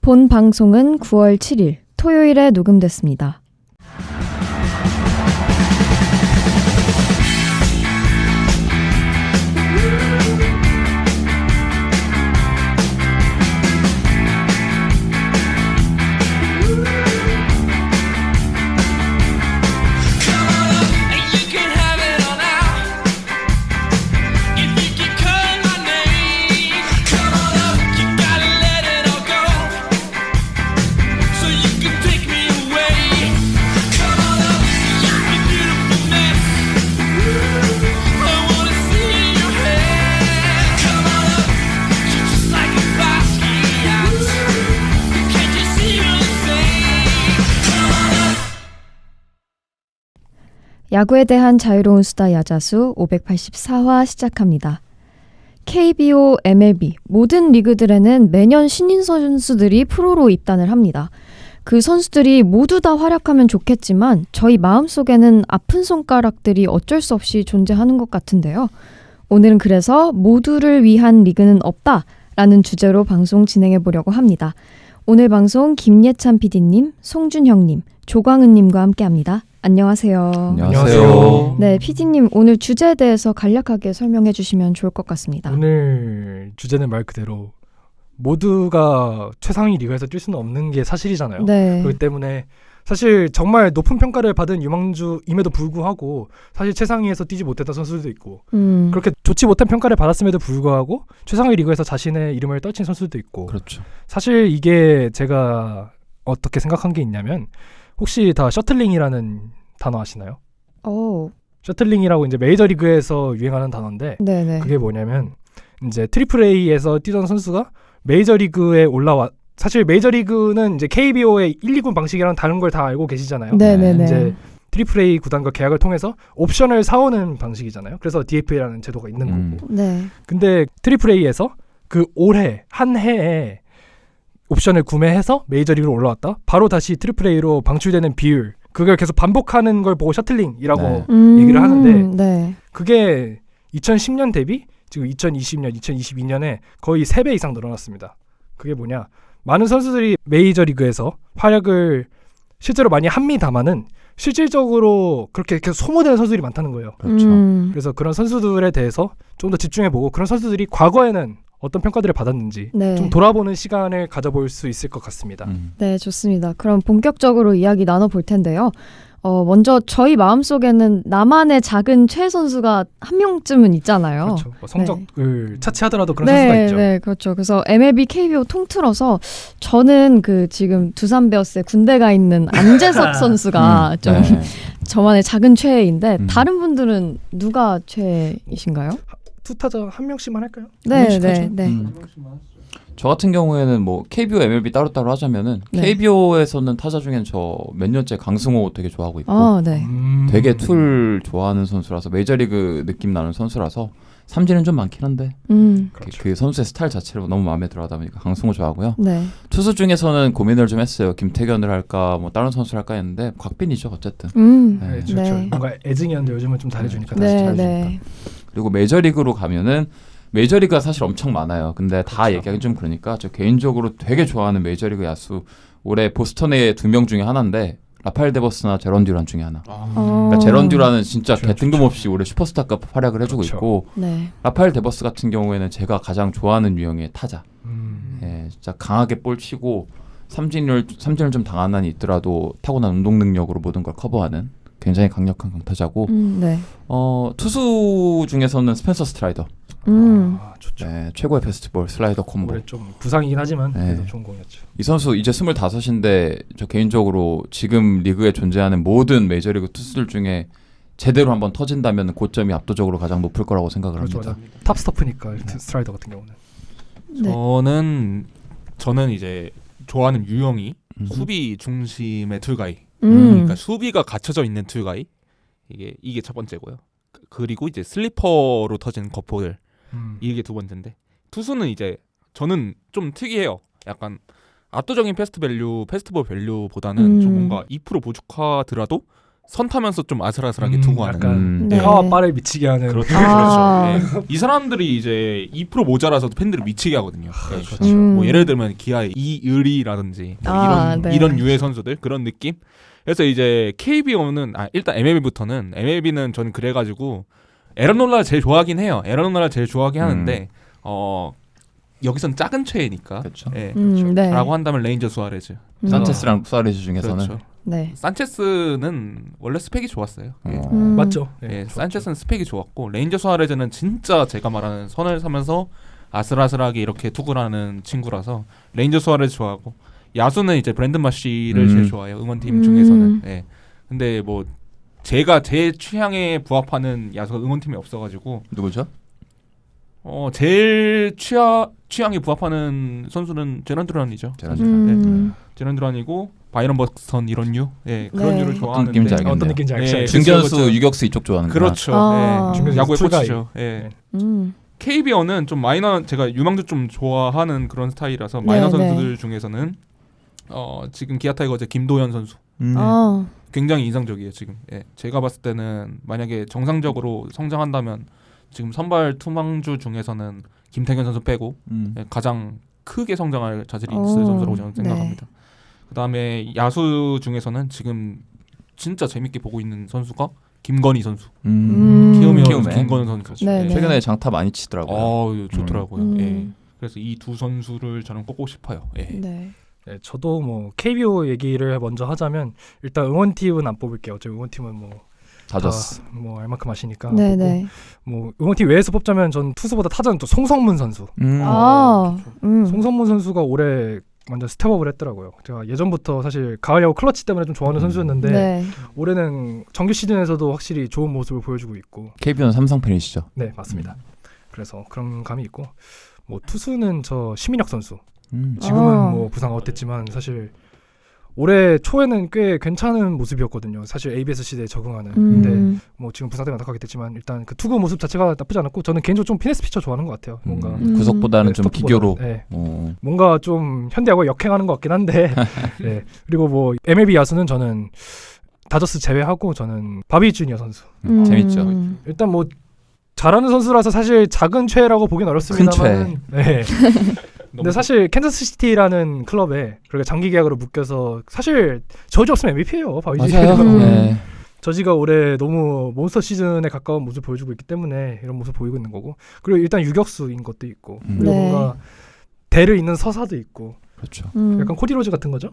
본 방송은 9월 7일 토요일에 녹음됐습니다. 야구에 대한 자유로운 수다 야자수 584화 시작합니다. KBO, MLB 모든 리그들에는 매년 신인 선수들이 프로로 입단을 합니다. 그 선수들이 모두 다 활약하면 좋겠지만 저희 마음속에는 아픈 손가락들이 어쩔 수 없이 존재하는 것 같은데요. 오늘은 그래서 모두를 위한 리그는 없다라는 주제로 방송 진행해 보려고 합니다. 오늘 방송 김예찬 PD님, 송준형님, 조광은님과 함께합니다. 안녕하세요. 안녕하세요. 네, PD님 오늘 주제에 대해서 간략하게 설명해 주시면 좋을 것 같습니다. 오늘 주제는 말 그대로 모두가 최상위 리그에서 뛸 수는 없는 게 사실이잖아요. 네. 그렇기 때문에 사실 정말 높은 평가를 받은 유망주임에도 불구하고 사실 최상위에서 뛰지 못했던 선수들도 있고 그렇게 좋지 못한 평가를 받았음에도 불구하고 최상위 리그에서 자신의 이름을 떨친 선수들도 있고 그렇죠. 사실 이게 제가 어떻게 생각한 게 있냐면 혹시 다 셔틀링이라는 단어 아시나요? 셔틀링이라고 이제 메이저리그에서 유행하는 단어인데 네네. 그게 뭐냐면 이제 트리플 A에서 뛰던 선수가 메이저리그에 사실 메이저리그는 이제 KBO의 1, 2군 방식이랑 다른 걸 다 알고 계시잖아요. 네네네. 이제 트리플 A 구단과 계약을 통해서 옵션을 사오는 방식이잖아요. 그래서 DFA라는 제도가 있는 거고. 네. 근데 트리플 A에서 그 올해 한 해에 옵션을 구매해서 메이저리그로 올라왔다. 바로 다시 트리플 A로 방출되는 비율. 그걸 계속 반복하는 걸 보고 셔틀링이라고 얘기를 하는데 네. 그게 2010년 대비 지금 2020년, 2022년에 거의 3배 이상 늘어났습니다. 그게 뭐냐? 많은 선수들이 메이저리그에서 활약을 실제로 많이 합니다만은 실질적으로 그렇게 계속 소모되는 선수들이 많다는 거예요. 그렇죠. 그래서 그런 선수들에 대해서 좀 더 집중해보고 그런 선수들이 과거에는 어떤 평가들을 받았는지 네. 좀 돌아보는 시간을 가져볼 수 있을 것 같습니다. 네, 좋습니다. 그럼 본격적으로 이야기 나눠볼 텐데요. 먼저 저희 마음속에는 나만의 작은 최애 선수가 한 명쯤은 있잖아요. 그렇죠. 뭐 성적을 차치하더라도 그런 선수가 네, 있죠. 네, 그렇죠. 그래서 MLB, KBO 통틀어서 저는 그 지금 두산 베어스에 군대 가 있는 안재석 선수가 좀 네. 저만의 작은 최애인데 다른 분들은 누가 최애이신가요? 투타자 한 명씩만 할까요? 한 네, 명씩 네, 하죠. 네. 저 같은 경우에는 뭐 KBO, MLB 따로따로 하자면은 네. KBO에서는 타자 중엔 저 몇 년째 강승호 되게 좋아하고 있고 네. 되게 툴 좋아하는 선수라서 메이저리그 느낌 나는 선수라서 삼진은 좀 많긴 한데 그렇죠. 그 선수의 스타일 자체로 너무 마음에 들어하다 보니까 강승호 좋아하고요. 네. 투수 중에서는 고민을 좀 했어요. 김태견을 할까 뭐 다른 선수를 할까 했는데 곽빈이죠 어쨌든. 네, 네. 그렇죠. 네. 뭔가 애증이었는데 요즘은 좀 잘해주니까 다시 네, 잘해주니까. 네. 그리고 메이저리그로 가면은 메이저리그가 사실 엄청 많아요. 근데 다 그렇죠. 얘기하기 좀 그러니까 저 개인적으로 되게 좋아하는 메이저리그 야수 올해 보스턴의 2명 중에 하나인데 라파엘 데버스나 제런 듀란 중에 하나. 그러니까 제런 듀란은 진짜 좋죠, 개 뜬금없이 올해 슈퍼스타급 활약을 해주고 그렇죠. 있고 네. 라파엘 데버스 같은 경우에는 제가 가장 좋아하는 유형의 타자. 음. 진짜 강하게 볼 치고 삼진을 좀 당한 한이 있더라도 타고난 운동 능력으로 모든 걸 커버하는 굉장히 강력한 강타자고 네. 투수 중에서는 스펜서 스트라이더. 좋죠. 네, 최고의 베스트볼 슬라이더 콤보. 올해 좀 부상이긴 하지만 네. 그래도 좋은 공이었죠. 이 선수 이제 25인데 저 개인적으로 지금 리그에 존재하는 모든 메이저리그 투수들 중에 제대로 한번 터진다면 고점이 압도적으로 가장 높을 거라고 생각을 그렇죠. 합니다. 탑 스토프니까 스트라이더 같은 경우는. 네. 저는 이제 좋아하는 유형이 수비 중심의 툴가이. 음. 그러니까 수비가 갖춰져 있는 툴가이. 이게 첫 번째고요. 그리고 이제 슬리퍼로 터지는 겉볼. 이게 두 번째인데 투수는 이제 저는 좀 특이해요. 약간 압도적인 패스트볼 밸류보다는 좀 뭔가 2% 부족하더라도 선 타면서 좀 아슬아슬하게 음, 두고 하는. 약간 네. 파와 빠를 미치게 하는 그렇죠. 아. 그렇죠. 예. 이 사람들이 이제 2% 모자라서 팬들을 미치게 하거든요. 예. 그렇죠. 뭐 예를 들면 기아의 이의리라든지 뭐 아, 이런 네. 이런 유의 선수들 그런 느낌. 그래서 이제 KBO는 일단 MLB부터는 MLB는 저는 그래가지고 에런 놀라를 제일 좋아하긴 해요. 에런 놀라를 제일 좋아하긴 하는데 여기선 작은 최애니까. 그렇죠. 예. 네. 라고 한다면 레인저 수아레즈. 산체스랑 수아레즈 중에서는 그렇죠. 네. 산체스는 원래 스펙이 좋았어요. 예. 맞죠? 예, 예, 좋았죠. 산체스는 스펙이 좋았고 레인저 수아레즈는 진짜 제가 말하는 선을 사면서 아슬아슬하게 이렇게 투구를 하는 친구라서 레인저 수아레즈 좋아하고 야수는 이제 브랜든 마시를 제일 좋아해요. 응원팀 중에서는. 예. 근데 뭐 제가 제 취향에 부합하는 야수가 응원팀이 없어가지고 누구죠? 제일 취향에 부합하는 선수는 제런 드란이죠. 제런 드란이고 바이런 버스턴 이런 유, 예, 그런 네. 유를 어떤 좋아하는데 느낌인지 알겠네요. 어떤 느낌인지 알죠? 예, 중견수 그렇죠. 유격수 이쪽 좋아하는 그렇죠. 아. 예. 중견수 야구의 투가이. 코치죠. 예. 음. KBO는 좀 마이너 제가 유망주 좀 좋아하는 그런 스타일이라서 마이너 네, 선수들 중에서는 지금 기아 타이거즈 김도현 선수 아. 굉장히 인상적이에요 지금. 예. 제가 봤을 때는 만약에 정상적으로 성장한다면 지금 선발 투망주 중에서는 김태균 선수 빼고 예, 가장 크게 성장할 자질이 있을 선수라고 저는 생각합니다. 그다음에 야수 중에서는 지금 진짜 재밌게 보고 있는 선수가 김건희 선수. 키움의 키움에. 김건희 선수. 네, 네. 최근에 장타 많이 치더라고요. 좋더라고요. 예. 그래서 이 두 선수를 저는 꼽고 싶어요. 예. 네. 네, 저도 뭐 KBO 얘기를 먼저 하자면 일단 응원팀은 안 뽑을게요. 어차피 응원팀은 뭐 다저스. 뭐 알만큼 아시니까. 네, 뽑고, 네. 뭐 응원팀 외에서 뽑자면 전 투수보다 타자는 또 송성문 선수. 아. 송성문 선수가 올해 완전 스텝업을 했더라고요. 제가 예전부터 사실 가을 야구 클러치 때문에 좀 좋아하는 선수였는데 네. 올해는 정규 시즌에서도 확실히 좋은 모습을 보여주고 있고. KBO는 삼성 팬이시죠? 네, 맞습니다. 그래서 그런 감이 있고 뭐 투수는 저 심인혁 선수. 지금은 뭐 부상 아웃됐지만 사실 올해 초에는 꽤 괜찮은 모습이었거든요. 사실 ABS 시대에 적응하는. 근데 뭐 지금 부상 때문에 안타깝게 됐지만 일단 그 투구 모습 자체가 나쁘지 않았고 저는 개인적으로 좀 피네스 피처 좋아하는 것 같아요. 뭔가 구속보다는 좀 스토프보다는. 기교로. 네. 뭔가 좀 현대야구에 역행하는 것 같긴 한데 네. 그리고 뭐 MLB 야수는 저는 다저스 제외하고 저는 바비 주니어 선수. 재밌죠. 일단 뭐 잘하는 선수라서 사실 작은 최라고 보긴 어렵습니다만. 네. 근데 사실 캔자스시티라는 클럽에 그렇게 장기 계약으로 묶여서 사실 저지 없으면 MVP예요. 바비 주니어. 맞아요. 네. 저지가 올해 너무 몬스터 시즌에 가까운 모습 보여주고 있기 때문에 이런 모습 보이고 있는 거고 그리고 일단 유격수인 것도 있고 그리고 네. 뭔가 대를 잇는 서사도 있고 그렇죠. 약간 코디로즈 같은 거죠?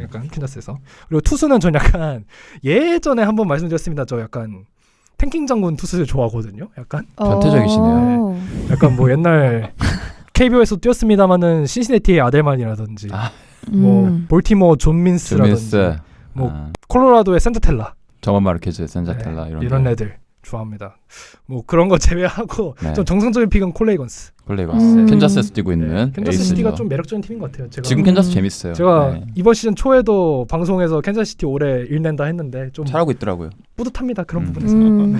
약간 캔자스에서 그리고 투수는 전 약간 예전에 한번 말씀드렸습니다. 저 약간 탱킹 장군 투수를 좋아하거든요. 약간 변태적이시네요. 약간 뭐 옛날 KBO에서 뛰었습니다마는 신시내티의 아델만이라든지 뭐 볼티모어 존민스라든지 뭐 콜로라도의 센자텔라 저만 마르케즈, 센자텔라 이런 애들 좋아합니다. 뭐 그런 거 제외하고 네. 좀 정상적인 픽은 콜레이건스. 콜레이건스. 캔자스에서 뛰고 있는 캔자스 에이스죠. 시티가 좀 매력적인 팀인 것 같아요. 제가 지금 캔자스 재밌어요. 제가 네. 이번 시즌 초에도 방송에서 캔자스 시티 올해 일낸다 했는데 좀 잘하고 있더라고요. 뿌듯합니다. 그런 부분에서.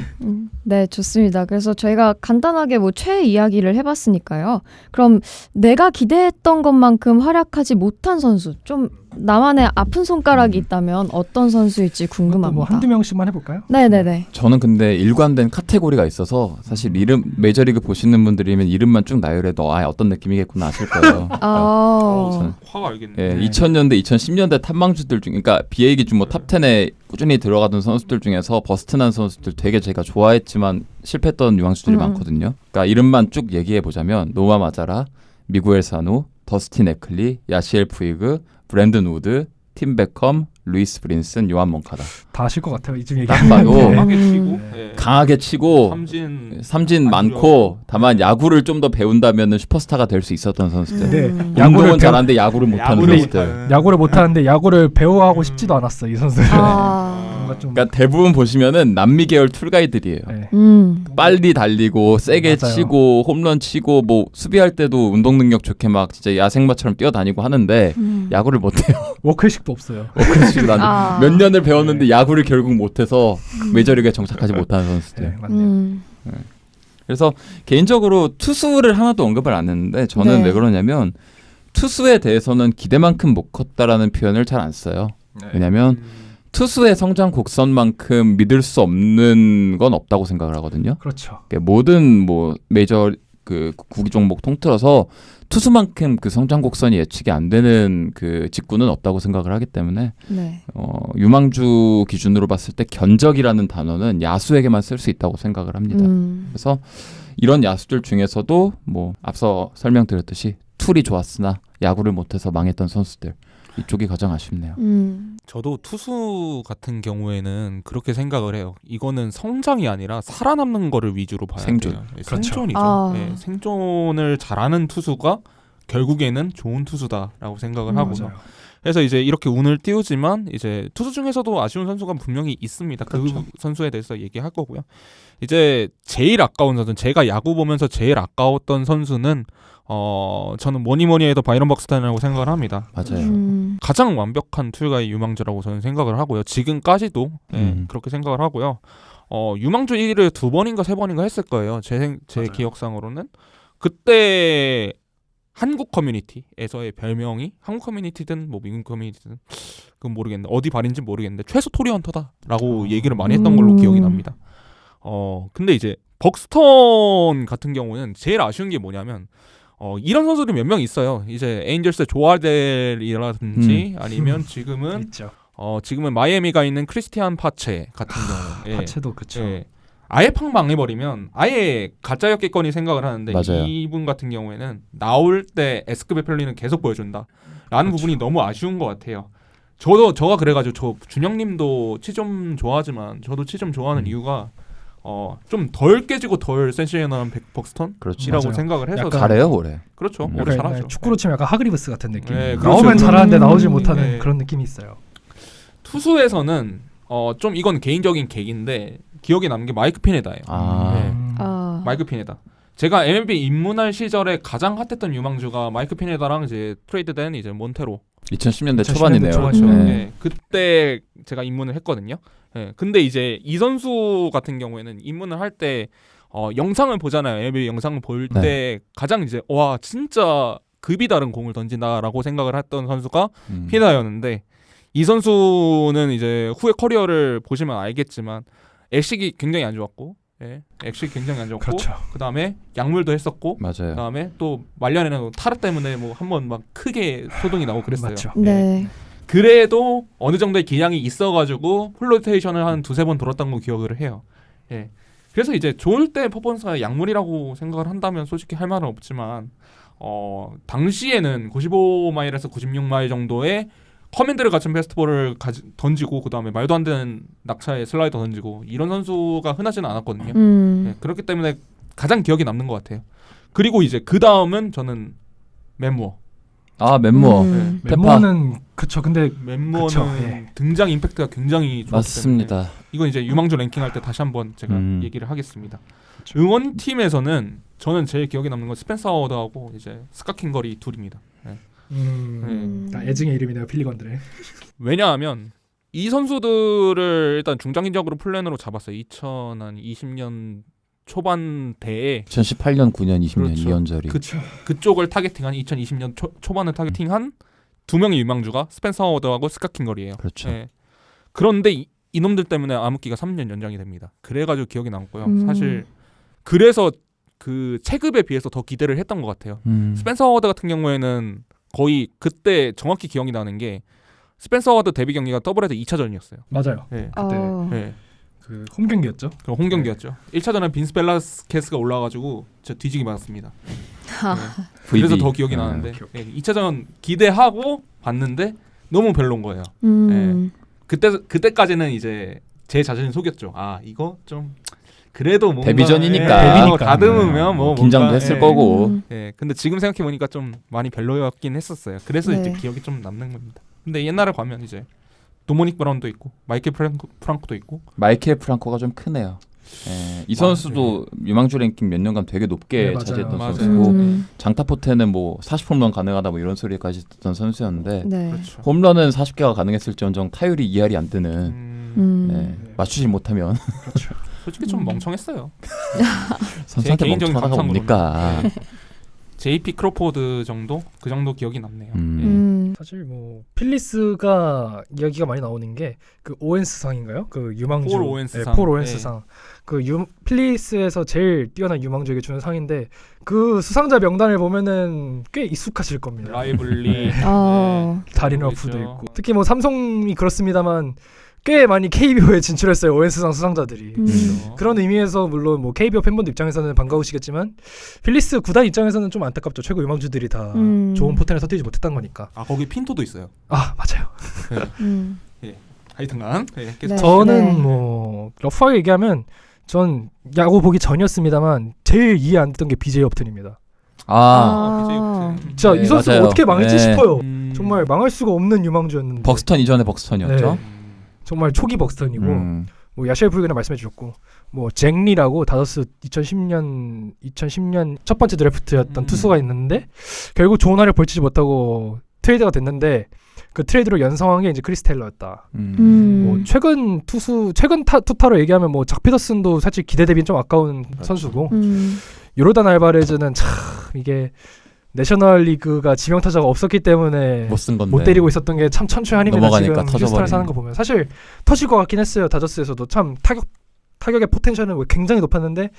네, 좋습니다. 그래서 저희가 간단하게 뭐 최애 이야기를 해봤으니까요. 그럼 내가 기대했던 것만큼 활약하지 못한 선수, 좀 나만의 아픈 손가락이 있다면 어떤 선수일지 궁금합니다. 뭐 한두 명씩만 해볼까요? 네네네. 저는 근데 일관된 카테고리가 있어서 사실 이름 메이저리그 보시는 분들이면 이름만 쭉 나열해도 어떤 느낌이겠구나 아실 거예요. 아, 화가 알겠네. 예, 2000년대, 2010년대 탑망주들 중, 그러니까 BA 기준 뭐 탑 10에 꾸준히 들어가던 선수들 중에서 버스트난 선수들 되게 제가 좋아했지만 실패했던 유망주들이 많거든요. 그러니까 이름만 쭉 얘기해 보자면 노마 마자라, 미구엘 사누, 더스틴 에클리, 야시엘 푸이그, 브랜든 우드, 팀 베컴, 루이스 브린슨, 요한 몬카다. 다 아실 것 같아요. 이쯤 딱 얘기하면. 봐도 강하게 치고 강하게 치고 삼진 많고 다만 야구를 좀 더 배운다면은 슈퍼스타가 될 수 있었던 선수들. 네. 야구는 잘하는데 야구를 못하는 야구를 선수들. 야구를 못하는데 야구를 배워하고 싶지도 않았어 이 선수들. 뭔가 좀. 그러니까 대부분 보시면은 남미 계열 툴가이들이에요. 네. 빨리 달리고 세게 맞아요. 치고 홈런 치고 뭐 수비할 때도 운동 능력 좋게 막 진짜 야생마처럼 뛰어다니고 하는데 야구를 못해요. 워크식도 없어요. 그렇지 난 아. 몇 년을 배웠는데 야구를 결국 못해서 메이저리그에 정착하지 못하는 선수들. 네, 맞네요. 그래서 개인적으로 투수를 하나도 언급을 안 했는데 저는 네. 왜 그러냐면 투수에 대해서는 기대만큼 못 컸다라는 표현을 잘 안 써요. 왜냐면 투수의 성장 곡선만큼 믿을 수 없는 건 없다고 생각을 하거든요. 그렇죠. 그러니까 모든 뭐 메이저 그 구기 종목 통틀어서 투수만큼 그 성장 곡선이 예측이 안 되는 그 직구는 없다고 생각을 하기 때문에 네. 유망주 기준으로 봤을 때 견적이라는 단어는 야수에게만 쓸 수 있다고 생각을 합니다. 그래서 이런 야수들 중에서도 뭐 앞서 설명드렸듯이 툴이 좋았으나 야구를 못해서 망했던 선수들 이쪽이 가장 아쉽네요. 저도 투수 같은 경우에는 그렇게 생각을 해요. 이거는 성장이 아니라 살아남는 거를 위주로 봐야 생존. 돼요. 예, 그렇죠. 생존이죠. 아. 예, 생존을 잘하는 투수가 결국에는 좋은 투수다라고 생각을 하고요. 맞아요. 그래서 이제 이렇게 운을 띄우지만 이제 투수 중에서도 아쉬운 선수가 분명히 있습니다. 그렇죠. 그 선수에 대해서 얘기할 거고요. 이제 제일 아까운 선수, 제가 야구 보면서 제일 아까웠던 선수는 저는 뭐니 해도 바이런 벅스턴이라고 생각을 합니다. 맞아요. 가장 완벽한 투수가의 유망주라고 저는 생각을 하고요. 지금까지도 그렇게 생각을 하고요. 유망주 1위를 2번인가 3번인가 했을 거예요. 제 맞아요. 기억상으로는 그때 한국 커뮤니티에서의 별명이 한국 커뮤니티든 뭐 미국 커뮤니티든 그건 모르겠는데 어디 발인지 모르겠는데 최소 토리헌터다라고 얘기를 많이 했던 걸로 기억이 납니다. 근데 이제 벅스턴 같은 경우는 제일 아쉬운 게 뭐냐면 이런 선수들이 몇 명 있어요. 이제 에인절스의 조아델이라든지 아니면 지금은 있죠. 지금은 마이애미가 있는 크리스티안 파체 같은 경우. 예. 파체도 그쵸. 예. 아예 팍 망해버리면 아예 가짜였겠거니 생각을 하는데 맞아요. 이분 같은 경우에는 나올 때 S급의 편리는 계속 보여준다 라는 그렇죠. 부분이 너무 아쉬운 것 같아요. 저가 그래가지고 저 준영님도 치좀 좋아하지만 저도 치좀 좋아하는 이유가 좀 덜 깨지고 덜 센세이션한 벅스턴이라고 그렇죠. 맞아요. 생각을 해서 약간 잘해요 올해. 그렇죠. 약간 올해 약간 잘하죠. 축구로 치면 약간 하그리브스 같은 느낌. 네, 나오면 그렇죠. 잘하는데 나오지 못하는 네. 그런 느낌이 있어요. 투수에서는 좀 이건 개인적인 계기인데 기억에 남는 게 마이크 피네다예요. 네. 마이크 피네다. 제가 MLB 입문할 시절에 가장 핫했던 유망주가 마이크 피네다랑 이제 트레이드된 이제 몬테로. 2010년대 2010년대 초반이네요. 초반이죠. 네. 네. 그때 제가 입문을 했거든요. 네. 근데 이제 이 선수 같은 경우에는 입문을 할 때 영상을 보잖아요. MLB 영상을 볼 때 가장 이제 와 진짜 급이 다른 공을 던진다라고 생각을 했던 선수가 피네다였는데 이 선수는 이제 후에 커리어를 보시면 알겠지만 액식이 굉장히 안 좋았고, 액식이 굉장히 안 좋았고, 그렇죠. 그 다음에 약물도 했었고, 맞아요. 그 다음에 또 말년에는 타르 때문에 뭐 한번 막 크게 소동이 나고 그랬어요. 맞죠. 네. 그래도 어느 정도의 기량이 있어가지고 플로테이션을 한 2-3번 돌았던 거 기억을 해요. 예. 그래서 이제 좋을 때 퍼포먼스가 약물이라고 생각을 한다면 솔직히 할 말은 없지만 당시에는 95마일에서 96마일 정도의 커맨드를 갖춘 패스트볼을 던지고 그 다음에 말도 안 되는 낙차에 슬라이더 던지고 이런 선수가 흔하지는 않았거든요. 네, 그렇기 때문에 가장 기억에 남는 것 같아요. 그리고 이제 그 다음은 저는 맨무어. 아 맨무어. 맨무어는 그쵸. 근데 맨무어는 그쵸, 예. 등장 임팩트가 굉장히 좋았기 때문에 맞습니다. 이건 이제 유망주 랭킹할 때 다시 한번 제가 얘기를 하겠습니다. 그쵸. 응원팀에서는 저는 제일 기억에 남는 건 스펜서 워드하고 이제 스카킹거리 둘입니다. 네. 애증의 이름이네요. 필리건들의. 왜냐하면 이 선수들을 일단 중장기적으로 플랜으로 잡았어요. 2020년 초반 대에 2018년, 9년, 20년 그렇죠. 이연절이. 그쪽을 타겟팅한 2020년 초반을 타겟팅한 두 명의 유망주가 스펜서 워드하고 스카킹거리예요. 그렇죠. 네. 그런데 이놈들 때문에 암흑기가 3년 연장이 됩니다. 그래가지고 기억이 남고요. 사실 그래서 그 체급에 비해서 더 기대를 했던 것 같아요. 스펜서 워드 같은 경우에는 거의 그때 정확히 기억이 나는 게 스펜서 워드 데뷔 경기가 더블헤더 2차전이었어요. 맞아요. 네. 그때 네. 그 홈 경기였죠. 그럼 홈 경기였죠. 1차전에 빈스 벨라스케스가 올라와가지고 저 뒤지기 맞았습니다. 네. 그래서 더 기억이 나는데 오케이. 2차전 기대하고 봤는데 너무 별론 거예요. 그때까지는 이제 제 자신을 속였죠. 아 이거 좀 그래도 뭔가 데뷔전이니까. 데뷔니까. 다듬으면 뭐 긴장도 뭔가, 했을 거고. 근데 지금 생각해 보니까 좀 많이 별로였긴 했었어요. 그래서 네. 이제 기억이 좀 남는 겁니다. 근데 옛날에 가면 이제 도모닉 브라운도 있고 마이클 프랑코도 있고 마이켈 프랑코가 좀 크네요. 이 선수도 유망주 랭킹 몇 년간 되게 높게 네, 맞아요. 차지했던 맞아요. 선수고 장타포트는 뭐 40홈런 가능하다 뭐 이런 소리까지 듣던 선수였는데 네. 그렇죠. 홈런은 40개가 가능했을지언정 타율이 2할이 안 뜨는 맞추지 못하면 그렇죠. 솔직히 좀 멍청했어요. 선수한테 개인적인 멍청하가 감상으로는. 뭡니까? JP 크로포드 정도 그 정도 기억이 남네요. 음. 예. 사실 뭐 필리스가 이야기가 많이 나오는 게 그 오웬스상인가요? 그 유망주 폴 오웬스상. 네, 폴 오웬스상. 그 필리스에서 제일 뛰어난 유망주에게 주는 상인데 그 수상자 명단을 보면은 꽤 익숙하실 겁니다. 라이블리, 다린 그리고 러프도 있죠. 있고 특히 뭐 삼성이 그렇습니다만 꽤 많이 KBO에 진출했어요. 오웬스상 수상자들이. 그렇죠. 그런 의미에서 물론 뭐 KBO 팬분들 입장에서는 반가우시겠지만 필리스 구단 입장에서는 좀 안타깝죠. 최고 유망주들이 다 좋은 포텐을 터뜨리지 못했던 거니까. 아 거기 핀토도 있어요. 아 맞아요. 하여튼간 네. 저는 네. 뭐 러프하게 얘기하면 전 야구 보기 전이었습니다만 제일 이해 안 됐던 게 BJ 업튼입니다. BJ 업튼. 진짜 네, 이 선수 맞아요. 어떻게 망했지 네. 싶어요. 정말 망할 수가 없는 유망주였는데 벅스턴 이전에 벅스턴이었죠. 네. 정말 초기 벅스턴이고 뭐 야시엘 불그는 말씀해 주셨고 뭐 잭리라고 다저스 2010년 첫 번째 드래프트였던 투수가 있는데 결국 좋은 활약을 벌치지 못하고 트레이드가 됐는데 그 트레이드로 연성한 게 이제 크리스 테일러였다. 뭐 최근 투타로 얘기하면 뭐 작 피더슨도 사실 기대 대비는 좀 아까운 그렇죠. 선수고 요르단 알바레즈는 참 이게 내셔널리그가 지명타자가 없었기 때문에 못 쓴 건데. 못 때리고 있었던 게 참 천추의 한입니다. 넘어가니까 지금 휴스턴에서 터져버리는. 하는 거 보면 사실 터질 것 같긴 했어요. 다저스에서도 참 타격의 포텐셜은 굉장히 높았는데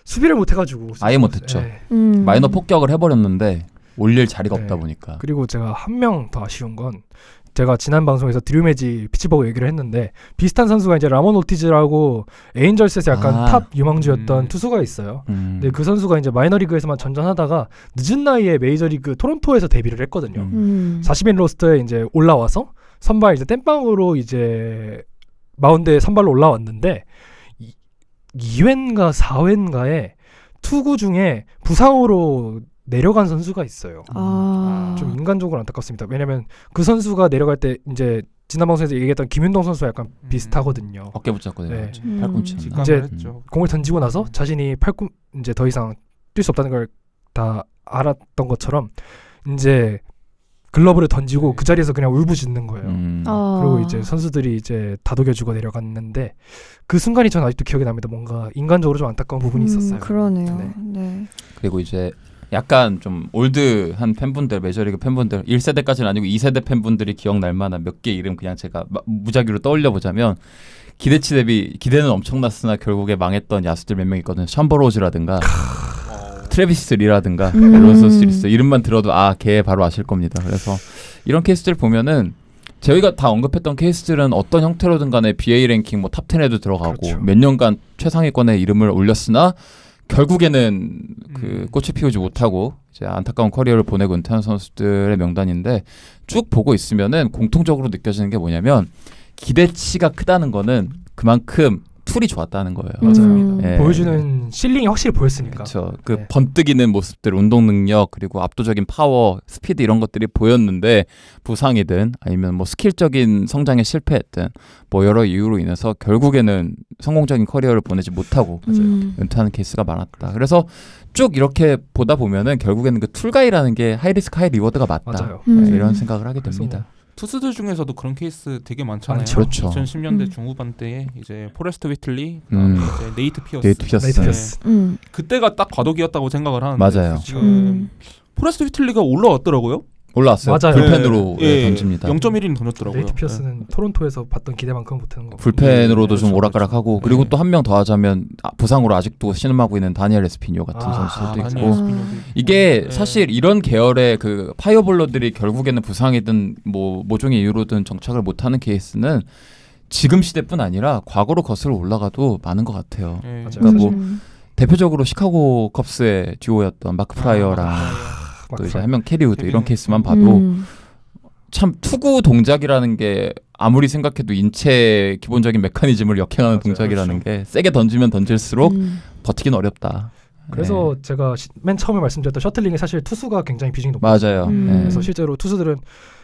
수비를 못 해가지고 아예 못했죠. 네. 마이너 폭격을 해버렸는데 올릴 자리가 네. 없다 보니까. 그리고 제가 한 명 더 아쉬운 건 제가 지난 방송에서 드류메지 피츠버그 얘기를 했는데 비슷한 선수가 이제 라몬 오티즈라고 에인절스에서 약간 탑 유망주였던 투수가 있어요. 근데 그 선수가 이제 마이너리그에서만 전전하다가 늦은 나이에 메이저리그 토론토에서 데뷔를 했거든요. 40인 로스터에 이제 올라와서 선발 이제 땜빵으로 이제 마운드에 선발로 올라왔는데 2회인가 4회인가에 투구 중에 부상으로 내려간 선수가 있어요. 좀 인간적으로 안타깝습니다. 왜냐면 그 선수가 내려갈 때 이제 지난 방송에서 얘기했던 김윤동 선수와 약간 비슷하거든요. 어깨 붙잡고 네. 내려갔죠. 팔꿈치. 직감을 이제 했죠. 공을 던지고 나서 자신이 이제 더 이상 뛸 수 없다는 걸 다 알았던 것처럼 이제 글러브를 던지고 그 자리에서 그냥 울부짖는 거예요. 그리고 이제 선수들이 이제 다독여주고 내려갔는데 그 순간이 전 아직도 기억이 납니다. 뭔가 인간적으로 좀 안타까운 부분이 있었어요. 그러네요. 네. 네. 그리고 이제 약간 좀 올드한 팬분들, 메이저리그 팬분들 1세대까지는 아니고 2세대 팬분들이 기억날 만한 몇 개 이름 그냥 제가 무작위로 떠올려 보자면 기대치 대비 기대는 엄청났으나 결국에 망했던 야수들 몇 명 있거든요. 샴버로즈라든가 트래비스 리라든가 론슨 스리스 이름만 들어도 걔 바로 아실 겁니다. 그래서 이런 케이스들 보면은 저희가 다 언급했던 케이스들은 어떤 형태로든 간에 BA 랭킹 뭐 탑 10에도 들어가고 그렇죠. 몇 년간 최상위권에 이름을 올렸으나 결국에는 그 꽃을 피우지 못하고 이제 안타까운 커리어를 보내고 은퇴한 선수들의 명단인데 쭉 보고 있으면은 공통적으로 느껴지는 게 뭐냐면 기대치가 크다는 거는 그만큼 툴이 좋았다는 거예요. 맞아요. 예. 보여주는 실링이 확실히 보였으니까. 그렇죠. 그 네. 번뜩이는 모습들, 운동 능력 그리고 압도적인 파워, 스피드 이런 것들이 보였는데 부상이든 아니면 뭐 스킬적인 성장에 실패했든 뭐 여러 이유로 인해서 결국에는 성공적인 커리어를 보내지 못하고 은퇴하는 케이스가 많았다. 그래서 쭉 이렇게 보다 보면은 결국에는 그 툴가이라는 게 하이 리스크 하이 리워드가 맞다. 맞아요. 네, 이런 생각을 하게 그래서 됩니다. 투수들 중에서도 그런 케이스 되게 많잖아요. 많죠. 그렇죠. 2010년대 중후반 때에 이제 포레스트 위틀리, 그다음에 이제 네이트 피어스. 네이트 피어스. 네이트 피어스. 그때가 딱 과도기였다고 생각을 하는데 맞아요. 지금 포레스트 위틀리가 올라왔더라고요. 올라왔어요. 맞아요. 불펜으로 예, 던집니다. 0.1인 던졌더라고요. 네이트 피어스는 토론토에서 봤던 기대만큼 못하는 거. 불펜으로도 좀 그렇죠, 오락가락하고 그렇죠. 그리고 네. 또 한 명 더 하자면 부상으로 아직도 신음하고 있는 다니엘 에스피뇨 같은 선수도 있고 다니엘 스피노도 있고. 이게 네. 사실 이런 계열의 그 파이어볼러들이 결국에는 부상이든 뭐 모종의 이유로든 정착을 못하는 케이스는 지금 시대뿐 아니라 과거로 거슬러 올라가도 많은 것 같아요. 예. 맞아요. 그러니까 뭐 대표적으로 시카고 컵스의 듀오였던 마크 프라이어랑 또 이제 한 명 캐리우드 이런 케이스만 봐도 참 투구 동작이라는 게 아무리 생각해도 인체 기본적인 메커니즘을 역행하는 맞아요. 동작이라는 그렇죠. 게 세게 던지면 던질수록 버티긴 어렵다. 그래서 네. 제가 맨 처음에 말씀드렸던 셔틀링이 사실 투수가 굉장히 비중이 높아요. 맞아요. 네. 그래서 실제로 투수들은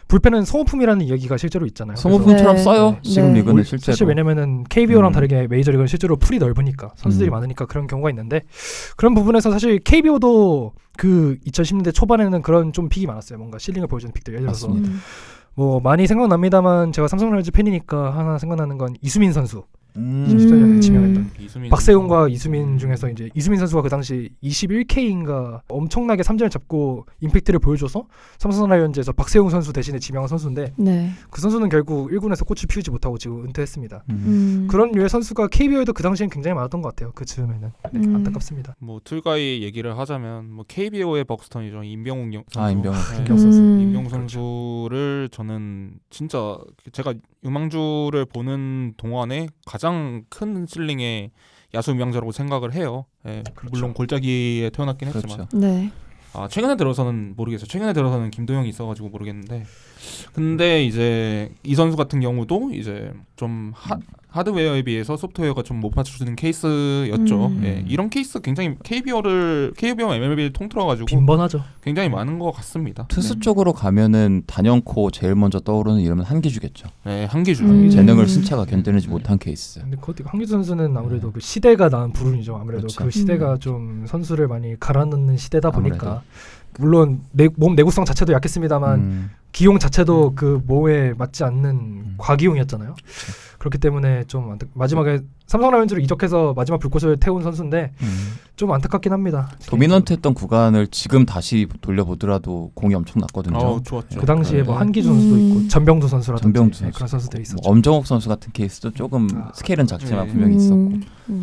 불펜은 소모품이라는 이야기가 실제로 있잖아요. 소모품처럼 네. 써요. 지금 네. 리그는 실제로. 사실 왜냐면은 KBO랑 다르게 메이저리그는 실제로 풀이 넓으니까 선수들이 많으니까 그런 경우가 있는데 그런 부분에서 사실 KBO도 그 2010년대 초반에는 그런 좀 픽이 많았어요. 뭔가 실링을 보여주는 픽들. 예를 들어서 맞습니다. 뭐 많이 생각납니다만 제가 삼성 라이즈 팬이니까 하나 생각나는 건 이수민 선수. 2014년에 지명했던 이수민 박세웅과 이수민 중에서 이제 이수민 선수가 그 당시 21K인가 엄청나게 3점을 잡고 임팩트를 보여줘서 삼성 라이온즈에서 박세웅 선수 대신에 지명한 선수인데 네. 그 선수는 결국 1군에서 꽃을 피우지 못하고 지금 은퇴했습니다. 음. 그런 류의 선수가 KBO에도 그 당시엔 굉장히 많았던 것 같아요. 그 즈음에는 안타깝습니다. 뭐 툴가이 얘기를 하자면 뭐 KBO의 벅스턴이죠. 임병욱 선수. 임병욱. 김경 선수. 임병욱 그렇죠. 선수를 저는 진짜 제가 유망주를 보는 동안에 가장 큰 실링의 야수 유망자라고 생각을 해요. 예, 그렇죠. 물론 골짜기에 태어났긴 그렇죠. 했지만 네. 최근에 들어서는 모르겠어요. 최근에 들어서는 김도영이 있어가지고 모르겠는데, 근데 이제 이 선수 같은 경우도 이제 좀 하드웨어에 비해서 소프트웨어가 좀 못 받쳐주는 케이스였죠. 예, 이런 케이스 굉장히 KBO MLB를 통틀어가지고 빈번하죠. 굉장히 많은 것 같습니다. 투수 쪽으로 가면은 단연코 제일 먼저 떠오르는 이름은 한기주겠죠. 네, 한기주. 재능을 신체가 견뎌내지 못한 케이스. 근데 한기주 선수는 아무래도 그 시대가 낳은 불운이죠. 아무래도 그렇죠. 그 시대가 좀 선수를 많이 갈아넣는 시대다 보니까 물론 몸 내구성 자체도 약했습니다만 기용 자체도 그 몸에 맞지 않는 과기용이었잖아요. 그렇기 때문에 좀 마지막에 삼성 라이온즈로 이적해서 마지막 불꽃을 태운 선수인데 좀 안타깝긴 합니다. 도미넌트했던 구간을 지금 다시 돌려보더라도 공이 엄청 났거든요. 좋았죠. 그 당시에 뭐 네. 한기주 선수도 있고 전병두 선수라든지 전병두 네, 선수. 그런 선수들이 있었죠. 엄정욱 선수 같은 케이스도 조금 스케일은 작지만 네. 분명히 있었고.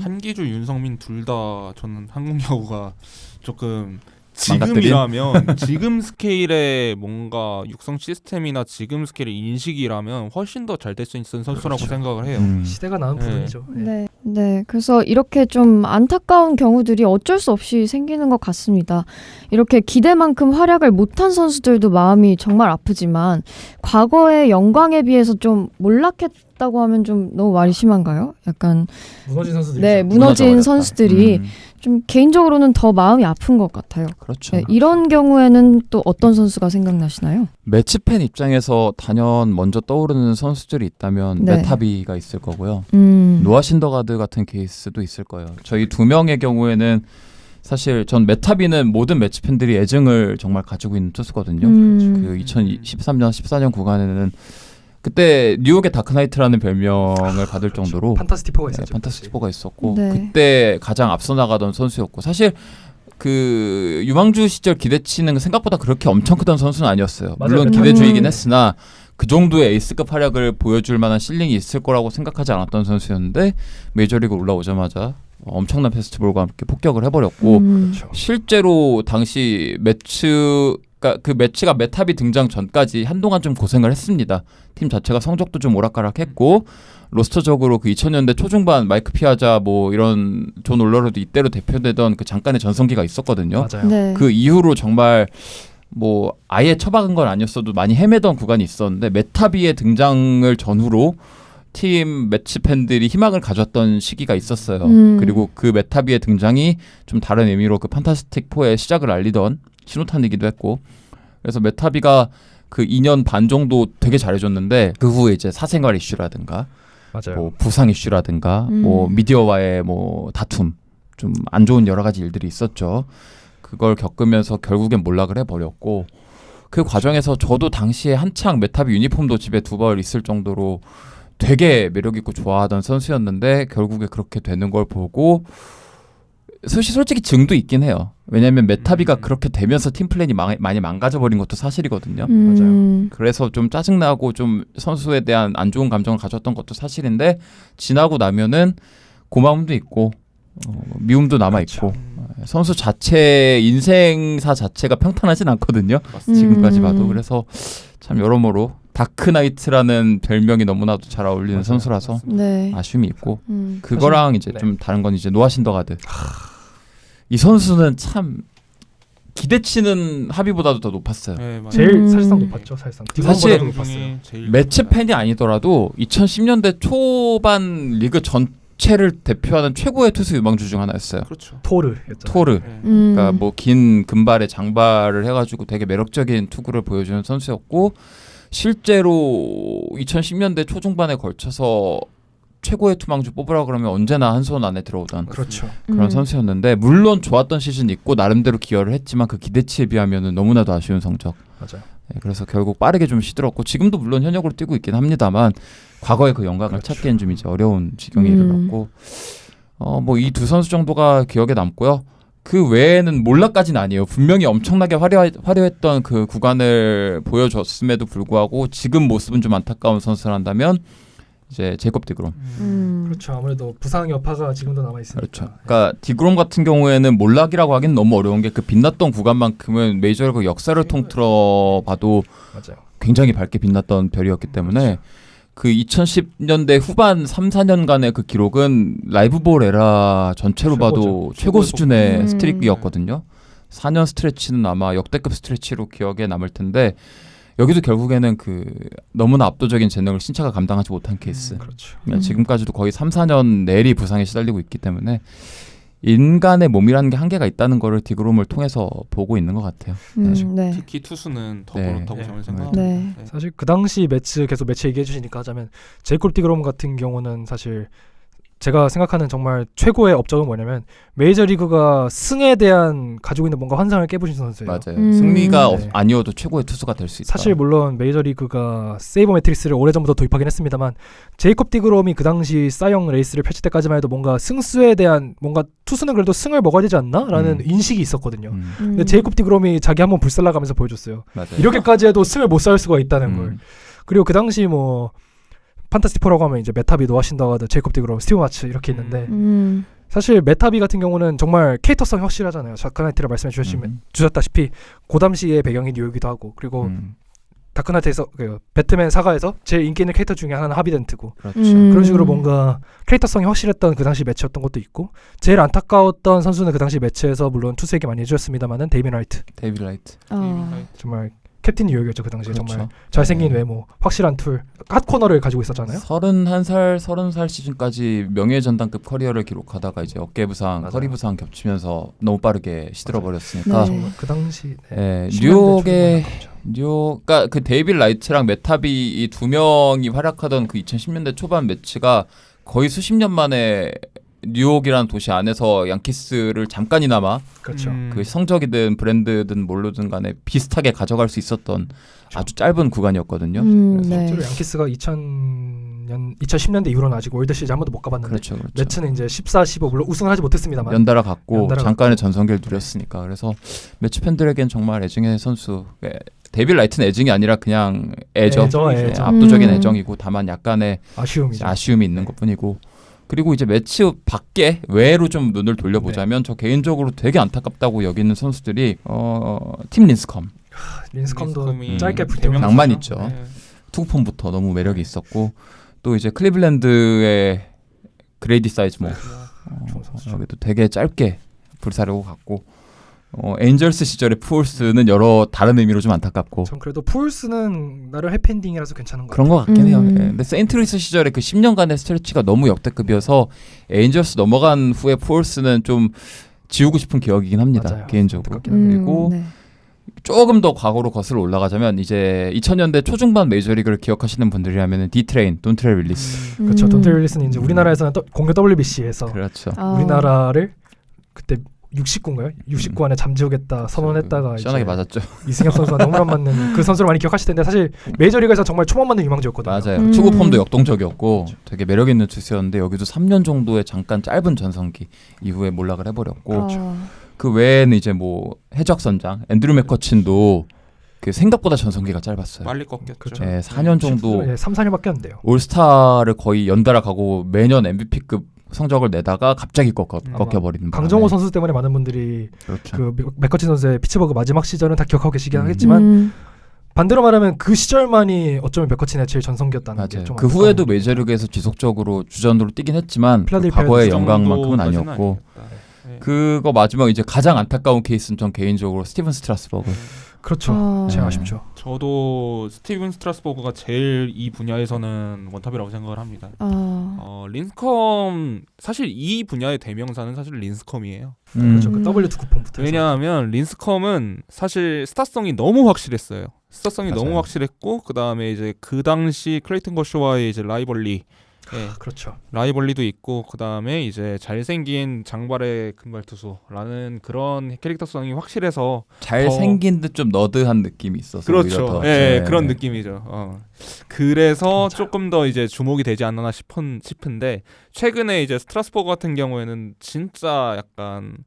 한기주, 윤성민 둘 다 저는 한국 야구가 조금 망가뜨린? 지금이라면 지금 스케일의 뭔가 육성 시스템이나 지금 스케일의 인식이라면 훨씬 더 잘 될 수 있는 선수라고 그렇죠. 생각을 해요. 시대가 낳은 네. 불운이죠. 네. 네. 네. 그래서 이렇게 좀 안타까운 경우들이 어쩔 수 없이 생기는 것 같습니다. 이렇게 기대만큼 활약을 못한 선수들도 마음이 정말 아프지만 과거의 영광에 비해서 좀 몰락했다고 하면 좀 너무 말이 심한가요? 약간 무너진 선수들이 네, 무너진 무너져버렸다. 선수들이 좀 개인적으로는 더 마음이 아픈 것 같아요. 그렇죠. 네, 이런 경우에는 또 어떤 선수가 생각나시나요? 매치팬 입장에서 단연 먼저 떠오르는 선수들이 있다면 네. 메타비가 있을 거고요. 음. 노아 신더가드 같은 케이스도 있을 거예요. 저희 두 명의 경우에는 사실 전 메타비는 모든 매치팬들이 애증을 정말 가지고 있는 투수거든요. 그 2013년, 14년 구간에는 그때 뉴욕의 다크나이트라는 별명을 받을 정도로 판타스티포가 있었죠. 판타스티포가 있었고 네. 그때 가장 앞서 나가던 선수였고 사실 그 유망주 시절 기대치는 생각보다 그렇게 엄청 크던 선수는 아니었어요. 맞아요. 물론 기대주이긴 했으나 그 정도의 에이스급 활약을 보여줄 만한 실링이 있을 거라고 생각하지 않았던 선수였는데 메이저리그 올라오자마자 엄청난 페스티벌과 함께 폭격을 해버렸고 그렇죠. 실제로 당시 그 매치가 메탑이 등장 전까지 한동안 좀 고생을 했습니다. 팀 자체가 성적도 좀 오락가락했고 로스터적으로 그 2000년대 초중반 마이크 피아자 뭐 이런 존 올러로도 이때로 대표되던 그 잠깐의 전성기가 있었거든요. 맞아요. 네. 그 이후로 정말 뭐 아예 처박은 건 아니었어도 많이 헤매던 구간이 있었는데 메타비의 등장을 전후로 팀 매치 팬들이 희망을 가졌던 시기가 있었어요. 그리고 그 메타비의 등장이 좀 다른 의미로 그 판타스틱 4의 시작을 알리던 신호탄이기도 했고 그래서 메타비가 그 2년 반 정도 되게 잘해줬는데 그 후에 이제 사생활 이슈라든가 맞아요. 뭐 부상 이슈라든가 뭐 미디어와의 뭐 다툼 좀 안 좋은 여러 가지 일들이 있었죠. 그걸 겪으면서 결국엔 몰락을 해버렸고 그 과정에서 저도 당시에 한창 메타비 유니폼도 집에 2벌 있을 정도로 되게 매력있고 좋아하던 선수였는데 결국에 그렇게 되는 걸 보고 솔직히 증도 있긴 해요. 왜냐하면 메타비가 그렇게 되면서 팀 플랜이 많이 망가져버린 것도 사실이거든요. 맞아요. 그래서 좀 짜증나고 좀 선수에 대한 안 좋은 감정을 가졌던 것도 사실인데 지나고 나면은 고마움도 있고 미움도 남아있고 선수 자체 인생사 자체가 평탄하진 않거든요. 지금까지 봐도. 그래서 참 여러모로 다크나이트라는 별명이 너무나도 잘 어울리는 맞아요. 선수라서 네. 아쉬움이 있고 사실, 그거랑 이제 네. 좀 다른 건 이제 노아 신더가드. 이 선수는 참 기대치는 합의보다도 더 높았어요. 네, 맞아요. 제일 사실상 높았죠. 사실상. 사실 디건보다도 높았어요. 제일 매치 높아요. 팬이 아니더라도 2010년대 초반 리그 전체를 대표하는 최고의 투수 유망주 중 하나였어요. 그렇죠. 토르였잖아요. 토르. 네. 그러니까 뭐 긴 금발에 장발을 해가지고 되게 매력적인 투구를 보여주는 선수였고 실제로 2010년대 초중반에 걸쳐서 최고의 투망주 뽑으라 그러면 언제나 한 손 안에 들어오던 그렇죠. 그런 선수였는데 물론 좋았던 시즌 있고 나름대로 기여를 했지만 그 기대치에 비하면은 너무나도 아쉬운 성적. 맞아요. 그래서 결국 빠르게 좀 시들었고 지금도 물론 현역으로 뛰고 있긴 합니다만 과거의 그 영광을 그렇죠. 찾기엔 좀 이제 어려운 지경에 이르렀고 뭐 이 두 선수 정도가 기억에 남고요. 그 외에는 몰락까지는 아니에요. 분명히 엄청나게 화려했던 그 구간을 보여줬음에도 불구하고 지금 모습은 좀 안타까운 선수란다면 이제 제이콥 디그롬. 그렇죠. 아무래도 부상 여파가 지금도 남아 있으니까. 그렇죠. 그러니까 디그롬 같은 경우에는 몰락이라고 하기는 너무 어려운 게 그 빛났던 구간만큼은 메이저리그 역사를 통틀어 봐도 맞아요. 굉장히 밝게 빛났던 별이었기 때문에 그 2010년대 후반 3, 4년간의 그 기록은 라이브볼 에라 전체로 봐도 최고 수준의 스트릭이었거든요. 4년 스트레치는 아마 역대급 스트레치로 기억에 남을 텐데 여기도 결국에는 그 너무나 압도적인 재능을 신차가 감당하지 못한 케이스. 그렇죠. 그러니까 지금까지도 거의 3, 4년 내리 부상에 시달리고 있기 때문에 인간의 몸이라는 게 한계가 있다는 거를 디그롬을 통해서 보고 있는 것 같아요. 네. 특히 투수는 더 네. 그렇다고 네. 저는 생각합니다. 네. 네. 사실 그 당시 매치 계속 매치 얘기해 주시니까 하자면 제이콥 디그롬 같은 경우는 사실 제가 생각하는 정말 최고의 업적은 뭐냐면 메이저리그가 승에 대한 가지고 있는 뭔가 환상을 깨부신 선수예요. 맞아요. 음. 승리가 네. 아니어도 최고의 투수가 될 수 있다. 사실 물론 메이저리그가 세이버 매트릭스를 오래전부터 도입하긴 했습니다만 제이콥 디그롬이 그 당시 싸이영 레이스를 펼칠 때까지만 해도 뭔가 승수에 대한 뭔가 투수는 그래도 승을 먹어야 되지 않나? 라는 인식이 있었거든요. 근데 제이콥 디그롬이 자기 한번 불살라가면서 보여줬어요. 맞아요. 이렇게까지 해도 승을 못 살 수가 있다는 걸. 음. 그리고 그 당시 뭐 판타스티포라고 하면 이제 메타비, 노아 신더가드, 제이콥 디그롬, 스티브 마츠 이렇게 있는데 사실 메타비 같은 경우는 정말 캐릭터성이 확실하잖아요. 자크나이트를 말씀해 주셨다시피 그 당시의 배경이 뉴욕이기도 하고 그리고 다크나이트에서 그 배트맨 사가에서 제일 인기 있는 캐릭터 중에 하나는 하비덴트고 그렇죠. 그런 식으로 뭔가 캐릭터성이 확실했던 그 당시 매치였던 것도 있고 제일 안타까웠던 선수는 그 당시 매치에서 물론 투수에게 많이 해주셨습니다만은 데이빈 라이트 데이비드 라이트. 정말 캡틴 뉴욕이었죠 그 당시에 그렇죠. 정말 잘생긴 네. 외모 확실한 툴 핫코너를 가지고 있었잖아요. 31살, 30살 시즌까지 명예전당급 커리어를 기록하다가 이제 어깨 부상, 맞아요. 허리 부상 겹치면서 너무 빠르게 시들어 맞아요. 버렸으니까. 네. 그 당시 예, 10년대 뉴욕의 초중반 나왔죠. 그러니까 그 데이빌 라이트랑 메타비 이 두 명이 활약하던 그 2010년대 초반 매치가 거의 수십 년 만에 뉴욕이라는 도시 안에서 양키스를 잠깐이나마 그렇죠. 그 성적이든 브랜드든 뭘로든 간에 비슷하게 가져갈 수 있었던 아주 짧은 구간이었거든요. 그래서 네. 실제로 양키스가 2010년대 이후로는 아직 월드 시리즈 한 번도 못 가봤는데 그렇죠, 그렇죠. 매츠는 이제 14, 15 물론 우승을 하지 못했습니다만 연달아 갔고 연달아 잠깐의 전성기를 누렸으니까 그래서 매치 팬들에겐 정말 애증의 선수. 데이빌 라이트는 애증이 아니라 그냥 애죠. 애죠. 압도적인 애정이고 다만 약간의 아쉬움이죠. 아쉬움이 있는 것뿐이고. 그리고 이제 매치 밖에 외로 좀 눈을 돌려보자면 저 개인적으로 되게 안타깝다고 여기는 선수들이 팀 린스컴 린스컴도 린스컴이 짧게 대명 불태우면서 낭만 있죠. 네. 투구폼부터 너무 매력이 있었고 또 이제 클리블랜드의 그레이디 사이즈모 좋은 선수죠. 여기도 되게 짧게 불사르고 갔고 엔젤스 시절의 푸올스는 여러 다른 의미로 좀 안타깝고 전 그래도 푸울스는 나름 해피엔딩이라서 괜찮은 것 그런 것 같긴 해요. 음. 예. 근데 세인트루이스 시절의 그 10년간의 스트레치가 너무 역대급이어서 엔젤스 넘어간 후에 푸올스는 좀 지우고 싶은 기억이긴 합니다. 맞아요. 개인적으로. 안타깝긴 한데. 그리고 네. 조금 더 과거로 거슬러 올라가자면 이제 2000년대 초중반 메이저리그를 기억하시는 분들이라면 디트레인, 돈트레 윌리스. 그렇죠. 돈테 윌리스는 이제 우리나라에서는 공교 WBC에서 그렇죠. 우리나라를 그때 69인가요? 69 안에 잠재우겠다 선언했다가 시원하게 이제 맞았죠. 이승엽 선수가 홈런 맞는 그 선수를 많이 기억하실 텐데 사실 메이저리그에서 정말 초반 맞는 유망주였거든요. 맞아요. 투구 폼도 역동적이었고 되게 매력 있는 투수였는데 여기도 3년 정도의 잠깐 짧은 전성기 이후에 몰락을 해버렸고 그 외에는 이제 뭐 해적 선장 앤드류 맥커친도 그 생각보다 전성기가 짧았어요. 빨리 꺾였죠. 그렇죠. 예, 4년 정도 3, 4년밖에 안 돼요. 올스타를 거의 연달아 가고 매년 MVP급 성적을 내다가 갑자기 꺾여버리는 강정호 바람에. 선수 때문에 많은 분들이 그렇죠. 그 맥커친 선수의 피츠버그 마지막 시절은 다 기억하고 계시긴 하겠지만 반대로 말하면 그 시절만이 어쩌면 맥커친의 제일 전성기였다는 맞아요. 게 좀 그 후에도 메이저리그에서 지속적으로 주전으로 뛰긴 했지만 그 필라델피아 과거의 그 영광만큼은 정도까지는 아니었고 아니었다. 네. 그거 마지막 이제 가장 안타까운 케이스는 전 개인적으로 스티븐 스트라스버그. 그렇죠. 제일 네. 아쉽죠. 저도 스티븐 스트라스버그가 제일 이 분야에서는 원탑이라고 생각을 합니다. 린스컴 사실 이 분야의 대명사는 사실 린스컴이에요. 그렇죠. 그 W2 쿠폰부터 왜냐하면 린스컴은 사실 스타성이 너무 확실했어요. 스타성이 맞아요. 너무 확실했고 그 다음에 이제 그 당시 클레이튼 거쇼와의 이제 라이벌리 예. 그렇죠. 라이벌리도 있고 그 다음에 이제 잘생긴 장발의 금발 투수라는 그런 캐릭터성이 확실해서 잘생긴 듯 좀 너드한 느낌이 있어서 그렇죠. 오히려 더, 예, 그런 느낌이죠. 그래서 맞아. 조금 더 이제 주목이 되지 않나 싶은데 최근에 이제 스트라스버그 같은 경우에는 진짜 약간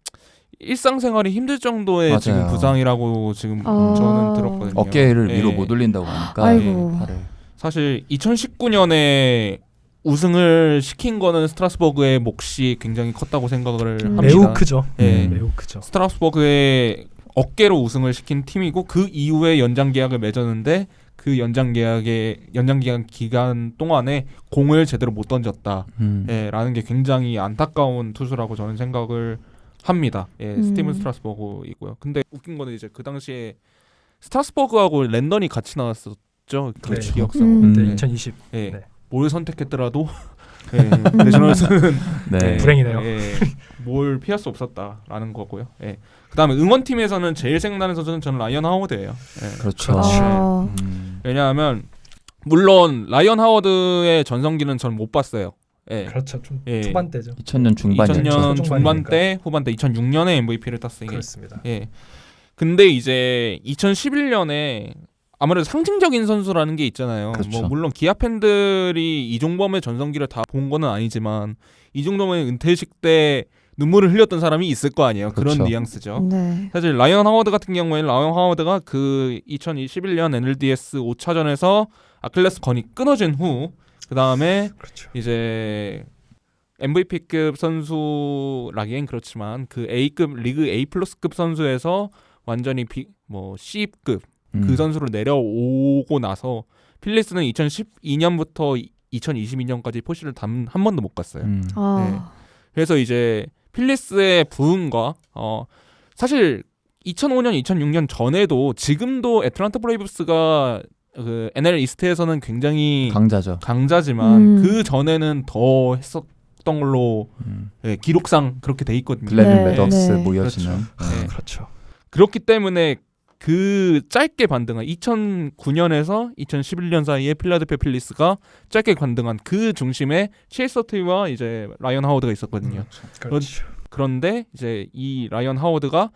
일상생활이 힘들 정도의 맞아요. 지금 부상이라고 지금 아. 저는 들었거든요. 어깨를 예. 위로 못 올린다고 하니까 아이고. 팔을. 사실 2019년에 우승을 시킨 거는 스트라스버그의 몫이 굉장히 컸다고 생각을 합니다. 매우 크죠. 예. 매우 크죠. 스트라스버그의 어깨로 우승을 시킨 팀이고 그 이후에 연장 계약을 맺었는데 그 연장 계약 기간 동안에 공을 제대로 못 던졌다. 라는 게 굉장히 안타까운 투수라고 저는 생각을 합니다. 스티븐 스트라스버그이고요. 근데 웃긴 거는 이제 그 당시에 스트라스버그하고 랜던이 같이 나왔었죠. 그 그렇죠. 기억상. 네, 네. 2020. 예. 네. 뭘 선택했더라도 내셔널스는 네. 불행이네요. 뭘 피할 수 없었다라는 거고요. 그다음에 응원팀에서는 제일 생각나는 선수는 저는 라이언 하워드예요. 그렇죠. 그렇죠. 아. 왜냐하면 물론 라이언 하워드의 전성기는 전 못 봤어요. 그렇죠. 좀 예. 초반대죠. 2000년 중반이었죠. 2000년 초중반이니까. 중반대, 후반대 2006년에 MVP를 땄어요. 그렇습니다. 근데 이제 2011년에 아무래도 상징적인 선수라는 게 있잖아요. 그렇죠. 뭐 물론 기아 팬들이 이종범의 전성기를 다 본 거는 아니지만 이종범의 은퇴식 때 눈물을 흘렸던 사람이 있을 거 아니에요. 그렇죠. 그런 뉘앙스죠. 네. 사실 라이언 하워드 같은 경우에는 라이언 하워드가 그 2021년 NLDS 5차전에서 아킬레스건이 끊어진 후 그 다음에 그렇죠. 이제 MVP급 선수라기엔 그렇지만 그 A급 리그 A+급 선수에서 완전히 C급 그 선수로 내려오고 나서 필리스는 2012년부터 2022년까지 포시를 단 한 번도 못 갔어요. 아. 그래서 이제 필리스의 부흥과 사실 2005년, 2006년 전에도 지금도 애틀랜타 브레이브스가 그 NL 이스트에서는 굉장히 강자죠. 강자지만 그 전에는 더 했었던 걸로 기록상 그렇게 돼 있거든요. 글래든 네, 매덕스 네. 모여지는. 네. 그렇죠. 그렇기 때문에 그 짧게 반등한 2009년에서 2011년 사이에 필라델피아 필리스가 짧게 반등한 그 중심에 체이스 어트리와 이제 라이언 하워드가 있었거든요. 그렇죠. 그런데 이제 이 라이언 하워드가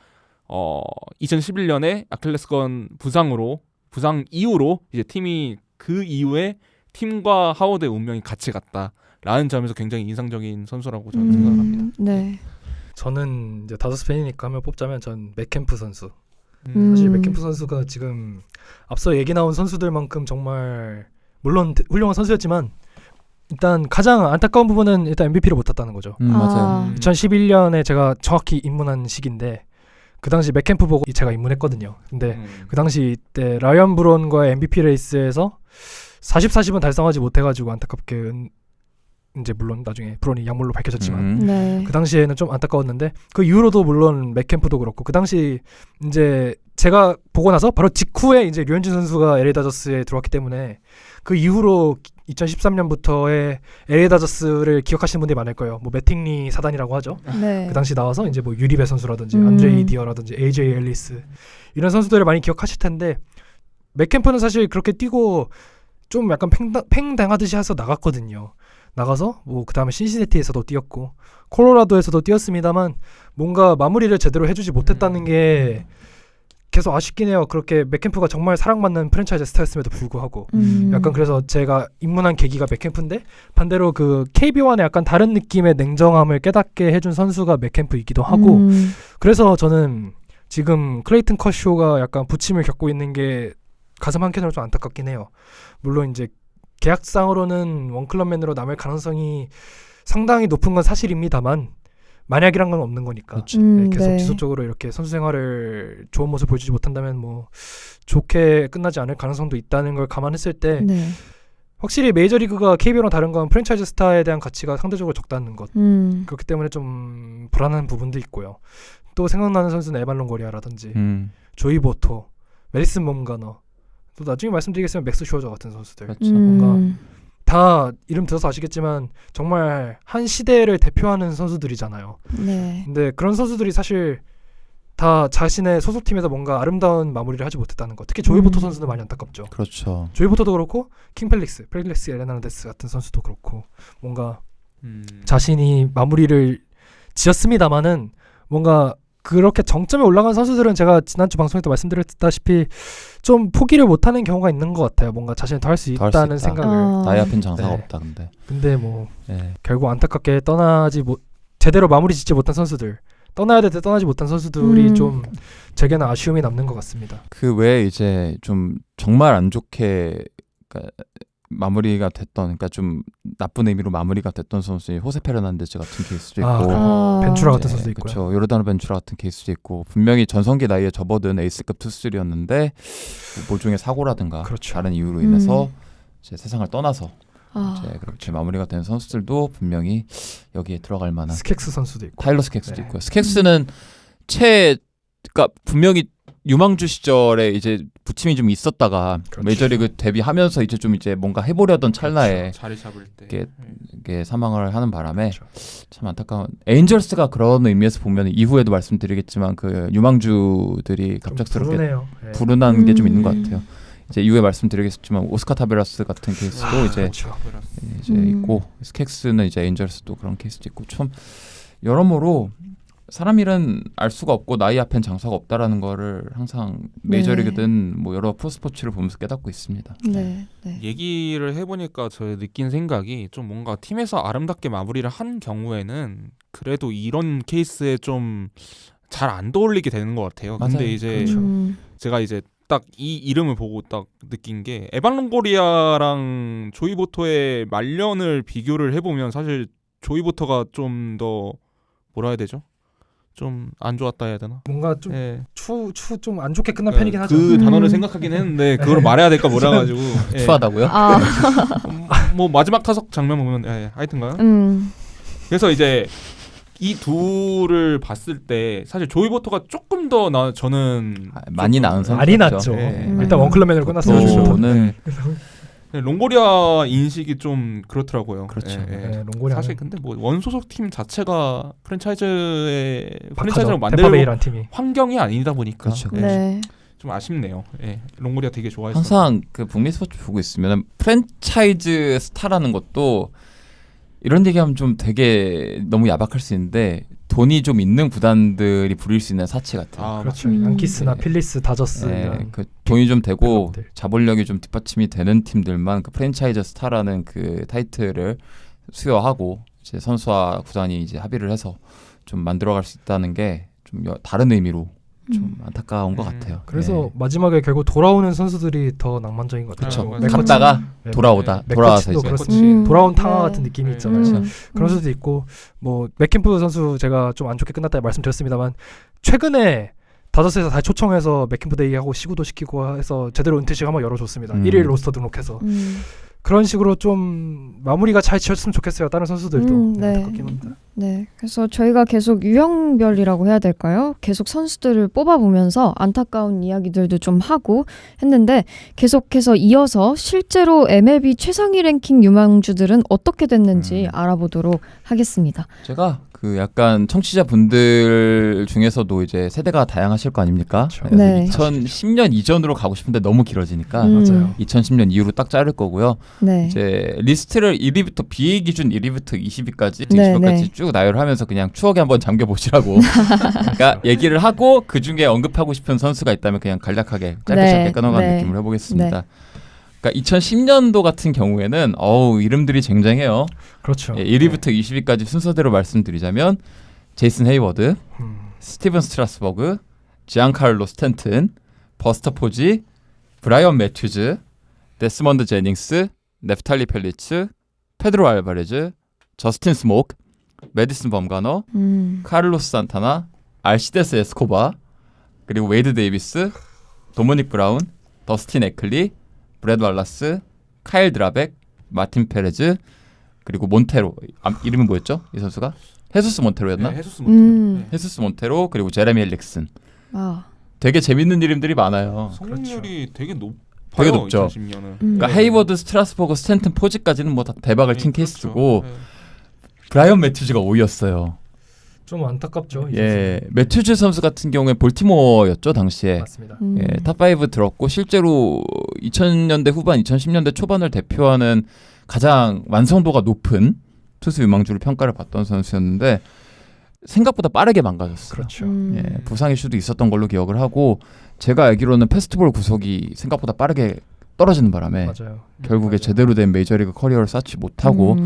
2011년에 아킬레스건 부상 이후로 이제 팀이 그 이후에 팀과 하워드의 운명이 같이 갔다라는 점에서 굉장히 인상적인 선수라고 저는 생각합니다. 네. 저는 이제 다저스 팬이니까 한명 뽑자면 전 맥캠프 선수. 음. 사실 맥캠프 선수가 지금 앞서 얘기 나온 선수들만큼 정말 물론 훌륭한 선수였지만 일단 가장 안타까운 부분은 일단 MVP를 못 탔다는 거죠. 맞아요. 2011년에 제가 정확히 입문한 시기인데 그 당시 맥캠프 보고 제가 입문했거든요. 근데 그 당시 때 라이언 브론과의 MVP 레이스에서 40은 달성하지 못해가지고 안타깝게 이제 물론 나중에 브론이 약물로 밝혀졌지만 네. 그 당시에는 좀 안타까웠는데 그 이후로도 물론 맥캠프도 그렇고 그 당시 이제 제가 보고 나서 바로 직후에 이제 류현진 선수가 LA 다저스에 들어왔기 때문에 그 이후로 2013년부터의 LA 다저스를 기억하시는 분들이 많을 거예요. 뭐 매팅리 사단이라고 하죠. 네. 그 당시 나와서 이제 뭐 유리베 선수라든지 안드레이 디어라든지 AJ 앨리스 이런 선수들을 많이 기억하실 텐데 맥캠프는 사실 그렇게 뛰고 좀 약간 팽당하듯이 해서 나갔거든요. 나가서 뭐 그 다음에 신시내티에서도 뛰었고 콜로라도에서도 뛰었습니다만 뭔가 마무리를 제대로 해주지 못했다는 게 계속 아쉽긴 해요. 그렇게 맥캠프가 정말 사랑받는 프랜차이즈 스타였음에도 불구하고 약간 그래서 제가 입문한 계기가 맥캠프인데 반대로 그 KBO와는 약간 다른 느낌의 냉정함을 깨닫게 해준 선수가 맥캠프이기도 하고 그래서 저는 지금 클레이튼 커쇼가 약간 부침을 겪고 있는 게 가슴 한켠으로 좀 안타깝긴 해요. 물론 이제 계약상으로는 원클럽맨으로 남을 가능성이 상당히 높은 건 사실입니다만 만약이란 건 없는 거니까 그렇죠. 네, 계속 네. 지속적으로 이렇게 선수 생활을 좋은 모습 보여주지 못한다면 뭐 좋게 끝나지 않을 가능성도 있다는 걸 감안했을 때 네. 확실히 메이저리그가 KBO랑 다른 건 프랜차이즈 스타에 대한 가치가 상대적으로 적다는 것 그렇기 때문에 좀 불안한 부분도 있고요. 또 생각나는 선수는 에반 롱고리아라든지 조이 보토, 메디슨 몬가너 또 나중에 말씀드리겠지만 맥스 쇼저 같은 선수들 그렇죠. 뭔가 다 이름 들어서 아시겠지만 정말 한 시대를 대표하는 선수들이잖아요. 네. 근데 그런 선수들이 사실 다 자신의 소속팀에서 뭔가 아름다운 마무리를 하지 못했다는 거. 특히 조이 보터 선수는 많이 안타깝죠. 그렇죠. 조이 보터도 그렇고 펠릭스 에르나데스 같은 선수도 그렇고 뭔가 자신이 마무리를 지었습니다마는 뭔가 그렇게 정점에 올라간 선수들은 제가 지난주 방송에도 말씀드렸다시피 좀 포기를 못하는 경우가 있는 것 같아요. 뭔가 자신이 더 할 수 있다는 생각을. 나이 앞엔 장사가 네. 없다 근데. 근데 뭐 네. 결국 안타깝게 제대로 마무리 짓지 못한 선수들, 떠나야 될 때 떠나지 못한 선수들이 좀 제게는 아쉬움이 남는 것 같습니다. 그 외에 이제 좀 정말 안 좋게 그러니까 마무리가 됐던, 그러니까 좀 나쁜 의미로 마무리가 됐던 선수의 호세 페르난데즈 같은 케이스도 있고, 벤추라 같은 선수도 있고요. 그렇죠. 요르다노 벤추라 같은 케이스도 있고, 분명히 전성기 나이에 접어든 에이스급 투수들이었는데 모종의 사고라든가 그렇죠. 다른 이유로 인해서 이제 세상을 떠나서 이제 그렇게 그렇죠. 마무리가 된 선수들도 분명히 여기에 들어갈 만한. 스켑스 선수도 있고. 타일러 스켑스도 네. 있고요. 스켑스는 그러니까 분명히 유망주 시절에 이제 부침이 좀 있었다가 그렇죠. 메이저리그 데뷔하면서 이제 좀 이제 뭔가 해보려던 찰나에 자리 잡을 때 이게 사망을 하는 바람에 그렇죠. 참 안타까운. 에인절스가 그런 의미에서 보면 이후에도 말씀드리겠지만 그 유망주들이 갑작스럽게 불운해요. 네. 불운한 게 좀 있는 것 같아요. 이제 이후에 말씀드리겠지만 오스카 타베라스 같은 케이스도 이제 그렇죠. 있고, 스켑스는 이제 에인절스도 그런 케이스도 있고, 참 여러모로 사람 일은 알 수가 없고 나이 앞엔 장사가 없다라는 거를 항상 메이저리그든 뭐 여러 프로스포츠를 보면서 깨닫고 있습니다. 네. 얘기를 해보니까 저 느낀 생각이 좀 뭔가 팀에서 아름답게 마무리를 한 경우에는 그래도 이런 케이스에 좀 잘 안 떠올리게 되는 것 같아요. 맞아요. 근데 이제 그렇죠. 제가 이제 딱 이 이름을 보고 딱 느낀 게 에반 롱고리아랑 조이 보터의 말년을 비교를 해보면 사실 조이 보터가 좀 더 뭐라 해야 되죠? 좀 안 좋았다 해야 되나? 뭔가 좀 예. 좀 안 좋게 끝난 편이긴 하죠. 그 단어를 생각하긴 했는데 그걸 말해야 될까 몰라가지고 예. 추하다고요? 뭐 마지막 타석 장면 보면 하여튼가요? 그래서 이제 이 둘을 봤을 때 사실 조이 보터가 조금 더 저는 많이 나은 선수. 많이 낫죠. 일단 원클럽맨으로 끝났어요. 저는 롱고리아 인식이 좀 그렇더라고요. 그렇죠. 네, 롱고리아 사실 근데 뭐 원소속 팀 자체가 프랜차이즈로 박하죠. 만들 템파베이란 팀이. 환경이 아니다 보니까 그렇죠. 좀 아쉽네요. 롱고리아 되게 좋아했어요. 항상 그 북미 스포츠 보고 있으면 프랜차이즈 스타라는 것도 이런 얘기하면 좀 되게 너무 야박할 수 있는데 돈이 좀 있는 구단들이 부릴 수 있는 사치 같아요. 그렇죠. 양키스나 필리스, 다저스 이런 그 돈이 좀 되고 클럽들. 자본력이 좀 뒷받침이 되는 팀들만 그 프랜차이즈 스타라는 그 타이틀을 수여하고 이제 선수와 구단이 이제 합의를 해서 좀 만들어갈 수 있다는 게 좀 다른 의미로 좀 안타까운 것 같아요. 그래서 마지막에 결국 돌아오는 선수들이 더 낭만적인 것 같아요. 그렇죠. 맥커치. 갔다가 네, 돌아와서 맥커치도 이제 그렇습니다. 돌아온 탕화 네. 같은 느낌이 있잖아요. 그런 선수도 있고 뭐 맥캠프 선수 제가 좀 안 좋게 끝났다 말씀드렸습니다만 최근에 다저스에서 다시 초청해서 맥캠프 데이 하고 시구도 시키고 해서 제대로 은퇴식 한번 열어줬습니다. 1일 로스터 등록해서 그런 식으로 좀 마무리가 잘 지었으면 좋겠어요. 다른 선수들도. 안타깝긴 합니다. 네, 그래서 저희가 계속 유형별이라고 해야 될까요? 계속 선수들을 뽑아보면서 안타까운 이야기들도 좀 하고 했는데 계속해서 이어서 실제로 MLB 최상위 랭킹 유망주들은 어떻게 됐는지 알아보도록 하겠습니다. 제가 그 약간 청취자분들 중에서도 이제 세대가 다양하실 거 아닙니까? 그렇죠. 네. 2010년 이전으로 가고 싶은데 너무 길어지니까 맞아요. 2010년 이후로 딱 자를 거고요. 네. 이제 리스트를 1위부터 BA 기준 1위부터 20위까지 네, 20위까지 네. 쭉 나열하면서 그냥 추억에 한번 잠겨 보시라고. 그러니까 얘기를 하고 그 중에 언급하고 싶은 선수가 있다면 그냥 간략하게 짧게 끊어가는 느낌으로 해보겠습니다. 그러니까 2010년도 같은 경우에는 이름들이 쟁쟁해요. 그렇죠. 1위부터 20위까지 순서대로 말씀드리자면 제이슨 헤이워드, 스티븐 스트라스버그, 지안칼로 스탠튼, 버스터 포지, 브라이언 매튜즈, 데스먼드 제닝스, 네프탈리 펠리츠, 페드로 알바레즈, 저스틴 스모크, 메디슨 범가너, 카를로스 산타나, 알시데스 에스코바, 그리고 웨이드 데이비스, 도미닉 브라운, 더스틴 에클리, 브래드 왈라스, 카일 드라벡, 마틴 페레즈, 그리고 몬테로. 이름이 뭐였죠? 이 선수가? 헤수스 몬테로였나? 헤수스 몬테로, 그리고 제레미 헬릭슨. 되게 재밌는 이름들이 많아요. 성공률이 되게 높아요. 되게 높죠. 2010년은. 그러니까 헤이워드, 스트라스버그, 스탠튼, 포지까지는 뭐 다 대박을 친 케이스고 그렇죠. 브라이언 매튜즈가 5위였어요. 좀 안타깝죠. 이 예, 매튜즈 선수 같은 경우에 볼티모어였죠 당시에. 맞습니다. 예, 탑5 들었고 실제로 2000년대 후반, 2010년대 초반을 대표하는 가장 완성도가 높은 투수 유망주로 평가를 받던 선수였는데 생각보다 빠르게 망가졌어요. 그렇죠. 예, 부상 이슈도 있었던 걸로 기억을 하고 제가 알기로는 패스트볼 구속이 생각보다 빠르게 떨어지는 바람에 맞아요. 결국에 맞아요. 제대로 된 메이저리그 커리어를 쌓지 못하고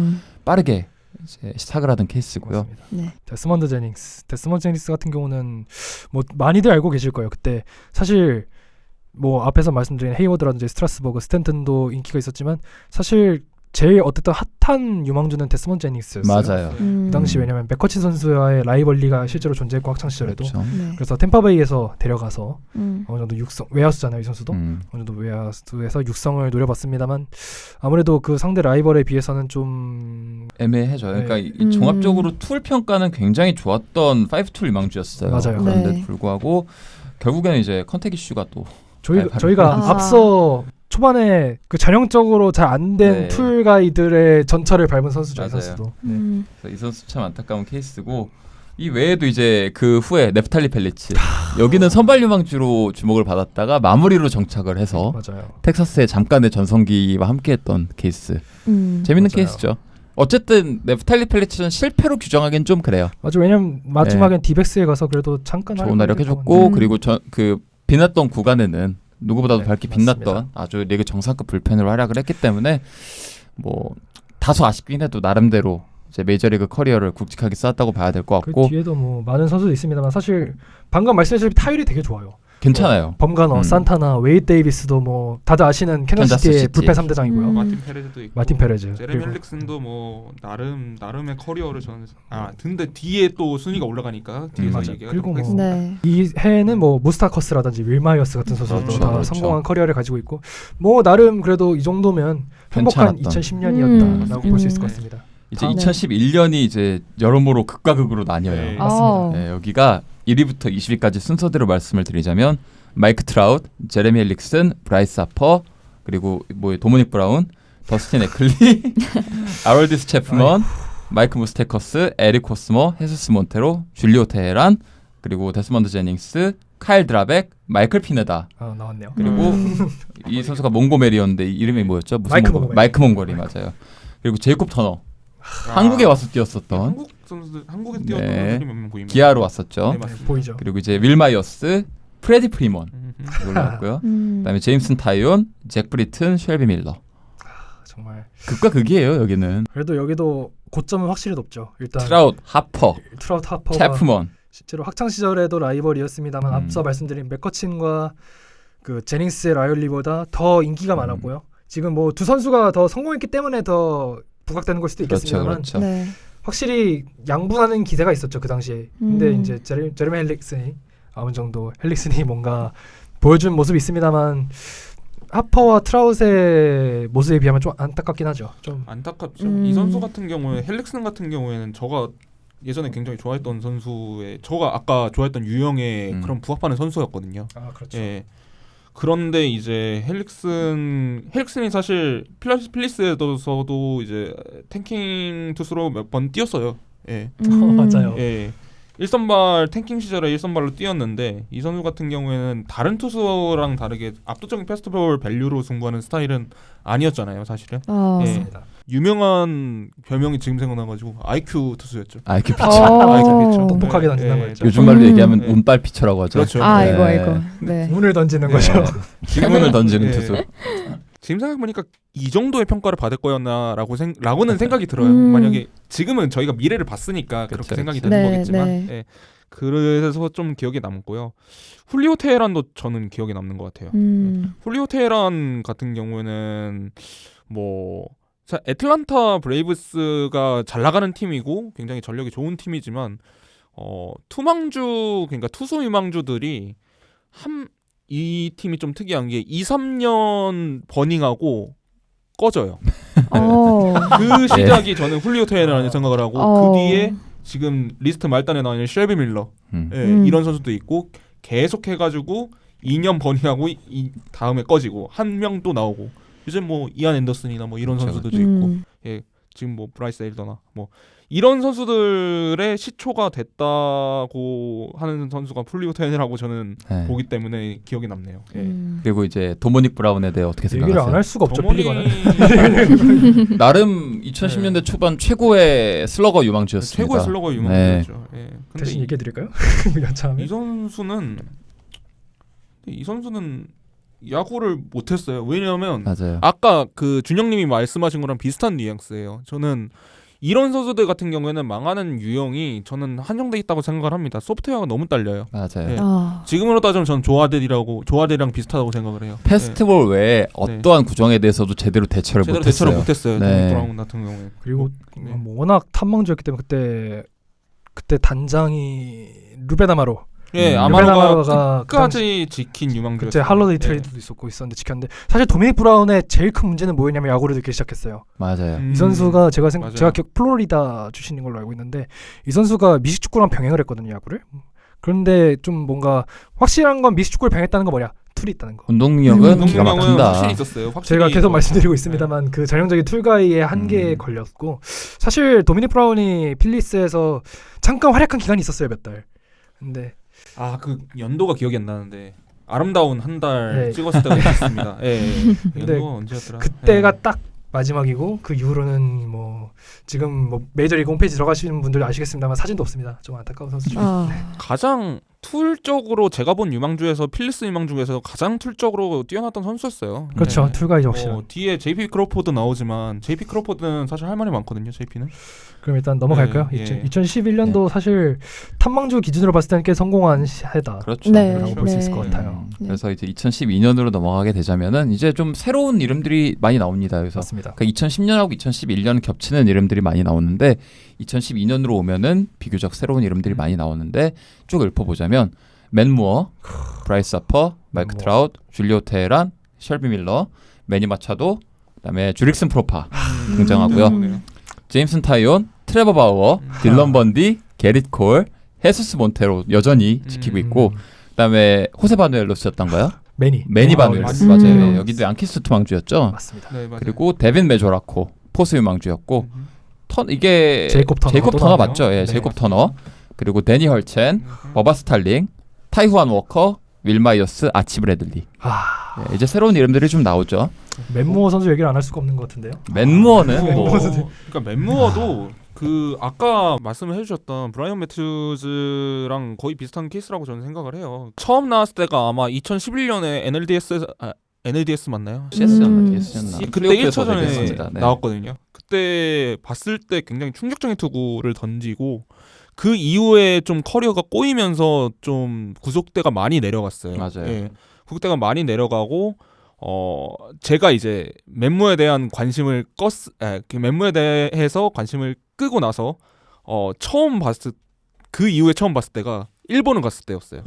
빠르게 이제 사그라든 케이스고요. 맞습니다. 네. 데스먼드 제닝스 같은 경우는 뭐 많이들 알고 계실 거예요. 그때 사실 뭐 앞에서 말씀드린 헤이워드라든지 스트라스버그, 스탠튼도 인기가 있었지만 사실 제일 어쨌든 핫한 유망주는 데스먼드 제닝스였어요. 맞아요. 그 당시 왜냐면 맥커친 선수와의 라이벌리가 실제로 존재했고 학창 시절에도 그렇죠. 네. 그래서 템파베이에서 데려가서 어느 정도 육성 외야수잖아요 이 선수도 음. 어느 정도 외야수에서 육성을 노려봤습니다만 아무래도 그 상대 라이벌에 비해서는 좀 애매해져요. 네. 그러니까 이 종합적으로 툴 평가는 굉장히 좋았던 5툴 유망주였어요. 맞아요. 그런데 네. 불구하고 결국에는 이제 컨택 이슈가 또 저희가 아. 앞서 초반에 그 전형적으로 잘 안 된 네. 툴 가이들의 전철을 밟은 선수죠 이 맞아요. 선수도. 네. 그래서 이 선수 참 안타까운 케이스고 이 외에도 이제 그 후에 네프탈리 펠리츠 여기는 선발 유망주로 주목을 받았다가 마무리로 정착을 해서 맞아요. 텍사스의 잠깐의 전성기와 함께했던 케이스. 재밌는 맞아요. 케이스죠. 어쨌든 네프탈리 펠리츠는 실패로 규정하기엔 좀 그래요. 맞아 왜냐면 마지막엔 디백스에 가서 그래도 잠깐 좋은 활약 활약을 해줬고 음. 그리고 그 빛났던 구간에는 누구보다도 네, 밝게 맞습니다. 빛났던 아주 리그 정상급 불펜으로 활약을 했기 때문에 뭐 다소 아쉽긴 해도 나름대로 이제 메이저리그 커리어를 굵직하게 쌓았다고 봐야 될 것 그 같고 뒤에도 뭐 많은 선수도 있습니다만 사실 방금 말씀하셨듯이 타율이 되게 좋아요. 괜찮아요. 범가너, 산타나, 웨이드 데이비스도 뭐 다들 아시는 캔자스시티의 캔자스시티. 불펜 3대장이고요. 마틴 페레즈도 있고 마틴 페레즈. 제레미 그리고 헬릭슨도 뭐 나름의 커리어를 저는 근데 뒤에 또 순위가 올라가니까 뒤에서 맞아요. 얘기가 그리고 좀 뭐 하겠습니다. 네. 이 해에는 뭐 무스타커스라든지 윌마이어스 같은 선수들도 그렇죠, 다 그렇죠. 성공한 커리어를 가지고 있고 뭐 나름 그래도 이 정도면 행복한 괜찮았던. 2010년이었다라고 볼 수 있을 것 음. 같습니다. 이제 네. 2011년이 이제 여러모로 극과 극으로 나뉘어요. 네. 맞습니다. 네, 여기가 1위부터 20위까지 순서대로 말씀을 드리자면 마이크 트라웃, 제레미 헬릭슨, 브라이스 하퍼, 그리고 뭐 도미닉 브라운, 더스틴 애클리, 아롤디스 체프먼, 마이크 무스테커스, 에릭 코스머, 헤수스 몬테로, 줄리오 테헤란, 그리고 데스먼드 제닝스, 카일 드라벡, 마이클 피네다. 나왔네요. 그리고 이 선수가 몽고메리였는데 이름이 뭐였죠? 무슨 마이크 몽고- 몽고메리. 마이크 몽고리 맞아요. 그리고 제이콥 터너. 한국에 와서 뛰었었던 한국 선수들 한국에 뛰었던 네. 선수들이 몇 명 보입니다. 기아로 왔었죠. 네, 맞습니다. 보이죠. 그리고 이제 윌마이어스, 프레디 프리먼 이걸로 왔고요. 그다음에 제임슨 타이온, 잭 브리튼, 쉘비 밀러. 정말 극과 극이에요 여기는. 그래도 여기도 고점은 확실히 높죠. 일단 트라웃, 하퍼, 트라우트 하퍼가 체프먼. 실제로 학창 시절에도 라이벌이었습니다만 앞서 말씀드린 맥커친과 그 제닝스의 라이벌리보다 더 인기가 많았고요. 지금 뭐 두 선수가 더 성공했기 때문에 더 부각되는 걸 수도 그렇죠, 있겠습니다만 그렇죠. 네. 확실히 양분하는 기세가 있었죠 그 당시에. 근데 음. 이제 제레미 헬릭슨이 어느 정도 헬릭슨이 뭔가 보여준 모습이 있습니다만 하퍼와 트라웃의 모습에 비하면 좀 안타깝긴 하죠. 좀 안타깝죠. 이 선수 같은 경우에 헬릭슨 같은 경우에는 제가 예전에 굉장히 좋아했던 선수의 제가 아까 좋아했던 유형의 그런 부합하는 선수였거든요. 그렇죠. 예. 그런데 이제 헬릭슨이 사실 필리스에서도 이제 탱킹 투수로 몇 번 뛰었어요. 예. 맞아요. 예. 1선발 탱킹 시절에 1선발로 뛰었는데 이 선수 같은 경우에는 다른 투수랑 다르게 압도적인 패스트볼 밸류로 승부하는 스타일은 아니었잖아요, 사실은. 예. 맞습니다. 유명한 별명이 지금 생각나가지고 IQ 투수였죠. IQ 피처. IQ 피처. 똑똑하게 네, 던진다는 네. 거였죠. 요즘 말로 얘기하면 네. 운빨 피처라고 하죠. 그렇죠. 아, 네. 이거. 네. 운을 던지는 네. 거죠. 행운을 던지는 네. 투수. 지금 생각해보니까 이 정도의 평가를 받을 거였나라고는 생각이 들어요. 음. 만약에 지금은 저희가 미래를 봤으니까 그렇게 그쵸, 생각이 그쵸. 되는 네, 거겠지만 네. 예. 그래서 좀 기억에 남고요. 훌리오 테헤란도 저는 기억에 남는 것 같아요. 훌리오 테헤란 같은 경우에는 뭐 애틀란타 브레이브스가 잘 나가는 팀이고 굉장히 전력이 좋은 팀이지만 투망주 그러니까 투수 유망주들이 이 팀이 좀 특이한 게 2-3년 버닝하고 꺼져요. 그 시작이 저는 훌리오 테헤란이라는 생각을 하고 그 뒤에 지금 리스트 말단에 나와 있는 쉘비 밀러 이런 선수도 있고 계속 해가지고 2년 버닝하고 다음에 꺼지고 한 명 또 나오고 요즘 뭐 이안 앤더슨이나 뭐 이런 그렇죠, 선수들도 있고 예 지금 뭐 브라이스 에일더나 뭐 이런 선수들의 시초가 됐다고 하는 선수가 플리오텐이라고 저는 네. 보기 때문에 기억에 남네요. 예. 그리고 이제 도모닉 브라운에 대해 어떻게 얘기를 안 생각하세요? 할 수가 없죠. 도모니- 필리거는. 나름 2010년대 초반 최고의 슬러거 유망주였습니다. 최고의 슬러거 유망주였죠. 예. 근데 대신 얘기해 드릴까요? 여차하면. 이 선수는 야구를 못했어요. 왜냐하면 맞아요. 아까 그 준영님이 말씀하신 거랑 비슷한 뉘앙스예요. 저는 이런 선수들 같은 경우에는 망하는 유형이 저는 한정돼 있다고 생각을 합니다. 소프트웨어가 너무 딸려요. 맞아요. 네. 아. 지금으로 따지면 저는 조아델이랑 비슷하다고 생각을 해요. 페스티벌 외에 어떠한 구정에 대해서도 제대로 대처를 제대로 못했어요. 대처를 못했어요. 네. 브라운 같은 경우에. 그리고 네. 뭐 워낙 탐망주였기 때문에 그때 단장이 루베나마로. 예, 루베나마로가 아마로가 끝까지 지킨 유망주였어요. 그때 할로데이 네. 트레이드도 있었고 있었는데 지켰는데 사실 도미닉 브라운의 제일 큰 문제는 뭐였냐면 야구를 듣기 시작했어요. 맞아요. 이 선수가 제가 맞아요. 제가 플로리다 출신인 걸로 알고 있는데 이 선수가 미식축구랑 병행을 했거든요, 야구를. 그런데 좀 뭔가 확실한 건 미식축구를 병행했다는 건 뭐냐? 툴이 있다는 거. 운동 능력은 운동 기가 능력은 막힌다. 확실히 있었어요. 확실히 제가 계속 있었어요. 말씀드리고 있습니다만 그 전형적인 툴가이의 한계에 걸렸고 사실 도미닉 브라운이 필리스에서 잠깐 활약한 기간이 있었어요, 몇 달. 근데 그 연도가 기억이 안 나는데 아름다운 한 달 네. 찍었을 때가 있었습니다. 예. 근데 연도가 언제였더라? 그때가 예. 딱 마지막이고 그 이후로는 뭐 지금 뭐 메이저리그 홈페이지 들어가시는 분들 아시겠습니다만 사진도 없습니다. 좀 안타까운 선수 중에. 가장 툴적으로 제가 본 유망주에서 필리스 유망주에서 가장 툴적으로 뛰어났던 선수였어요. 그렇죠. 네. 툴가이 확실한. 뒤에 JP 크로포드 나오지만 JP 크로포드는 사실 할 말이 많거든요. JP는. 그럼 일단 넘어갈까요? 예, 예. 2011년도 사실 탐망주 기준으로 봤을 때는 꽤 성공한 해다. 그렇죠. 네. 라고 볼 수 있을 것 네. 같아요. 그래서 이제 2012년으로 넘어가게 되자면은 이제 좀 새로운 이름들이 많이 나옵니다. 그래서 맞습니다. 그러니까 2010년하고 2011년 겹치는 이름들이 많이 나오는데 2012년으로 오면은 비교적 새로운 이름들이 많이 나오는데 쭉 읊어보자면 맨 무어, 브라이스 하퍼, 마이크 맨 무어. 트라웃, 줄리오 테헤란, 셜비 밀러, 매니 마차도, 그다음에 주릭슨 프로파 등장하고요. 음. 제임슨 타이온, 트레버 바우어, 딜런 번디, 게릿 콜, 헤수스 몬테로 여전히 지키고 있고 그다음에 호세 바누엘로스였던가요? 매니 바누엘로스 맞아요. 맞아요. 음. 여기도 양키스 투망주였죠. 맞습니다. 네, 맞아요. 그리고 데빈 메조라코 포스 유망주였고 이게 제이콥 터너가 또 터너 나오네요. 맞죠? 예, 네, 제이콥 맞습니다. 터너 그리고 데니 헐첸, 버바 스탈링, 타이후안 워커, 윌 마이어스, 아치 브래들리. 예, 이제 새로운 이름들이 좀 나오죠. 맨무어 선수 얘기를 안 할 수가 없는 것 같은데요. 맨무어는 뭐 그러니까 맨무어도 그 아까 말씀을 해주셨던 브라이언 매튜즈랑 거의 비슷한 케이스라고 저는 생각을 해요. 처음 나왔을 때가 아마 2011년에 NLDS 맞나요? CS였나 DS였나 그때 1차전에 나왔거든요. 그때 봤을 때 굉장히 충격적인 투구를 던지고 그 이후에 좀 커리어가 꼬이면서 좀 구속대가 많이 내려갔어요. 맞아요. 예. 구속대가 많이 내려가고 제가 이제 맨무에 대한 관심을 맨무에 대해서 관심을 끄고 나서 그 이후에 처음 봤을 때가 일본을 갔을 때였어요.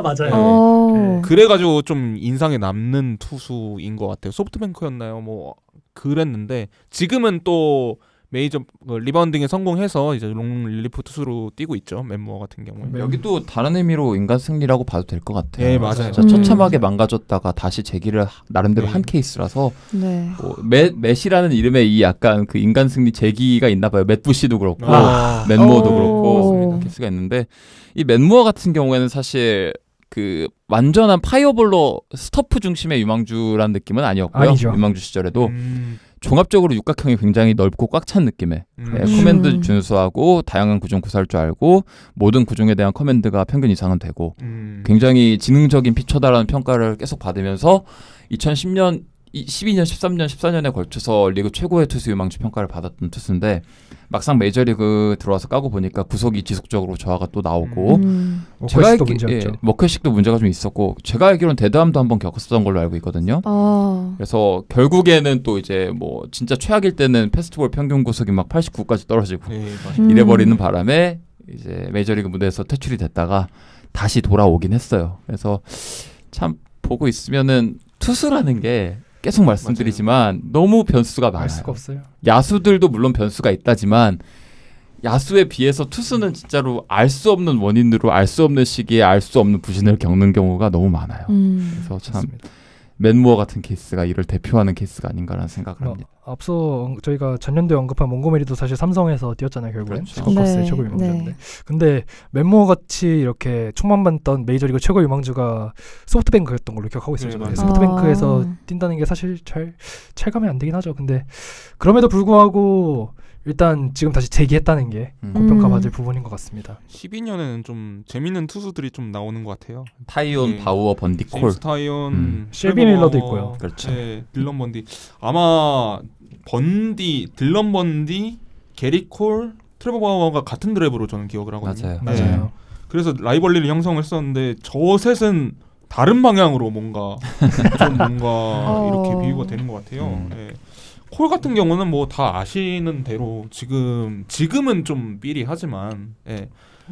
맞아요. 그래가지고 좀 인상에 남는 투수인 것 같아요. 소프트뱅크였나요? 뭐 그랬는데 지금은 또 메이저 리바운딩에 성공해서 이제 롱 릴리프 투수로 뛰고 있죠. 맨무어 같은 경우에. 여기도 다른 의미로 인간 승리라고 봐도 될 것 같아요. 네, 맞아요. 진짜 처참하게 망가졌다가 다시 재기를 나름대로 한 케이스라서 네. 맷이라는 이름에 이 약간 그 인간 승리 재기가 있나 봐요. 맷 부시도 그렇고 아. 맨무어도 오. 그렇고 케이스가 있는데 이 맨무어 같은 경우에는 사실 그 완전한 파이어볼로 스터프 중심의 유망주라는 느낌은 아니었고요. 아니죠. 유망주 시절에도 종합적으로 육각형이 굉장히 넓고 꽉 찬 느낌의 커맨드 준수하고 다양한 구종 구사할 줄 알고 모든 구종에 대한 커맨드가 평균 이상은 되고 굉장히 지능적인 피처다라는 평가를 계속 받으면서 2010년, 12년, 13년, 14년에 걸쳐서 리그 최고의 투수 유망주 평가를 받았던 투수인데 막상 메이저리그 들어와서 까고 보니까 구속이 지속적으로 저하가 또 나오고 워커식도 문제였죠. 워커식도 문제가 좀 있었고 제가 알기로는 데드함도 한번 겪었었던 걸로 알고 있거든요. 그래서 결국에는 또 이제 뭐 진짜 최악일 때는 페스티벌 평균 구속이 막 89까지 떨어지고 이래버리는 바람에 이제 메이저리그 무대에서 퇴출이 됐다가 다시 돌아오긴 했어요. 그래서 참 보고 있으면은 투수라는 게 계속 말씀드리지만 너무 변수가 많아요. 알 수가 없어요. 야수들도 물론 변수가 있다지만 야수에 비해서 투수는 진짜로 알 수 없는 원인으로 알 수 없는 시기에 알 수 없는 부진을 겪는 경우가 너무 많아요. 그래서 참 맞습니다. 맨무어 같은 케이스가 이를 대표하는 케이스가 아닌가라는 생각을 합니다. 앞서 저희가 전년도에 언급한 몽고메리도 사실 삼성에서 뛰었잖아요. 결국엔 그렇죠. 슈퍼커스의 네, 최고 유망주인데. 네. 근데 맨무어 같이 이렇게 총망받던 메이저리그 최고 유망주가 소프트뱅크였던 걸로 기억하고 있어요. 네, 저는. 맞아요. 소프트뱅크에서 뛴다는 게 사실 잘 체감이 안 되긴 하죠. 근데 그럼에도 불구하고 일단 지금 다시 재기했다는 게 고평가받을 부분인 것 같습니다. 12년에는 좀 재밌는 투수들이 좀 나오는 것 같아요. 타이온, 네. 바우어, 번디 콜. 제임스 타이온, 쉘비 밀러도 있고요. 그렇죠. 네, 딜런 번디. 아마 딜런 번디, 게리 콜, 트레버 바우어가 같은 드랩으로 저는 기억을 하거든요. 맞아요. 네. 맞아요. 그래서 라이벌리를 형성했었는데 저 셋은 다른 방향으로 뭔가 좀 뭔가 이렇게 비유가 되는 것 같아요. 네. 콜 같은 경우는 뭐 다 아시는 대로 지금은 좀 삐리하지만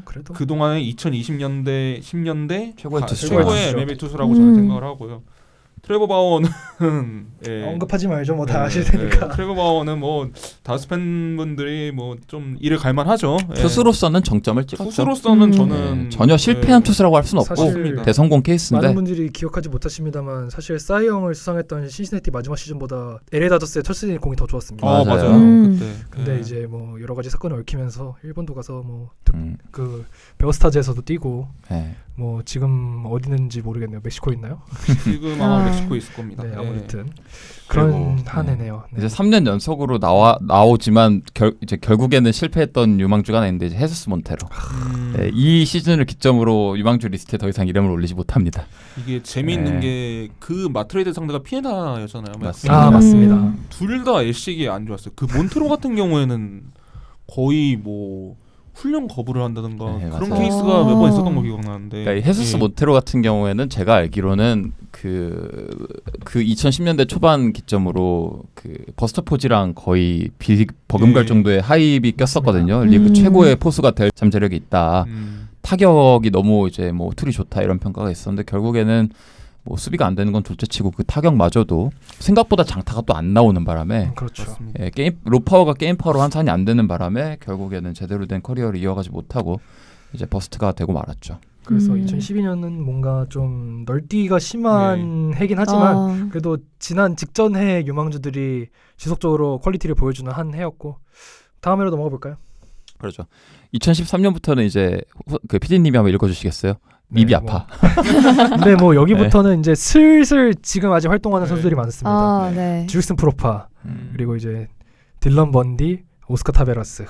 그래도 그 동안에 2020년대 10년대 최고의 투수. 최고의 MLB 투수라고 저는 생각을 하고요. 트레버 바워는 언급하지 말죠. 뭐 다 네, 아실 테니까. 트레버 바워는 뭐 다스 팬분들이 뭐 좀 이를 갈만하죠. 투수로서는 정점을 찍었죠. 투수로서는 저는 전혀 실패한 투수라고 할 수는 없고 사실 대성공 케이스인데 많은 분들이 기억하지 못하십니다만 사실 사이영을 수상했던 신시내티 마지막 시즌보다 LA 다저스의 첫 시즌 공이 더 좋았습니다. 맞아요. 그때. 근데 네. 이제 뭐 여러 가지 사건을 얽히면서 일본도 가서 뭐 음, 그 베어스타즈에서도 뛰고 네. 뭐 지금 어디 있는지 모르겠네요. 멕시코에 있나요? 지금 아마 아. 멕시코에 있을 겁니다. 네, 네. 아무튼 그런 그리고, 한 해네요. 네. 이제 3년 연속으로 나오지만 이제 결국에는 실패했던 유망주가 하나 있는데 이제 헤수스 몬테로. 네, 이 시즌을 기점으로 유망주 리스트에 더 이상 이름을 올리지 못합니다. 이게 재미있는 네. 게 그 마트레이드 상대가 피에나였잖아요. 맞습니다. 아 맞습니다. 둘 다 애식이 안 좋았어요. 그 몬트로 같은 경우에는 거의 뭐 훈련 거부를 한다든가 네, 그런 맞아요. 케이스가 몇 번 있었던 거 기억나는데. 그러니까 이 헤수스 예. 몬테로 같은 경우에는 제가 알기로는 그 2010년대 초반 기점으로 그 버스터 포지랑 거의 버금갈 예. 정도의 하입이 꼈었거든요. 리그 최고의 포수가 될 잠재력이 있다. 타격이 너무 이제 뭐 툴이 좋다 이런 평가가 있었는데 결국에는 뭐 수비가 안 되는 건 둘째치고 그 타격마저도 생각보다 장타가 또 안 나오는 바람에 그렇죠. 맞습니다. 로파워가 게임 파워로 환산이 안 되는 바람에 결국에는 제대로 된 커리어를 이어가지 못하고 이제 버스트가 되고 말았죠. 그래서 2012년은 뭔가 좀 널뛰기가 심한 해긴 하지만 그래도 지난 직전 해 유망주들이 지속적으로 퀄리티를 보여주는 한 해였고 다음 해로 넘어가 볼까요? 그렇죠. 2013년부터는 이제 그 PD님이 한번 읽어주시겠어요? 입이 네, 아파. 근데 뭐 여기부터는 이제 슬슬 지금 아직 활동하는 선수들이 많습니다. 아, 네. 주릭슨 프로파 그리고 이제 딜런 번디, 오스카 타베라스,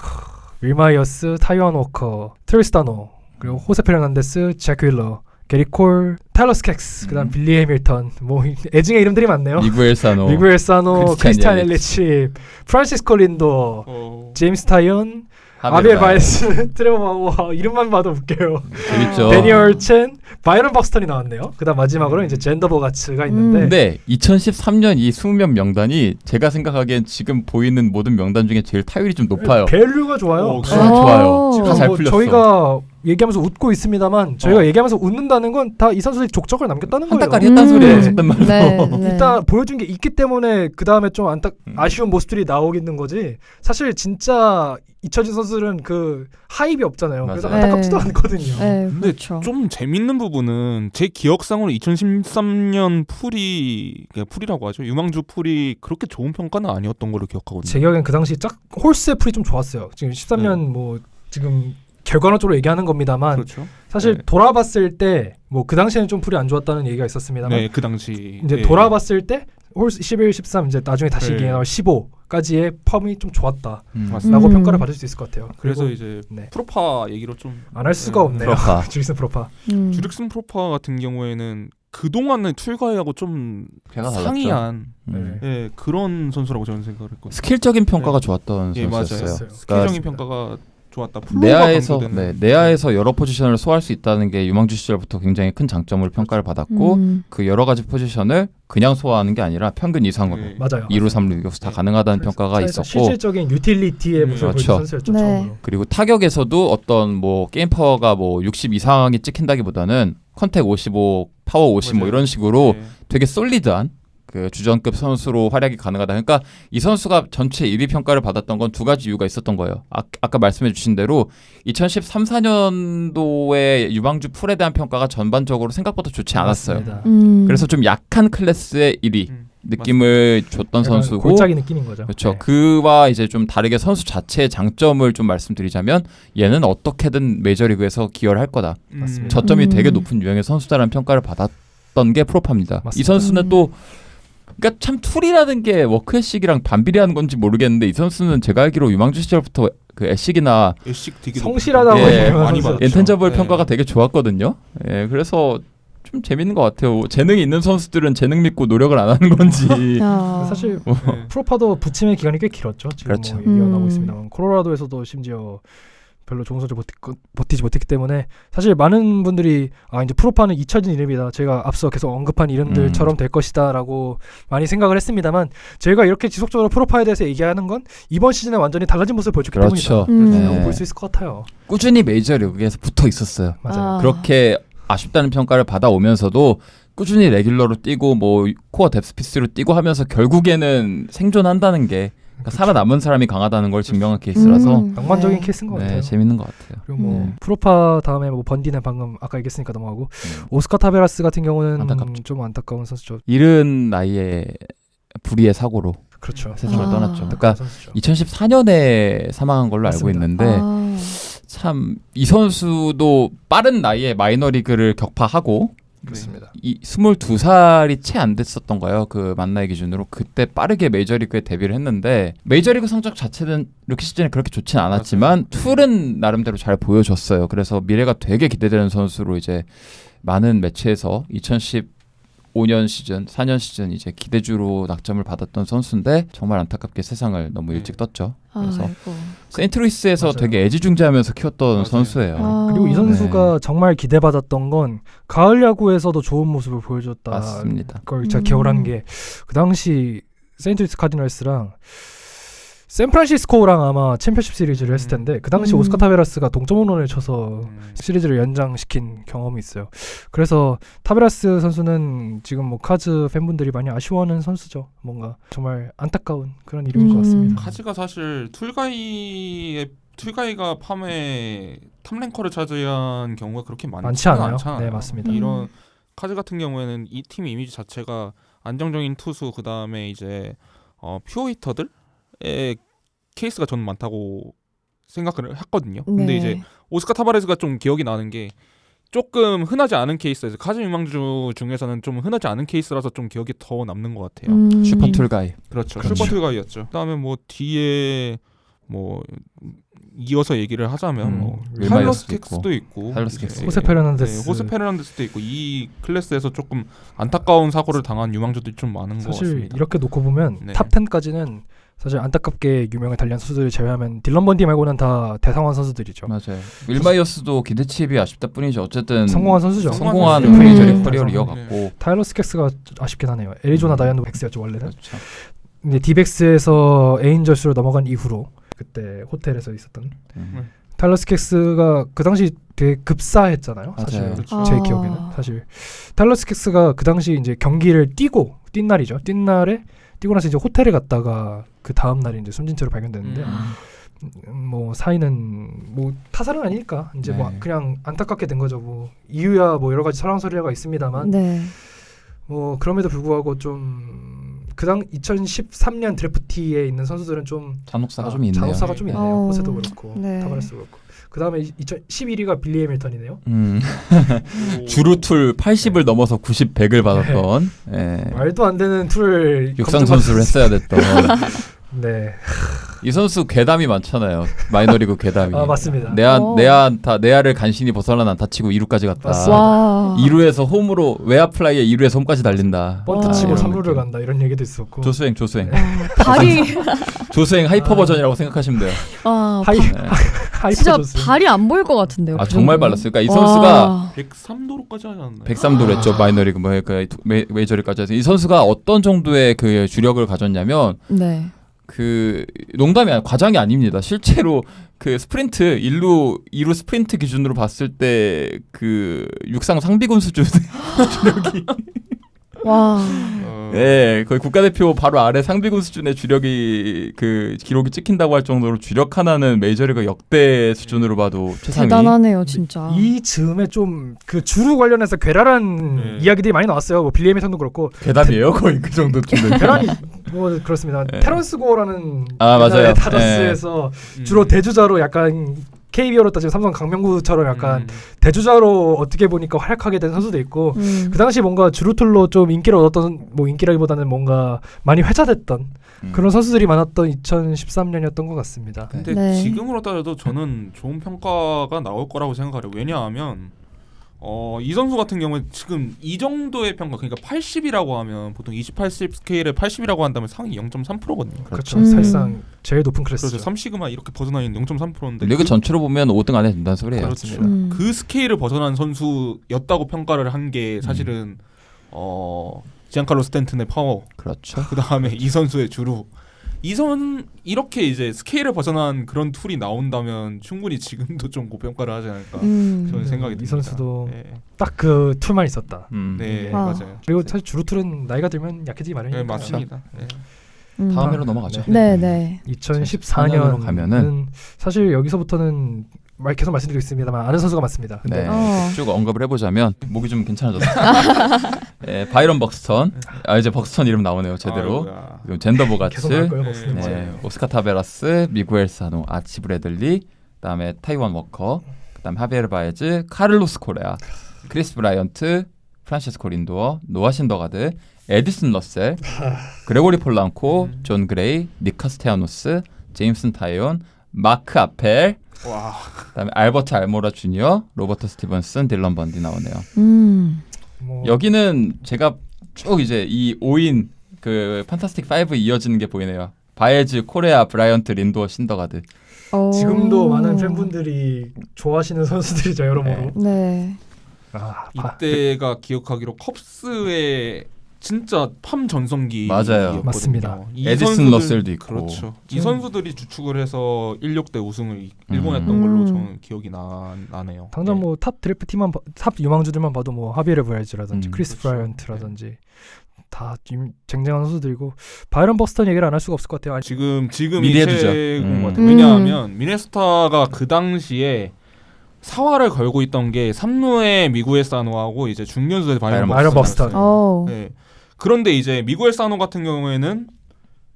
윌 마이어스, 타이완 워커, 트리스타노 그리고 호세 페르난데스, 잭 윌러, 게리 콜, 타일러 스캑스, 그다음 빌리 해밀턴, 뭐 애증의 이름들이 많네요. 미구엘 사노, 미구엘 사노, 크리스티안 엘리치. 엘리치, 프란시스코 린도, 제임스 타이언, 아비엘 바이스, 트레버 바우어 이름만 봐도 웃겨요. 재밌죠. 데니얼 첸, 바이런 박스턴이 나왔네요. 그다음 마지막으로 이제 젠더 버가츠가 있는데 근데 2013년 이 20명 명단이 제가 생각하기엔 지금 보이는 모든 명단 중에 제일 타율이 좀 높아요. 밸류가 좋아요. 진짜 좋아요. 지금 다 잘 뭐 풀렸어. 저희가 얘기하면서 웃고 있습니다만 저희가 얘기하면서 웃는다는 건 다 이 선수들이 족적을 남겼다는 거예요. 한따까리 했다는 소리예요. 어쨌든 말로. 네. 일단 보여준 게 있기 때문에 그 다음에 좀 아쉬운 모습들이 나오겠는 거지. 사실 진짜 잊혀진 선수들은 그 하입이 없잖아요. 그래서 맞아요. 안타깝지도 네. 않거든요. 네, 근데 그렇죠. 좀 재밌는 부분은 제 기억상으로 2013년 풀이라고 하죠. 유망주 풀이 그렇게 좋은 평가는 아니었던 걸로 기억하거든요. 제 기억엔 그 당시 홀스의 풀이 좀 좋았어요. 지금 13년 뭐 지금 결과론적으로 얘기하는 겁니다만 그렇죠. 사실 네. 돌아봤을 때 뭐 그 당시에는 좀 풀이 안 좋았다는 얘기가 있었습니다만 네, 그 당시 이제 돌아봤을 때 홀스 11, 13 이제 나중에 다시 네. 얘기해 나올 15까지의 펌이 좀 좋았다라고 맞습니다. 평가를 받을 수 있을 것 같아요. 그래서 그리고 이제 네. 프로파 얘기로 좀 안 할 수가 없네요. 프로파. 주릭슨 프로파. 주릭슨 프로파 같은 경우에는 그동안의 툴과하고 좀 걔가 달랐죠. 상이한 음. 네. 그런 선수라고 저는 생각을 했거든요. 스킬적인 평가가 네. 좋았던 예, 맞아요. 선수였어요. 스킬적인 평가가 좋았다. 내야에서 내야에서 여러 포지션을 소화할 수 있다는 게 유망주 시절부터 굉장히 큰 장점으로 평가를 받았고 그 여러 가지 포지션을 그냥 소화하는 게 아니라 평균 이상으로 네. 맞아요. 2루 3루 유격수 다 네. 가능하다는 평가가 있었고 실질적인 유틸리티의 모습을 그렇죠. 보여준 선수였죠. 네. 처음으로. 그리고 타격에서도 어떤 뭐 게임 파워가 뭐 60 이상이 찍힌다기보다는 컨택 55, 파워 50 뭐 맞아요. 이런 식으로 네. 되게 솔리드한 그 주전급 선수로 활약이 가능하다. 그러니까 이 선수가 전체 1위 평가를 받았던 건 두 가지 이유가 있었던 거예요. 아까 말씀해 주신 대로 2013, 14년도에 유망주 풀에 대한 평가가 전반적으로 생각보다 좋지 않았어요. 맞습니다. 그래서 좀 약한 클래스의 1위 느낌을 줬던 약간 선수고 골짜기 느낌인 거죠. 그렇죠. 네. 그와 이제 좀 다르게 선수 자체의 장점을 좀 말씀드리자면 얘는 어떻게든 메이저리그에서 기여를 할 거다. 맞습니다. 저점이 되게 높은 유형의 선수다라는 평가를 받았던 게 프로파입니다. 맞습니다. 이 선수는 또 그러니까 참 툴이라는 게 워크애식이랑 반비례하는 건지 모르겠는데 이 선수는 제가 알기로 유망주 시절부터 그 애식이나 애식 되게 성실하다고 예, 얘기하는 많이 선수. 받았죠. 인텐저블 네. 평가가 되게 좋았거든요. 예, 그래서 좀 재밌는 것 같아요. 재능이 있는 선수들은 재능 믿고 노력을 안 하는 건지. 야. 사실 네. 프로파도 부침의 기간이 꽤 길었죠. 지금 그렇죠. 뭐 이어나고 있습니다만 콜로라도에서도 심지어 별로 좋은 선수 버티지 못했기 때문에 사실 많은 분들이 이제 프로파는 잊혀진 이름이다. 제가 앞서 계속 언급한 이름들처럼 될 것이다라고 많이 생각을 했습니다만 저희가 이렇게 지속적으로 프로파에 대해서 얘기하는 건 이번 시즌에 완전히 달라진 모습을 보여줬기 그렇죠. 때문이다. 네. 볼 수 있을 것 같아요. 꾸준히 메이저리그에서 붙어 있었어요. 맞아요. 그렇게 아쉽다는 평가를 받아오면서도 꾸준히 레귤러로 뛰고 뭐 코어 뎁스피스로 뛰고 하면서 결국에는 생존한다는 게 그러니까 살아남은 사람이 강하다는 걸 증명한 케이스라서 낭만적인 네. 케이스인 것 네, 같아요. 재밌는 것 같아요. 그리고 뭐 네. 프로파 다음에 뭐 번디는 방금 아까 얘기했으니까 넘어가고 오스카 타베라스 같은 경우는 안타깝죠. 좀 안타까운 선수죠. 이른 나이에 불의의 사고로 그렇죠. 세상을 아. 떠났죠. 안타까운 그러니까 선수죠. 2014년에 사망한 걸로 알고 맞습니다. 있는데 참 이 선수도 빠른 나이에 마이너리그를 격파하고 그렇습니다. 이 22살이 채 안 됐었던 거예요. 그 만 나이 기준으로 그때 빠르게 메이저리그에 데뷔를 했는데 메이저리그 성적 자체는 루키 시즌에 그렇게 좋지는 않았지만 툴은 나름대로 잘 보여줬어요. 그래서 미래가 되게 기대되는 선수로 이제 많은 매체에서 2015년 시즌, 4년 시즌 이제 기대주로 낙점을 받았던 선수인데 정말 안타깝게 세상을 너무 일찍 떴죠. 그래서 아이고. 세인트루이스에서 맞아요. 되게 애지중지하면서 키웠던 맞아요. 선수예요. 아. 그리고 이 선수가 정말 기대받았던 건 가을 야구에서도 좋은 모습을 보여줬다. 맞습니다. 그걸 제가 기억을 하는 게 그 당시 세인트루이스 카디널스랑 샌프란시스코랑 아마 챔피언십 시리즈를 했을 텐데 그 당시 오스카 타베라스가 동점 홈런을 쳐서 시리즈를 연장시킨 경험이 있어요. 그래서 타베라스 선수는 지금 뭐 카즈 팬분들이 많이 아쉬워하는 선수죠. 뭔가 정말 안타까운 그런 이름인 것 같습니다. 카즈가 사실 툴가이가 팜에 탑랭커를 차지한 경우가 그렇게 많지 않아요. 않잖아요. 네, 맞습니다. 이런 카즈 같은 경우에는 이 팀 이미지 자체가 안정적인 투수 그 다음에 이제 퓨어 히터들의 케이스가 저는 많다고 생각을 했거든요. 근데 네. 이제 오스카 타바레스가 좀 기억이 나는 게 조금 흔하지 않은 케이스에서 카즈 유망주 중에서는 좀 흔하지 않은 케이스라서 좀 기억이 더 남는 것 같아요. 슈퍼 툴가이. 그렇죠. 그렇죠. 슈퍼툴가이였죠. 그다음에 뭐 뒤에 뭐 이어서 얘기를 하자면 뭐 윌마이어스도 타일러 스캑스도 있고 타일러 스캑스. 호세 페르난데스. 호세 페르난데스도 있고 이 클래스에서 조금 안타까운 사고를 당한 유망주들이 좀 많은 것 사실 같습니다. 이렇게 놓고 보면 네. 탑 10까지는 사실 안타깝게 유명한 달리안 선수들을 제외하면 딜런 번디 말고는 다 대상환 선수들이죠. 맞아요. 윌마이어스도 기대치에 비해 아쉽다 뿐이지 어쨌든 성공한 선수죠. 성공한 선수죠. 프레이저리 커리어를 네. 이어갔고 타일러 스캑스가 아쉽긴 하네요. 애리조나 다이언드백스였죠 원래는. 그렇죠. 근데 디백스에서 에인절스로 넘어간 이후로 그때 호텔에서 있었던 타일러 스캑스가 그 당시 되게 급사했잖아요. 사실 맞아요. 그렇죠. 제 아. 기억에는 사실 타일러 스캑스가 그 당시 이제 경기를 뛴 날이죠. 뛴 날에 뛰고 나서 이제 호텔에 갔다가 그 다음 날에 이제 숨진 채로 발견됐는데 뭐 사인은 뭐 타살은 아니니까 이제 뭐 네. 그냥 안타깝게 된 거죠. 뭐 이유야 뭐 여러 가지 설왕설래가 있습니다만 네. 뭐 그럼에도 불구하고 좀 그당 2013년 드래프티에 있는 선수들은 좀 잔혹사가 좀 있네요. 잔혹사가 좀 있네요. 어. 호세도 그렇고 네. 타바레스도 그렇고. 그 다음에 2011위가 빌리 해밀턴이네요. 주루툴 80을 넘어서 90, 100을 받았던 말도 안 되는 툴을 육상 선수를 했어야 됐던 네. 이 선수 괴담이 많잖아요. 마이너리그 괴담이. 아 맞습니다. 내야를 간신히 벗어난 안타 치고 2루까지 갔다. 맞습니다. 와. 2루에서 홈으로 외야 플라이에 2루에서 홈까지 달린다. 번트 와. 치고 이런 3루를 느낌. 간다 이런 얘기도 있었고. 조수행. 발이 조수행 하이퍼 아. 버전이라고 생각하시면 돼요. 하이 네. 하이퍼 진짜 조스. 발이 안 보일 것 같은데요. 아 그 정말 정도는? 발랐어요. 그러니까 이 와. 선수가 103도로까지 하지 않나요? 103도를 했죠. 마이너리그 메이저리그까지 해서 이 선수가 어떤 정도의 그 주력을 가졌냐면 네. 그 농담이 아니 과장이 아닙니다. 실제로 그 스프린트 2루 스프린트 기준으로 봤을 때 그 육상 상비군 수준 주력이 와. 네, 거의 국가대표 바로 아래 상비군 수준의 주력이 그 기록이 찍힌다고 할 정도로 주력 하나는 메이저리그 역대 수준으로 봐도 최상위. 대단하네요, 진짜. 이 즈음에 좀 그 주루 관련해서 괴랄한 이야기들이 많이 나왔어요. 뭐 빌리 해밀턴도 그렇고 괴담이에요, 거의 그 정도쯤은. 괴랄이 뭐 그렇습니다. 네. 테런스 고어라는 맞아요. 다저스에서 주로 대주자로 약간 KBO로 따지면 삼성 강명구처럼 약간 음. 대주자로 어떻게 보니까 활약하게 된 선수도 있고 그 당시 뭔가 주루툴로 좀 인기를 얻었던 뭐 인기라기보다는 뭔가 많이 회자됐던 그런 선수들이 많았던 2013년이었던 것 같습니다. 근데 네. 지금으로 따져도 저는 좋은 평가가 나올 거라고 생각해요. 왜냐하면 이 선수 같은 경우에 지금 이 정도의 평가, 그러니까 80이라고 하면 보통 28십 스케일에 80이라고 한다면 상위 0.3%거든요. 그렇죠. 사실상 제일 높은 클래스죠. 그렇죠. 3시그마 이렇게 벗어나 있는 0.3%인데 리그 전체로 보면 5등 안에 든다는 소리예요. 그렇습니다. 음. 그 스케일을 벗어난 선수였다고 평가를 한 게 사실은 지안칼로 스탠튼의 파워, 그렇죠. 그 다음에 이 선수의 주루, 이렇게 이제 스케일을 벗어난 그런 툴이 나온다면 충분히 지금도 좀 고평가를 하지 않을까 저는 생각이 듭니다. 이 선수도 네, 딱 그 툴만 있었다. 네 아. 맞아요. 그리고 사실 주루툴은 나이가 들면 약해지기 마련이니까. 네 맞습니다. 네. 다음 해로 넘어가죠. 네, 네. 2014년으로 2014년으로 가면은 사실 여기서부터는 계속 말씀드리겠습니다만 아는 선수가 많습니다. 근데 네, 쭉 언급을 해보자면 목이 좀 괜찮아졌어요. 네, 바이런 벅스턴. 이제 벅스턴 이름 나오네요, 제대로. 아이고야. 그리고 젠더 계속 보가츠, 나올 거예요, 네, 버스는. 네. 네, 오스카 타베라스, 미구엘 사노, 아치 브래들리, 그다음에 타이완 워커, 그다음 하비에르 바에즈, 카를로스 코레아, 크리스 브라이언트, 프란시스코 린도어, 노아 신더가드, 에디슨 러셀, 그레고리 폴란코, 존 그레이, 닉 카스테아노스, 제임슨 타이온, 마크 아펠, 와. 그다음에 알버트 알모라 주니어, 로버트 스티븐슨, 딜런 번디 나오네요. 뭐 여기는 제가 쭉 이제 이 5인 그 판타스틱 5 이어지는 게 보이네요. 바에즈, 코레아, 브라이언트, 린도어, 신더가드. 지금도 많은 팬분들이 좋아하시는 선수들이죠, 여러모로. 네. 이때가 기억하기로 컵스의 진짜 팜 전성기 맞아요. 맞습니다. 에디슨 러셀도 있고. 그렇죠. 이 선수들이 주축을 해서 16대 우승을 일궈냈던 걸로 저는 기억이 나네요. 당장 네. 뭐 탑 드래프트 팀만 탑 유망주들만 봐도 뭐 하비에르 브라이즈라든지 크리스 그렇죠. 브라이언트라든지 다 쟁쟁한 선수들이고 바이런 버스턴 얘기를 안 할 수가 없을 것 같아요. 지금이 미리 해두죠. 최고인 것 같아요. 왜냐하면 미네소타가 그 당시에 사활을 걸고 있던 게 3루의 미구엘 사노하고 이제 중견수의 바이런 버스턴. 네. 그런데 이제 미구엘 사노 같은 경우에는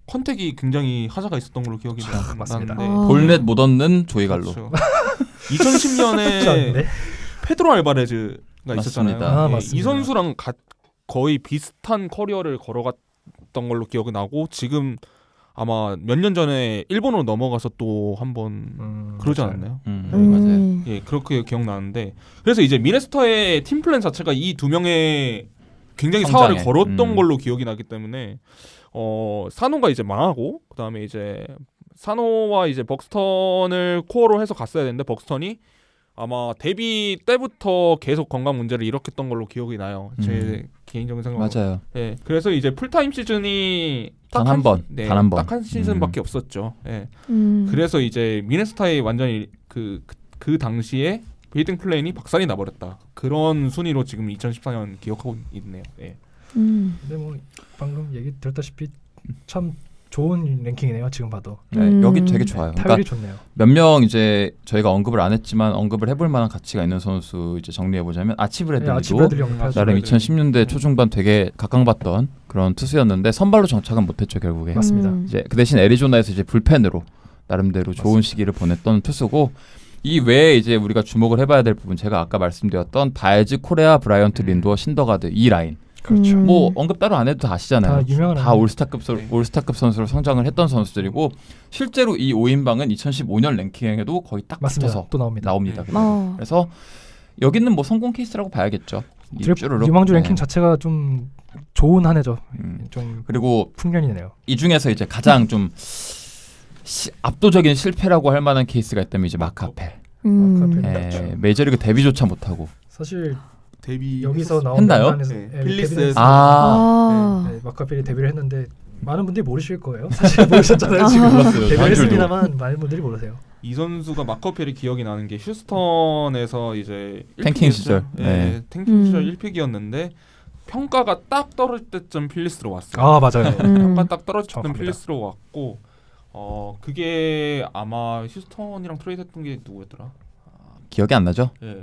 컨택이 굉장히 하자가 있었던 걸로 기억이 맞습니다. 나는데 볼넷 못 얻는 조이 갈로. 그렇죠. 2010년에 페드로 알바레즈가 있었잖아요. 맞습니다. 맞습니다. 이 선수랑 거의 비슷한 커리어를 걸어갔던 걸로 기억이 나고 지금 아마 몇 년 전에 일본으로 넘어가서 또 한번 그러지 맞아요. 않았나요? 맞아요. 예, 그렇게 기억나는데 그래서 이제 미네소타의 팀 플랜 자체가 이 두 명의 굉장히 성장에. 사활을 걸었던 걸로 기억이 나기 때문에 사노가 이제 망하고 그다음에 이제 사노와 이제 벅스턴을 코어로 해서 갔어야 되는데 벅스턴이 아마 데뷔 때부터 계속 건강 문제를 일으켰던 걸로 기억이 나요. 제 개인적인 생각으로. 맞아요. 예. 그래서 이제 풀타임 시즌이 단 한 번. 네, 단 한 번. 딱 한 시즌밖에 없었죠. 예. 음. 그래서 이제 미네소타의 완전히 그 당시에 빌딩 플랜이 박살이 나버렸다. 그런 순위로 지금 2014년 기억하고 있네요. 예. 근데 뭐 방금 얘기 들었다시피 참 좋은 랭킹이네요. 지금 봐도 네, 여기 되게 좋아요. 타율이 그러니까 좋네요. 몇 명 이제 저희가 언급을 안 했지만 언급을 해볼 만한 가치가 있는 선수 이제 정리해 보자면 아치 브래들리도 아치 브래들리 영입하죠. 나름 2010년대 초중반 되게 각광받던 그런 투수였는데 선발로 정착은 못했죠 결국에. 맞습니다. 이제 그 대신 애리조나에서 이제 불펜으로 나름대로 좋은 시기를 보냈던 투수고 이 외에 이제 우리가 주목을 해봐야 될 부분 제가 아까 말씀드렸던 바에즈, 코레아, 브라이언트, 린도어, 신더가드 이 라인. 그렇죠. 뭐 언급 따로 안 해도 다 아시잖아요. 다 유명한 다 올스타급 선수로 성장을 했던 선수들이고 실제로 이 5인방은 2015년 랭킹에도 거의 딱 맞습니다. 붙어서 또 나옵니다. 그래서 여기는 뭐 성공 케이스라고 봐야겠죠. 유망주 네. 랭킹 자체가 좀 좋은 한 해죠. 좀 그리고 풍년이네요. 이 중에서 이제 가장 좀 압도적인 실패라고 할 만한 케이스가 있다면 이제 마크 아펠. 그렇죠. 메이저리그 데뷔조차 못하고 사실 데뷔 여기서 나온 했나요? 명단에서 네. 필리스에서 마카펠이 데뷔를 했는데 많은 분들이 모르실 거예요. 사실 모르셨잖아요. 지금 몰랐어요. 데뷔를 했습니다만 많은 분들이 모르세요. 이 선수가 마커펠이 기억이 나는 게 휴스턴에서 이제 탱킹 1픽이었죠. 시절. 예, 네. 탱킹 시절 1픽이었는데 평가가 딱 떨어질 때쯤 필리스로 왔어요. 아 맞아요. 평가 딱 떨어질 때쯤 정확합니다. 필리스로 왔고 그게 아마 휴스턴이랑 트레이드했던 게 누구였더라? 기억이 안 나죠? 예.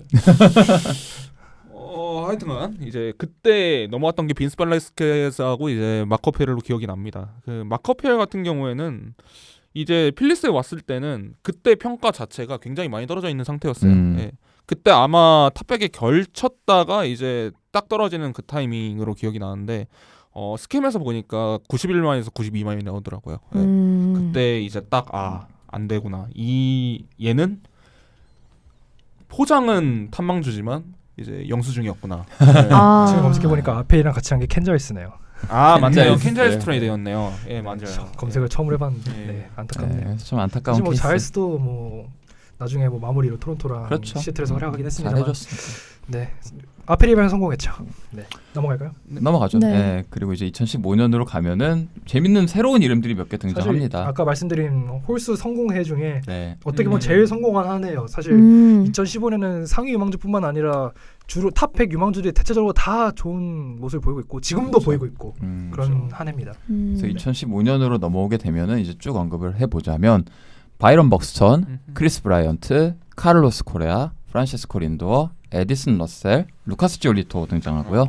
하여튼간 이제 그때 넘어왔던 게 빈스 발레스케스하고 이제 마커펠로 기억이 납니다. 그 마커펠 같은 경우에는 이제 필리스에 왔을 때는 그때 평가 자체가 굉장히 많이 떨어져 있는 상태였어요. 예. 그때 아마 탑백에 결쳤다가 이제 딱 떨어지는 그 타이밍으로 기억이 나는데 스캠에서 보니까 91만에서 92만이 나오더라고요. 예. 그때 이제 딱 안 되구나. 얘는 포장은 탐망주지만 이제 영수증이었구나. 네. 지금 검색해 보니까 앞에랑 같이 한 게 켄저이스네요. 맞네요. 켄자이스. 켄자이스 트레이드였네요. 예, 맞아요. 검색을 처음 해봤는데 네. 안타깝네요. 네, 좀 안타까운 사실 뭐 케이스. 자일스도 뭐 나중에 뭐 마무리로 토론토랑 그렇죠. 시애틀에서 활약하긴 했습니다만 잘해줬습니다. 네 아페리만 성공했죠. 네 넘어갈까요? 넘어가죠. 네. 네. 그리고 이제 2015년으로 가면은 재밌는 새로운 이름들이 몇 개 사실 등장합니다. 아까 말씀드린 홀수 성공해 중에 네. 어떻게 보면 제일 성공한 한 해예요. 사실 2015년은 상위 유망주뿐만 아니라 주로 탑 100 유망주들이 대체적으로 다 좋은 모습을 보이고 있고 지금도 그렇죠. 보이고 있고 그런 그렇죠. 한 해입니다. 그래서 2015년으로 넘어오게 되면은 이제 쭉 언급을 해보자면 바이런 벅스턴, 크리스 브라이언트, 카를로스 코레아, 프란시스코 린도어, 에디슨 러셀, 루카스 지올리토 등장하고요.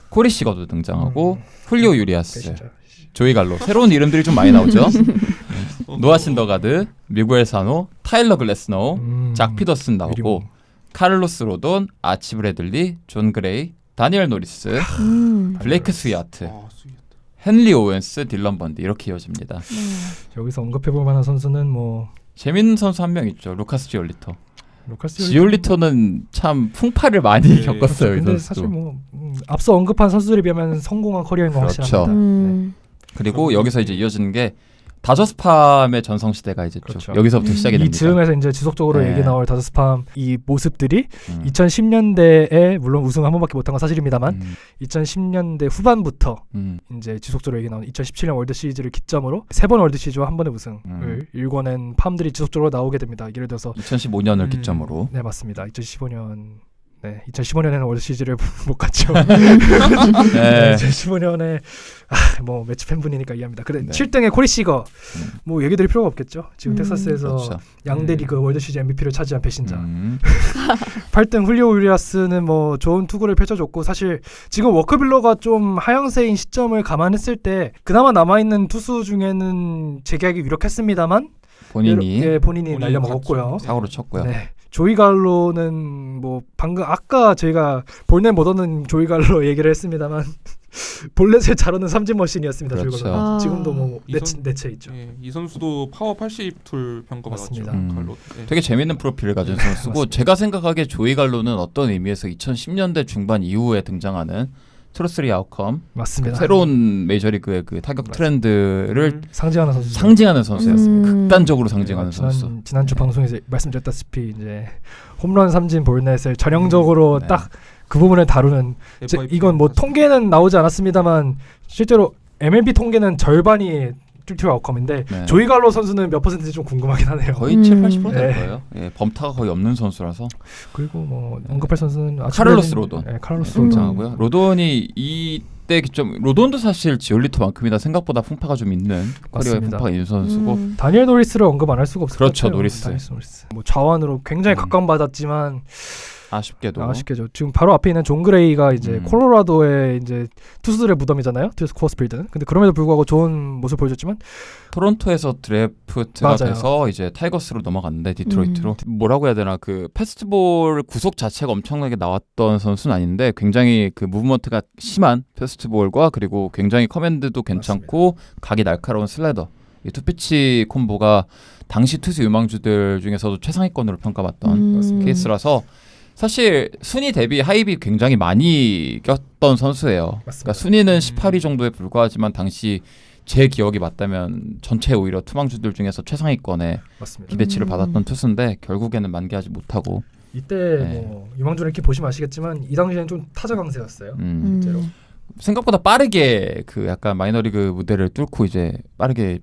코리 시거도 등장하고 훌리오 유리아스, 진짜. 조이 갈로 새로운 이름들이 좀 많이 나오죠. 노아 신더가드, 미구엘 사노, 타일러 글래스노우, 작 피더슨 나오고 미리모. 카를로스 로돈, 아치 브래들리, 존 그레이, 다니엘 노리스, 블레이크 스위아트, 헨리 오웬스, 딜런 번디 이렇게 이어집니다. 여기서 언급해볼 만한 선수는 뭐 재밌는 선수 한 명 있죠. 루카스 지올리토. 루카스 지올리토는 참 풍파를 많이 네. 겪었어요. 이 근데 선수도. 사실 뭐 앞서 언급한 선수들에 비하면 성공한 커리어인 건 그렇죠. 확실합니다. 네. 그리고 여기서 이제 이어지는 게 다저스팜의 전성 시대가 이제 그렇죠. 쭉 여기서부터 시작이 이 됩니다. 즈음에서 이제 지속적으로 네. 얘기 나올 다저스팜 이 모습들이 2010 2010년대에 물론 우승 한 번밖에 못한 건 사실입니다만 2010년대 후반부터 이제 지속적으로 얘기 나오는 2017년 월드 시리즈를 기점으로 3번 월드 시리즈와 한 번의 우승을 일궈낸 팜들이 지속적으로 나오게 됩니다. 예를 들어서 2015년을 기점으로 네 맞습니다. 2015년 네 2015년에는 월드 시리즈를 못 갔죠. 네. 2015년에 뭐 매치 팬분이니까 이해합니다. 그래 네. 7등의 코리 시거 뭐 얘기 드릴 필요가 없겠죠. 지금 텍사스에서 그렇죠. 양대 리그 월드 시리즈 MVP를 차지한 배신자. 8등 음. 훌리오 우리아스는 뭐 좋은 투구를 펼쳐줬고 사실 지금 워커빌러가 좀 하향세인 시점을 감안했을 때 그나마 남아있는 투수 중에는 재계약이 유력했습니다만 본인이 본인이 날려먹었고요. 갔죠. 사고를 쳤고요. 네. 조이 갈로는 뭐 방금 아까 저희가 볼넷 못 얻는 조이 갈로 얘기를 했습니다만 볼넷을 잘 얻는 삼진 머신이었습니다. 그렇죠. 조이 갈로. 아. 지금도 뭐 이 선- 내채 있죠. 예, 이 선수도 파워 80툴 평가받았죠. 맞습니다. 갈로. 예. 되게 재밌는 프로필을 가진 선수고 맞습니다. 제가 생각하기에 조이 갈로는 어떤 의미에서 2010년대 중반 이후에 등장하는 트루스리 아웃컴 맞습니다. 새로운 메이저리그의 그 타격 트렌드를 상징하는 선수. 상징하는 선수였습니다. 극단적으로 상징하는 네, 선수. 지난주 방송에서 말씀드렸다시피 이제 홈런 삼진 볼넷을 전형적으로 네. 딱 그 부분을 다루는 이건 뭐 통계는 나오지 않았습니다만 실제로 MLB 통계는 절반이 툴투 아웃컴인데 네. 조이 갈로 선수는 몇 퍼센트인지 좀 궁금하긴 하네요. 거의 7-80%될 네. 거예요. 예, 범타가 거의 없는 선수라서 그리고 뭐 언급할 선수는 카를로스 로돈. 네, 카를로스 네, 로돈. 등장하고요. 로돈이 이때 기점 로돈도 사실 지올리토만큼이나 생각보다 풍파가 좀 있는 커리어에 맞습니다. 풍파가 있는 선수고 다니엘 노리스를 언급 안 할 수가 없을 그렇죠, 것 같아요. 노리스. 다니엘 노리스. 뭐 좌완으로 굉장히 각광받았지만 아쉽게도 아쉽게죠. 지금 바로 앞에 있는 존 그레이가 이제 음. 콜로라도의 이제 투수들의 무덤이잖아요. 투수 코어스필드는. 근데 그럼에도 불구하고 좋은 모습 보여줬지만 토론토에서 드래프트가 맞아요. 돼서 이제 타이거스로 넘어갔는데 디트로이트로 뭐라고 해야 되나 그 패스트볼 구속 자체가 엄청나게 나왔던 선수는 아닌데 굉장히 그 무브먼트가 심한 패스트볼과 그리고 굉장히 커맨드도 괜찮고 각이 날카로운 슬라이더 이 투피치 콤보가 당시 투수 유망주들 중에서도 최상위권으로 평가받던 케이스라서 사실 순위 대비 하입이 굉장히 많이 꼈던 선수예요. 그러니까 순위는 18위 정도에 불과하지만 당시 제 기억이 맞다면 전체 오히려 투망주들 중에서 최상위권에 맞습니다. 기대치를 받았던 투수인데 결국에는 만개하지 못하고 이때 네. 뭐 유망주를 이렇게 보시면 아시겠지만 이 당시에는 좀 타자 강세였어요. 실제로. 생각보다 빠르게 그 약간 마이너리그 무대를 뚫고 이제 빠르게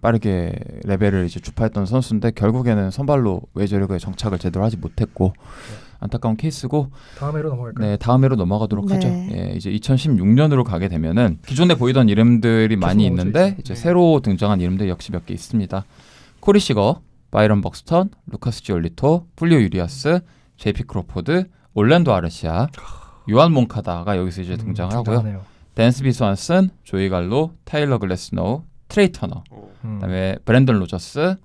레벨을 이제 주파했던 선수인데 결국에는 선발로 메이저리그에 정착을 제대로 하지 못했고 안타까운 케이스고 다음 해로 넘어갈까요? 네, 다음 해로 넘어가도록 네. 하죠. 예, 이제 2016년으로 가게 되면은 기존에 보이던 이름들이 많이 계속 나오죠, 있는데 이제. 이제 네. 새로 등장한 이름들 역시 몇 개 있습니다. 코리 시거, 바이런 벅스턴, 루카스 지올리토, 풀리오 유리아스, 제이피 크로포드, 올랜도 아르시아, 요한 몬카다가 여기서 이제 등장을 하고요. 등장하네요. 댄스비 스완슨, 조이 갈로, 타일러 글래스노우, 트레이 터너, 음. 그다음에 브랜든 로저스,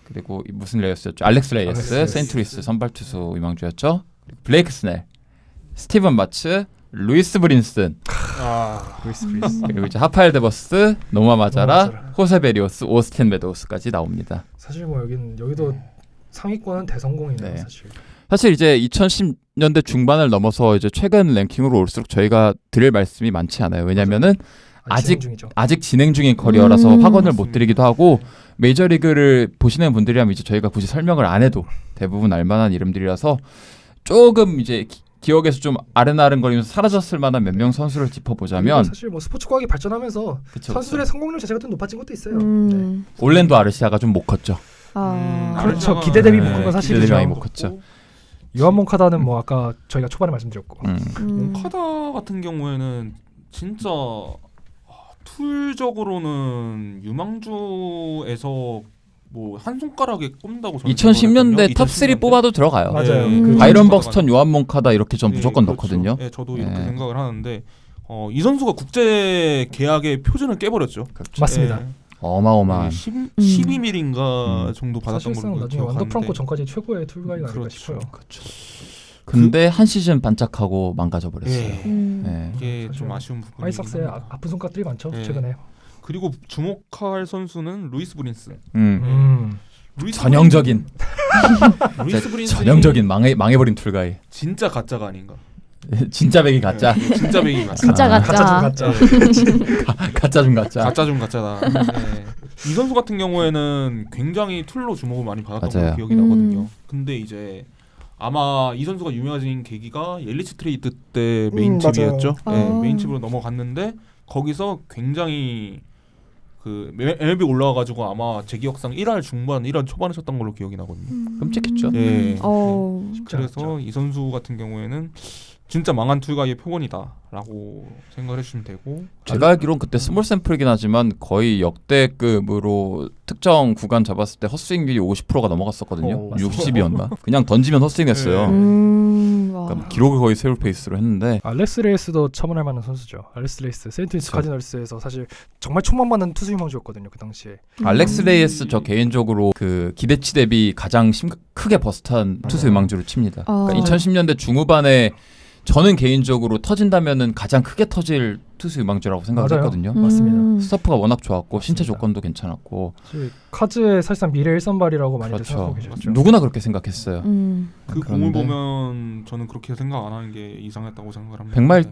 그리고 무슨 레이어스였죠? 알렉스 레이어스, 알렉스 레이어스. 세인트루이스 선발 투수 유망주였죠. 그리고 블레이크 스넬, 스티븐 마츠, 루이스 브린슨, 루이스 브리스. 그리고 이제 하파엘 데버스, 노마 마자라, 마자라. 호세 베리오스, 오스틴 메도우스까지 나옵니다. 사실 뭐 여기도 상위권은 대성공이네요. 네. 사실. 사실 이제 2010년대 중반을 넘어서 이제 최근 랭킹으로 올수록 저희가 드릴 말씀이 많지 않아요. 왜냐면은 아직- 진행 중이죠. 아직 진행 중인 커리어라서 확언을 못 맞습니다. 드리기도 하고 메이저리그를 보시는 분들이라면 이제 저희가 굳이 설명을 안 해도 대부분 알만한 이름들이라서 조금 이제 기억에서 좀 아른아른거리면서 사라졌을 만한 몇 명 선수를 짚어보자면 사실 뭐 스포츠 과학이 발전하면서 그쵸, 선수들의 그쵸. 성공률 자체가 좀 높아진 것도 있어요. 네. 올랜도 아르시아가 좀 못 컸죠. 그렇죠. 아르시아가- 기대 대비 못 네, 큰 건 기대 사실이죠. 대비 많이 못 컸죠. 요한 몬카다는 뭐 아까 저희가 초반에 말씀드렸고 몬카다 같은 경우에는 진짜 툴적으로는 유망주에서 뭐 한 손가락에 꼽는다고 저는 2010년대 탑 3 2010년대? 뽑아도 들어가요. 맞아요. 그 바이런 몬카다가- 벅스턴, 요한 몬카다 이렇게 전 예, 무조건 그렇죠. 넣거든요. 예, 저도 이렇게 예. 생각을 하는데 이 선수가 국제 계약의 표준을 깨버렸죠. 그렇죠. 맞습니다. 어마어마한. 12mm인가 정도 받았던 사실상 걸로 나중에 완더 기억하는데 프랑코 전까지 최고의 툴가이가 아닐까 그렇죠. 싶어요. 그렇죠. 근데 한 시즌 반짝하고 망가져 버렸어요. 예. 예. 이게 사실 좀 아쉬운 부분이긴 화이삭스에 합니다. 아픈 손가락들이 많죠. 예. 최근에. 그리고 주목할 선수는 루이스 브린슨. 루이스 전형적인 루이스 브린슨이 전형적인 망해버린 툴가이. 진짜 가짜가 아닌가. 진짜 백이 가짜. 예, 진짜 백이 가짜. 진짜 아, 가짜. 가짜 중 가짜. 가짜 중 가짜. 가짜 중 가짜다. 네. 이 선수 같은 경우에는 굉장히 툴로 주목을 많이 받았던 맞아요. 걸로 기억이 나거든요. 근데 이제 아마 이 선수가 유명해진 계기가 옐리치 트레이드 때 메인칩이었죠. 맞아요. 네, 아. 메인칩으로 넘어갔는데 거기서 굉장히 그 MLB 올라와가지고 아마 제 기억상 1할 중반, 1할 초반에 쳤던 걸로 기억이 나거든요. 끔찍했죠. 예. 쉽지 그래서 않았죠. 이 선수 같은 경우에는 진짜 망한 툴가의 표본이다라고 생각을 해주시면 되고 제가 알기론 그때 스몰 샘플이긴 하지만 거의 역대급으로 특정 구간 잡았을 때 헛스윙률이 50%가 넘어갔었거든요. 맞습니다. 60이었나? 그냥 던지면 헛스윙했어요. 와. 그러니까 기록을 거의 세울 페이스로 했는데 알렉스 레이스도 첨언할 만한 선수죠. 알렉스 레이스 세인트루이스 그렇죠. 카디널스에서 사실 정말 촉망받는 투수 유망주였거든요. 그 당시에. 알렉스 레이스 저 개인적으로 그 기대치 대비 가장 크게 버스트한 투수 유망주로 칩니다. 그러니까 2010년대 중후반에 저는 개인적으로 터진다면은 가장 크게 터질 투수 유망주라고 생각을 맞아요. 했거든요. 맞습니다. 스타프가 워낙 좋았고 신체 맞습니다. 조건도 괜찮았고 사실 카즈의 사실상 미래 1선발이라고 많이들 생각하고 그렇죠. 계셨죠. 누구나 그렇게 생각했어요. 그 그런데 공을 보면 저는 그렇게 생각 안 하는 게 이상했다고 생각을 합니다. 100마일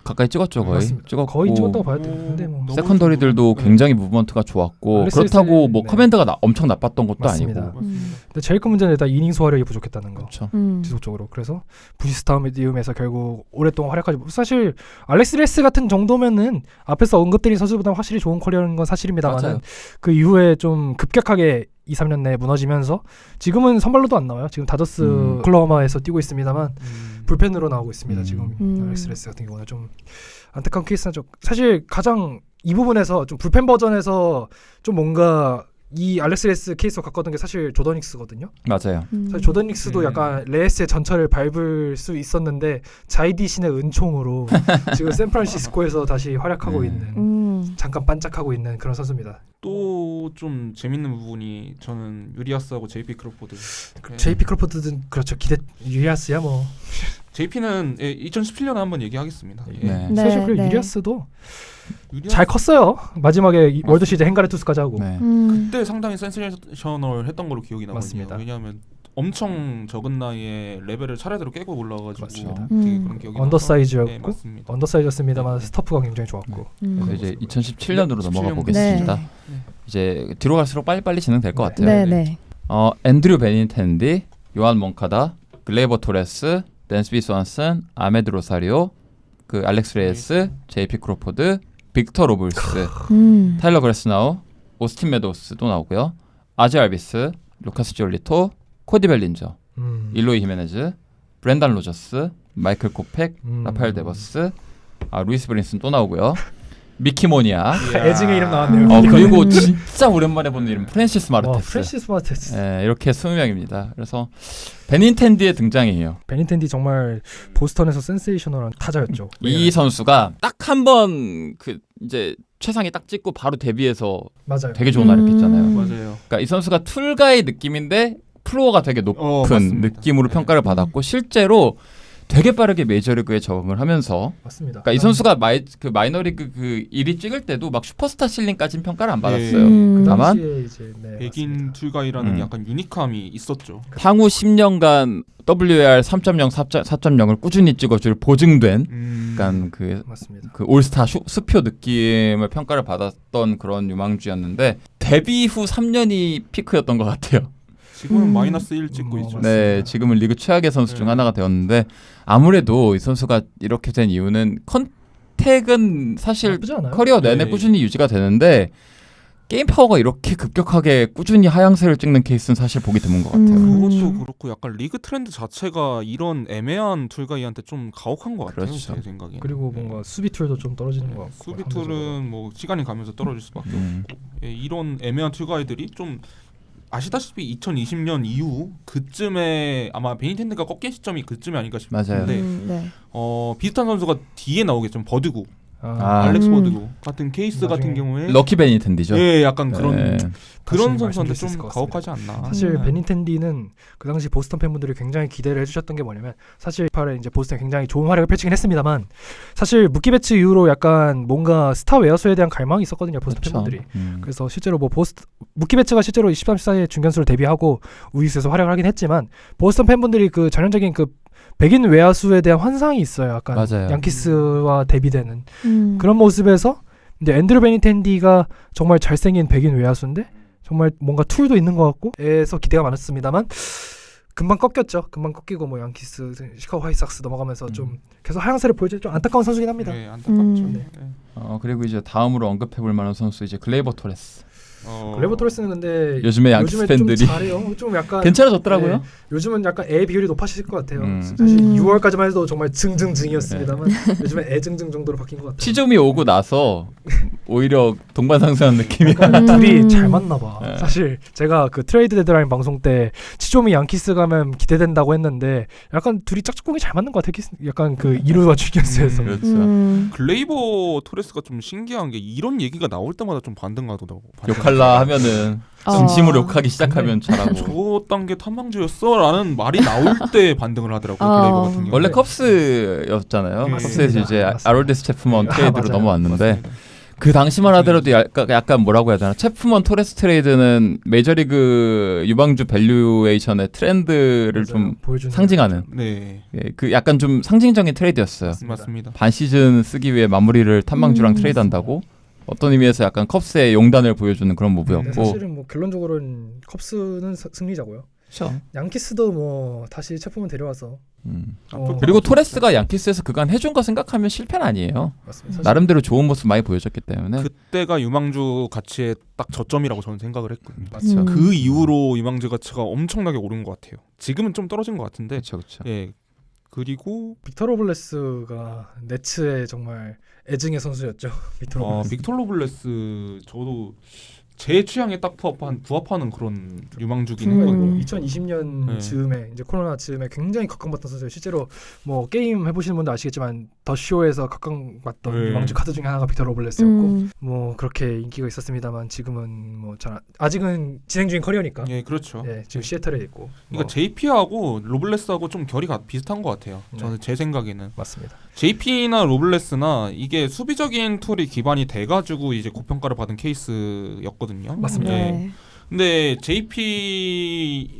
가까이 찍었죠 거의. 맞습니다. 찍었고 거의 찍었다고 봐야 돼요. 근데 뭐 너무 세컨더리들도 네. 굉장히 무브먼트가 좋았고 알렉스 그렇다고 뭐 네. 커맨드가 엄청 나빴던 것도 맞습니다. 아니고 맞습니다. 근데 제일 큰 문제는 일단 이닝 소화력이 부족했다는 거. 그렇죠. 지속적으로. 그래서 부시스타움에서 결국 오랫동안 활약하지 사실 알렉스 레스 같은 정도면은 앞에서 언급드린 선수보다 확실히 좋은 커리어인 건 사실입니다만 맞아요. 그 이후에 좀 급격하게 2, 3년 내에 무너지면서 지금은 선발로도 안 나와요. 지금 다저스 오클라호마에서 뛰고 있습니다만 불펜으로 나오고 있습니다. 지금 알렉스 레스 같은 경우는 좀 안타까운 케이스죠. 사실 가장 이 부분에서 좀 불펜 버전에서 좀 뭔가 이 알렉스 레스 케이스와 가까웠던 게 사실 조던 닉스거든요. 맞아요. 사실 조던 닉스도 약간 레이스의 전철을 밟을 수 있었는데 자이디 신의 은총으로 지금 샌프란시스코에서 다시 활약하고 있는 잠깐 반짝하고 있는 그런 선수입니다. 또 좀 재밌는 부분이 저는 유리아스하고 JP 크로포드. JP 크로포드는 그렇죠. 유리아스야 뭐. JP는 2017년에 한번 얘기하겠습니다. 예. 네. 네. 사실 그 네. 유리아스도 유리아스 잘 컸어요. 마지막에 월드 시리즈 행가레 투스까지 하고. 네. 그때 상당히 센세이셔널 했던 걸로 기억이 나거든요. 맞습니다. 왜냐하면 엄청 적은 나이에 레벨을 차례대로 깨고 올라가가지고 맞습니다. 되게 그런 기억이 언더사이즈였고 네, 맞습니다. 언더사이즈였습니다만 네. 스터프가 굉장히 좋았고. 그래서 이제 2017년으로 넘어가 17년. 보겠습니다. 네. 이제 뒤로 갈수록 빨리빨리 진행될 것 같아요. 네, 네. 앤드류 베닌텐디, 요한 몬카다, 글레이버 토레스, 댄스비 스완슨, 아메드 로사리오, 그 알렉스 레이스, JP 크로포드, 빅터 로블스, 타일러 그레스나우, 오스틴 메도우스 또 나오고요. 아제 알비스, 루카스 지올리토, 코디 벨린저, 일로이 히메네즈, 브렌단 로저스, 마이클 코펙, 라파엘 데버스, 루이스 브린슨 또 나오고요. 미키 모니아. 애증의 이름 나왔네요. 그리고 진짜 오랜만에 보는 이름 프랜시스 마르테스. 프랜시스 마르테스. 네, 이렇게 20명입니다. 그래서 베닌텐디의 등장이에요. 베닌텐디 정말 보스턴에서 센세이셔널한 타자였죠. 이 선수가 딱 한 번 그 이제 최상위 딱 찍고 바로 데뷔해서 맞아요. 되게 좋은 활약 했잖아요. 맞아요. 그러니까 이 선수가 툴가의 느낌인데 플로어가 되게 높은 맞습니다. 느낌으로 네. 평가를 받았고 실제로 되게 빠르게 메이저리그에 적응을 하면서 맞습니다. 그러니까 이 선수가 마이너리그 그 1위 찍을 때도 막 슈퍼스타 실링까지는 평가를 안 받았어요. 그 다만 당시에 이제 백인 맞습니다. 툴가이라는 약간 유니크함이 있었죠. 향후 10년간 WAR 3.0, 4.0을 꾸준히 찍어줄 보증된 약간 맞습니다. 그 올스타 수표 느낌을 평가를 받았던 그런 유망주였는데 데뷔 후 3년이 피크였던 것 같아요. 지금은 마이너스 1 찍고 있죠. 네, 지금은 리그 최악의 선수 중 하나가 되었는데 아무래도 이 선수가 이렇게 된 이유는 컨택은 사실 나쁘지 않아요. 커리어 내내 네. 꾸준히 유지가 되는데 게임 파워가 이렇게 급격하게 꾸준히 하향세를 찍는 케이스는 사실 보기 드문 것 같아요. 그것도 그렇고 약간 리그 트렌드 자체가 이런 애매한 툴가이한테 좀 가혹한 것 같아요. 그렇죠. 제 생각에. 그리고 뭔가 수비 툴도 좀 떨어지는 것 같고. 수비 툴은 뭐 시간이 가면서 떨어질 수밖에 없고 이런 애매한 툴가이들이 좀 아시다시피 2020년 이후 그쯤에 아마 베닌텐드가 꺾인 시점이 그쯤이 아닐까 맞아요. 싶은데 네. 비슷한 선수가 뒤에 나오겠죠. 버드구, 아. 알렉스 버드구 같은 케이스 같은 나중에 경우에 럭키 베니텐디죠. 예, 약간 그런 네. 그런 다시 선수한테 말씀드릴 수 좀 있을 것 가혹하지 않나. 사실 베닌텐디는 그 당시 보스턴 팬분들이 굉장히 기대를 해주셨던 게 뭐냐면 사실 8에 이제 보스턴이 굉장히 좋은 활약을 펼치긴 했습니다만 사실 무키 배츠 이후로 약간 뭔가 스타 외야수에 대한 갈망이 있었거든요. 보스턴 그렇죠. 팬분들이. 그래서 실제로 뭐 무키 배츠가 실제로 23, 14에 중견수로 데뷔하고 우익수에서 활약을 하긴 했지만 보스턴 팬분들이 그 전형적인 그 백인 외야수에 대한 환상이 있어요. 약간 맞아요. 양키스와 대비되는 그런 모습에서 이제 앤드루 베닌텐디가 정말 잘생긴 백인 외야수인데 정말 뭔가 툴도 있는 것 같고 에서 기대가 많았습니다.만 금방 꺾였죠. 금방 꺾이고 뭐 양키스, 시카고 화이트삭스 넘어가면서 좀 계속 하향세를 보여줘 좀 안타까운 선수긴 합니다. 네, 안타깝죠. 네. 그리고 이제 다음으로 언급해볼 만한 선수 이제 글레이버 토레스. 글레이버 토레스는 근데 요즘에 양키스 요즘에 팬들이 좀 잘해요. 좀 약간 괜찮아졌더라고요. 네, 요즘은 약간 애 비율이 높아지실 것 같아요. 사실 6월까지만 해도 정말 증증증이었습니다만 요즘에 애증증 정도로 바뀐 것 같아요. 시점이 오고 나서 오히려 동반상수한 느낌이. 약간 둘이 잘 맞나 봐. 사실 제가 그 트레이드 데드라인 방송 때 치조미 양키스 가면 기대된다고 했는데 약간 둘이 짝짝꿍이 잘 맞는 것 같아요. 약간 그 이루와 중견수에서. 그렇죠. 글레이버 토레스가 좀 신기한 게 이런 얘기가 나올 때마다 좀 반등하더라고. 욕할라 하면은 진심으로 욕하기 시작하면 잘하고. 저 단계 탐방주였어라는 말이 나올 때 반등을 하더라고요. 글레이버 같은 경우. 원래 컵스였잖아요. 네. 컵스에서 이제 맞습니다. 아롤데스 체프먼 트레이드로 맞아요. 넘어왔는데 맞습니다. 그 당시만 하더라도 약간 뭐라고 해야 되나, 체프먼 토레스 트레이드는 메이저리그 유망주 밸류에이션의 트렌드를 좀 보여주는 상징하는 네, 그 약간 좀 상징적인 트레이드였어요. 맞습니다. 반 시즌 쓰기 위해 마무리를 탐방주랑 트레이드한다고 어떤 의미에서 약간 컵스의 용단을 보여주는 그런 근데 무브였고. 사실은 뭐 결론적으로는 컵스는 승리자고요. 그렇죠. 양키스도 뭐 다시 체프먼 데려와서 그리고 토레스가 양키스에서 그간 해준 거 생각하면 실패는 아니에요. 맞습니다. 사실 나름대로 좋은 모습 많이 보여줬기 때문에. 그때가 유망주 가치의 딱 저점이라고 저는 생각을 했거든요. 맞죠. 그 이후로 유망주 가치가 엄청나게 오른 것 같아요. 지금은 좀 떨어진 것 같은데. 그렇죠, 그렇죠. 예. 그리고 빅터 로블레스가 네츠의 정말 애증의 선수였죠. 빅터 로블레스. 빅터 로블레스 저도 제 취향에 딱 부합하는 그런 유망주긴 했거든요. 2020년 네. 즈음에 이제 코로나 즈음에 굉장히 각광받던 선수예요. 실제로 뭐 게임 해보시는 분도 아시겠지만 더 쇼에서 각광받던 네. 유망주 카드 중에 하나가 빅터 로블레스였고 뭐 그렇게 인기가 있었습니다만 지금은 뭐 잘 아직은 진행 중인 커리어니까. 예, 그렇죠. 예, 지금 시애틀에 있고. 그러니까 JP하고 로블레스하고 좀 결이 비슷한 것 같아요. 저는 네. 제 생각에는 맞습니다. JP나 로블레스나 이게 수비적인 툴이 기반이 돼가지고 이제 고평가를 받은 케이스였거든요. 맞습니다. 예. 근데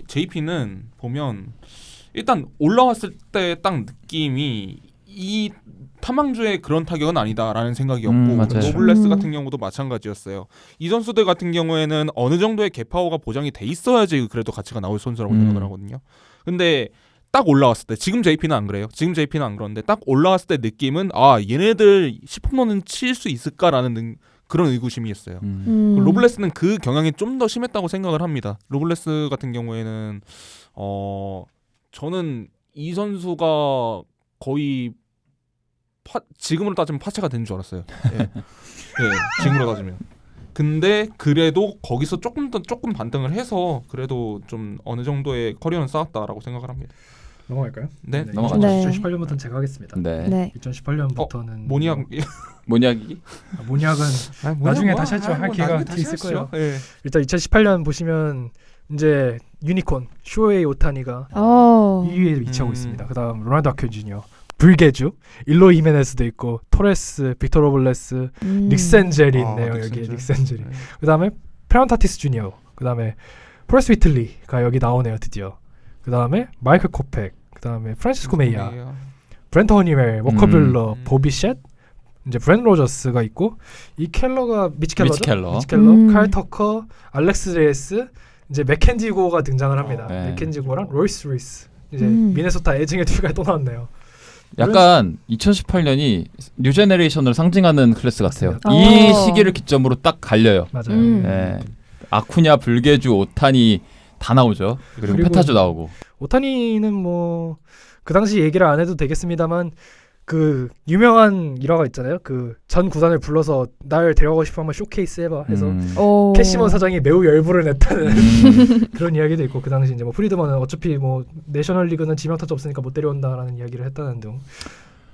JP는 보면 일단 올라왔을 때 딱 느낌이 이 탐망주의 그런 타격은 아니다라는 생각이었고 맞아요. 로블레스 같은 경우도 마찬가지였어요. 이 선수들 같은 경우에는 어느 정도의 개파워가 보장이 돼 있어야지 그래도 가치가 나올 선수라고 생각을 하거든요. 근데 딱 올라왔을 때 지금 JP는 안 그래요. 지금 JP는 안 그런데 딱 올라왔을 때 느낌은 얘네들 10홈런은 칠 수 있을까라는 그런 의구심이었어요. 로블레스는 그 경향이 좀 더 심했다고 생각을 합니다. 로블레스 같은 경우에는 저는 이 선수가 거의 지금으로 따지면 파체가 된 줄 알았어요. 예. 지금으로 따지면. 근데 그래도 거기서 조금 반등을 해서 그래도 좀 어느 정도의 커리어는 쌓았다라고 생각을 합니다. 넘어갈까요? 네, 넘어가죠. 네. 2018년부터는 제가 하겠습니다. 네. 네. 2018년부터는 모니악 모니악이 모니악은 나중에 다시 하죠. 할 기회가 뒤에 있을 거예요. 예. 일단 2018년 보시면 이제 유니콘 쇼헤이 오타니가 2위에 위치하고 있습니다. 그다음 로날도 아큐 주니어, 불개주, 일로이 히메네스도 있고 토레스, 빅토 로블레스, 닉센젤이 있네요. 여기에 닉센젤이. 그다음에 페런 타티스 주니어, 그다음에 프레스 위틀리가 여기 나오네요. 드디어. 그다음에 마이클 코펙, 그다음에 프란시스코 메이야, 브렌터 허니웰, 워커 뷰러, 보비 쉣, 이제 브랜 로저스가 있고 이 켈러가 미치 켈러, 칼 터커, 알렉스 레이스, 이제 맥켄지고가 등장을 합니다. 네. 맥켄지고랑 로이스 루이스. 이제 미네소타 애증의 투가 또 나왔네요. 약간 2018년이 뉴 제너레이션을 상징하는 클래스 같아요. 맞습니다. 이 시기를 기점으로 딱 갈려요. 맞아요. 네. 아쿠냐, 불개주, 오타니 다 나오죠. 그리고 페타주 나오고. 오타니는 뭐 그 당시 얘기를 안 해도 되겠습니다만 그 유명한 일화가 있잖아요. 그 전 구단을 불러서 날 데려가고 싶어 한번 쇼케이스 해봐 해서 캐시먼 사장이 매우 열불을 냈다는 그런 이야기도 있고, 그 당시 이제 뭐 프리드먼은 어차피 뭐 내셔널리그는 지명타자 없으니까 못 데려온다라는 이야기를 했다는 등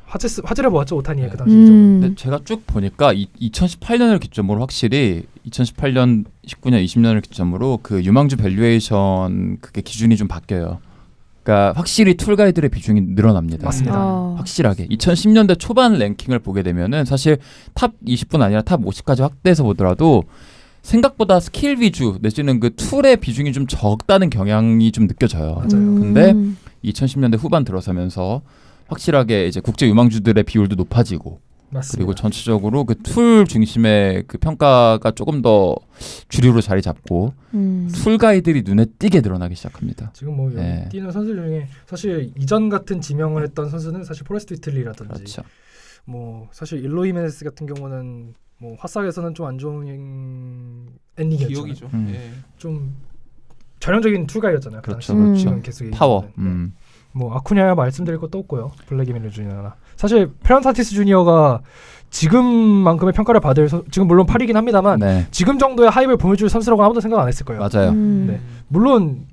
화제를 모았죠 오타니의 그 당시 이적은. 근데 제가 쭉 보니까 2018년을 기점으로 확실히 2018년, 19년, 20년을 기점으로 그 유망주 밸류에이션 그게 기준이 좀 바뀌어요. 그러니까 확실히 툴가이들의 비중이 늘어납니다. 맞습니다. 확실하게 2010년대 초반 랭킹을 보게 되면은 사실 탑 20분 아니라 탑 50까지 확대해서 보더라도 생각보다 스킬 위주 내지는 그 툴의 비중이 좀 적다는 경향이 좀 느껴져요. 맞아요. 근데 2010년대 후반 들어서면서 확실하게 이제 국제 유망주들의 비율도 높아지고, 맞습니다. 그리고 전체적으로 그 툴 중심의 그 평가가 조금 더 주류로 자리 잡고 툴 가이들이 눈에 띄게 늘어나기 시작합니다. 지금 뭐 여기 뛰는 선수 중에 사실 이전 같은 지명을 했던 선수는 사실 포레스트 위틀리라든지, 그렇죠. 뭐 사실 일로 히메네스 같은 경우는 뭐 화싹에서는 좀 안 좋은 엔딩이었죠. 기억이죠. 예. 좀 전형적인 툴가이였잖아요. 그렇죠, 그 그렇죠. 지금 계속 파워. 얘기하는. 뭐 아쿠냐 말씀드릴 것도 없고요. 블랙이미르 주니어나 사실 페런 타티스 주니어가 지금만큼의 평가를 받을 지금 물론 8이긴 합니다만 네, 지금 정도의 하이브를 보여줄 선수라고 아무도 생각 안 했을 거예요. 맞아요. 네. 물론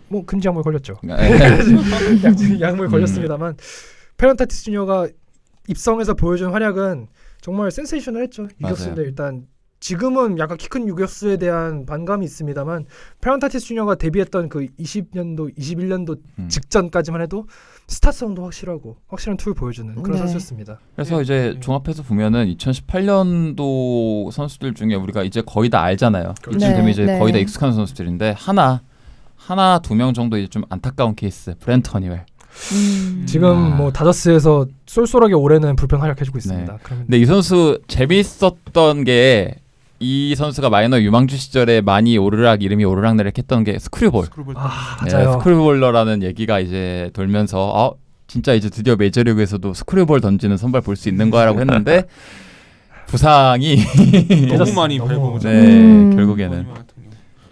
뭐 금지 약물 걸렸죠. 네. 약물 걸렸습니다만 페런 타티스 주니어가 입성해서 보여준 활약은 정말 센세이셔널했죠. 유격수인데 일단 지금은 약간 키 큰 유격수에 대한 반감이 있습니다만 페런 타티스 주니어가 데뷔했던 그 20년도, 21년도 직전까지만 해도 스타성도 확실한 툴 보여주는 그런 선수였습니다. 그래서 이제 종합해서 보면은 2018년도 선수들 중에 우리가 이제 거의 다 알잖아요. 그렇죠. 이쯤 되면 이제 네. 거의 다 익숙한 선수들인데 하나 두 명 정도 이제 좀 안타까운 케이스. 브렌트 허니웰. 지금 뭐 다저스에서 쏠쏠하게 올해는 불펜 활약해주고 있습니다. 네. 그러면 근데 이 선수 재밌었던 게 이 선수가 마이너 유망주 시절에 많이 이름이 오르락내락 했던 게 스크류볼. 맞아요. 스크류볼러라는 얘기가 이제 돌면서 진짜 이제 드디어 메이저리그에서도 스크류볼 던지는 선발 볼 수 있는 거야라고 했는데 부상이 너무 많이 너무- 밟고 결국에는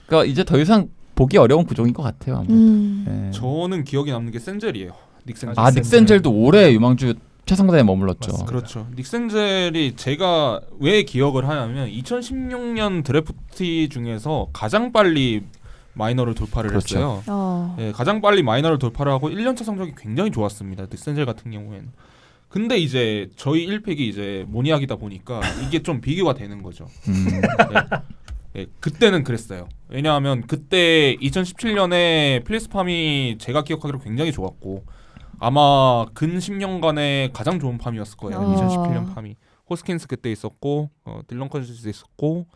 그러니까 이제 더 이상 보기 어려운 구종인 것 같아요. 아무래도. 네. 저는 기억에 남는 게 센젤이에요. 닉센젤. 닉센젤도 올해 유망주 최상단에 머물렀죠. 맞습니다. 그렇죠. 닉센젤이 제가 왜 기억을 하냐면 2016년 드래프트 중에서 가장 빨리 마이너를 돌파를 그렇죠. 했어요. 예, 가장 빨리 마이너를 돌파를 하고 1년차 성적이 굉장히 좋았습니다. 닉센젤 같은 경우에는. 근데 이제 저희 1픽이 이제 모니악이다 보니까 이게 좀 비교가 되는 거죠. 예, 그때는 그랬어요. 왜냐하면 그때 2017년에 필리스 팜이 제가 기억하기로 굉장히 좋았고 아마 근 10년간의 가장 좋은 팜이었을 거예요. 2017년 팜이. 호스킨스 그때 있었고 딜런 커즈도 있었고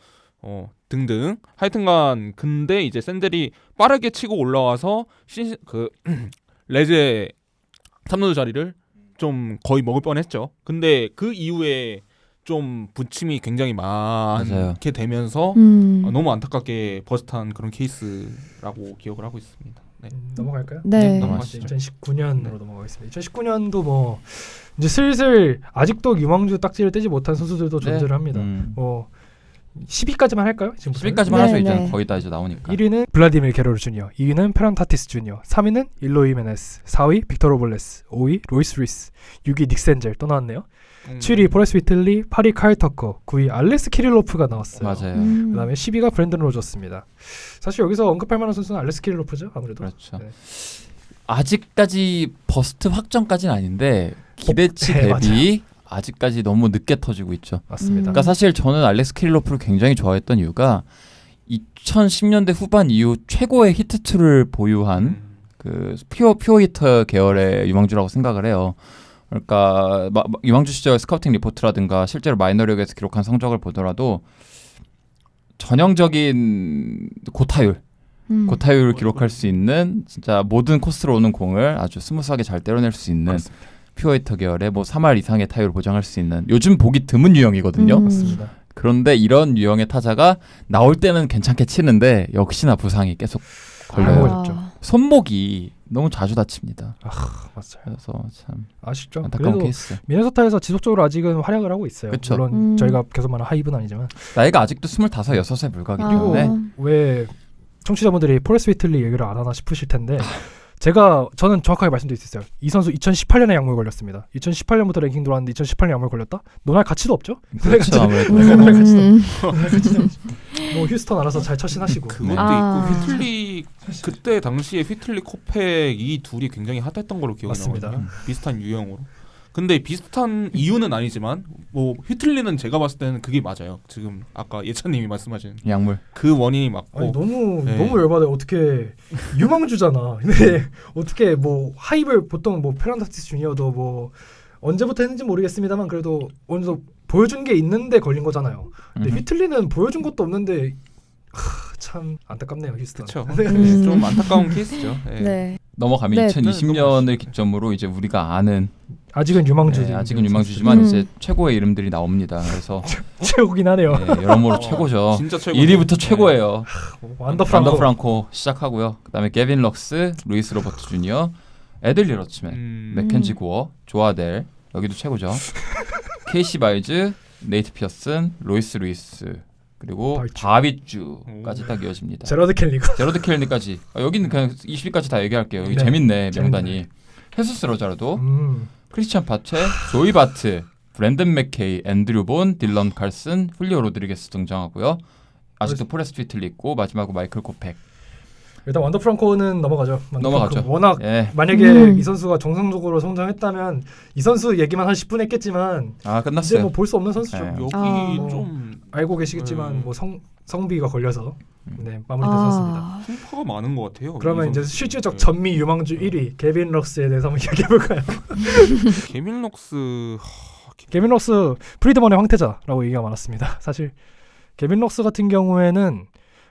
등등. 하여튼간 근데 이제 샌델이 빠르게 치고 올라와서 레즈의 3루수 자리를 좀 거의 먹을 뻔했죠. 근데 그 이후에 좀 부침이 굉장히 많게 되면서 너무 안타깝게 버스트한 그런 케이스라고 기억을 하고 있습니다. 네. 넘어갈까요? 네. 넘어가시죠. 2019년으로 넘어가겠습니다. 2019년도 뭐 이제 슬슬 아직도 유망주 딱지를 떼지 못한 선수들도 존재를 합니다. 뭐 10위까지만 할까요? 지금 10위까지만 네, 하죠. 네. 이제 거의 다 이제 나오니까. 1위는 블라디미르 게로르 주니어, 2위는 페란 타티스 주니어, 3위는 일로이 메네스, 4위 빅터 로블레스, 5위 로이스 루이스, 6위 닉센젤 또 나왔네요. 7위 포레스 위틀리, 8위 카일 터커, 9위 알렉스 키릴로프가 나왔어요. 맞아요. 그다음에 10위가 브랜든 로저스입니다. 사실 여기서 언급할 만한 선수는 알렉스 키릴로프죠, 아무래도. 그렇죠. 네. 아직까지 버스트 확정까지는 아닌데 기대치 네, 대비 아직까지 너무 늦게 터지고 있죠. 맞습니다. 그러니까 사실 저는 알렉스 키릴로프를 굉장히 좋아했던 이유가 2010년대 후반 이후 최고의 히트2를 보유한 그 퓨어 히터 계열의 유망주라고 생각을 해요. 그러니까 유망주 시절 스카우팅 리포트라든가 실제로 마이너리그에서 기록한 성적을 보더라도 전형적인 고타율을 기록할 수 있는 진짜 모든 코스로 오는 공을 아주 스무스하게 잘 때려낼 수 있는 맞습니다. 퓨어 히터 계열의 뭐 3할 이상의 타율을 보장할 수 있는 요즘 보기 드문 유형이거든요. 맞습니다. 그런데 이런 유형의 타자가 나올 때는 괜찮게 치는데 역시나 부상이 계속 걸려요. 어렵죠. 손목이 너무 자주 다칩니다. 맞아요. 그래서 참 아쉽죠. 안타까운 그래도 케이스. 미네소타에서 지속적으로 아직은 활약을 하고 있어요. 그쵸. 물론 저희가 계속 말하는 하이브는 아니지만. 나이가 아직도 25, 6에 불과하기 때문에 왜 청취자분들이 포레스 위틀리 얘기를 안 하나 싶으실 텐데 저는 정확하게 말씀드릴 수 있어요. 이 선수 2018년에 약물 걸렸습니다. 2018년부터 랭킹 들어왔는데 2018년 약물 걸렸다? 논할 가치도 없죠? 그렇죠. 아무래도 논할 가치도 없죠. 뭐 휴스턴 알아서 잘 처신하시고. 그것도 아. 있고 휘틀리 그때 당시에 휘틀리 코펙 이 둘이 굉장히 핫했던 걸로 기억이 맞습니다. 나거든요. 비슷한 유형으로. 근데 비슷한 이유는 아니지만 뭐 휘틀리는 제가 봤을 때는 그게 맞아요. 지금 아까 예찬님이 말씀하신 약물. 그 원인이 맞고. 아니 너무 네. 너무 열받아요. 어떻게 유망주잖아. 근데 어떻게 뭐 하이브 보통 뭐 페란타티스 주니어도 뭐 언제부터 했는지 모르겠습니다만 그래도 어느 정도 보여준 게 있는데 걸린 거잖아요. 근데 휘틀리는 보여준 것도 없는데 참 안타깝네요, 휴스턴. 그렇죠. 좀 안타까운 케이스죠. 네. 네. 넘어가면 네. 2020년을 기점으로 이제 우리가 아는 아직은 유망주. 아직은 유망주지만 이제 최고의 이름들이 나옵니다. 그래서 최고긴 하네요. 여러모로 최고죠. 진짜 최고. 1위부터 최고예요. 완더 완더 프랑코. 프랑코 시작하고요. 그다음에 게빈 럭스, 루이스 로버트 주니어, 애들리 러츠맨, 맥켄지 구어, 조아델 여기도 최고죠. 케이시 바이즈, 네이트 피어슨, 로이스 루이스 그리고 바비주까지 딱 이어집니다. 제러드 켈리가. 제러드 켈리까지. 여기는 그냥 20위까지 다 얘기할게요. 여기 네. 재밌네 재밌네. 명단이. 헤수스 로자르도, 크리스찬 파체, 조이 바트, 브랜든 맥케이, 앤드류 본, 딜런 칼슨, 훌리오 로드리게스 등장하고요. 아직도 포레스트 위틀리 있고 마지막으로 마이클 코펙. 일단 완더 프랑코는 넘어가죠. 완더 넘어가죠. 프랑코. 워낙 예. 만약에 이 선수가 정상적으로 성장했다면 이 선수 얘기만 한 10분 했겠지만 아 이제 끝났어요. 뭐 볼 수 없는 선수죠. 네. 여기 아. 좀 알고 계시겠지만 뭐 성비가 걸려서 네, 마무리된 아. 선수입니다. 풍파가 많은 것 같아요. 그러면 이 이제 선수. 실질적 네. 전미 유망주 1위 게빈 럭스에 대해서 한번 이야기해 볼까요? 게빈 럭스 게빈 럭스 프리드먼의 황태자라고 얘기가 많았습니다. 사실 게빈 럭스 같은 경우에는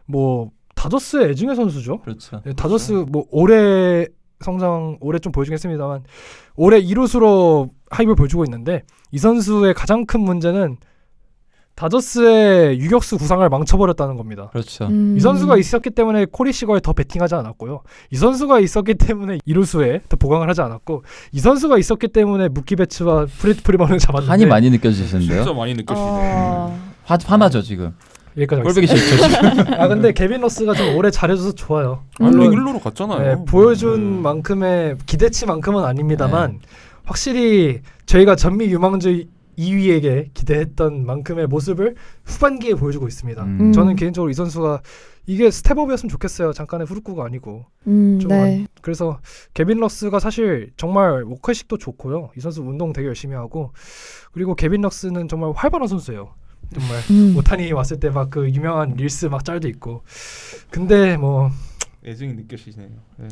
뭐 다저스의 애증의 선수죠. 그렇죠. 네, 다저스 뭐 올해 좀 보여주긴 했습니다만 올해 2루수로 하이브를 보여주고 있는데 이 선수의 가장 큰 문제는 다저스의 유격수 구상을 망쳐버렸다는 겁니다. 그렇죠. 이 선수가 있었기 때문에 코리 시거에 더 배팅하지 않았고요. 이 선수가 있었기 때문에 2루수에 더 보강을 하지 않았고 이 선수가 있었기 때문에 무키 베츠와 프레드 프리먼을 잡았는데 한이 많이 느껴지시는데요. 진짜 많이 느껴지네. 화나죠 지금. 여기까지 꼴보기 하겠습니다. 싫죠 지금. 아 근데 게빈 러스가 좀 올해 잘해줘서 좋아요. 원래 물론 일로로 갔잖아요. 네, 보여준 만큼의 기대치만큼은 아닙니다만 확실히 저희가 전미 유망주 2위에게 기대했던 만큼의 모습을 후반기에 보여주고 있습니다. 저는 개인적으로 이 선수가 이게 스텝업이었으면 좋겠어요. 잠깐의 후루꾸가 아니고. 네. 그래서 게빈 럭스가 사실 정말 워크식도 좋고요. 이 선수 운동 되게 열심히 하고 그리고 게빈 럭스는 정말 활발한 선수예요. 정말 오타니 왔을 때 막 그 유명한 릴스 막 짤도 있고. 근데 뭐 애증이 느껴지네요. 네.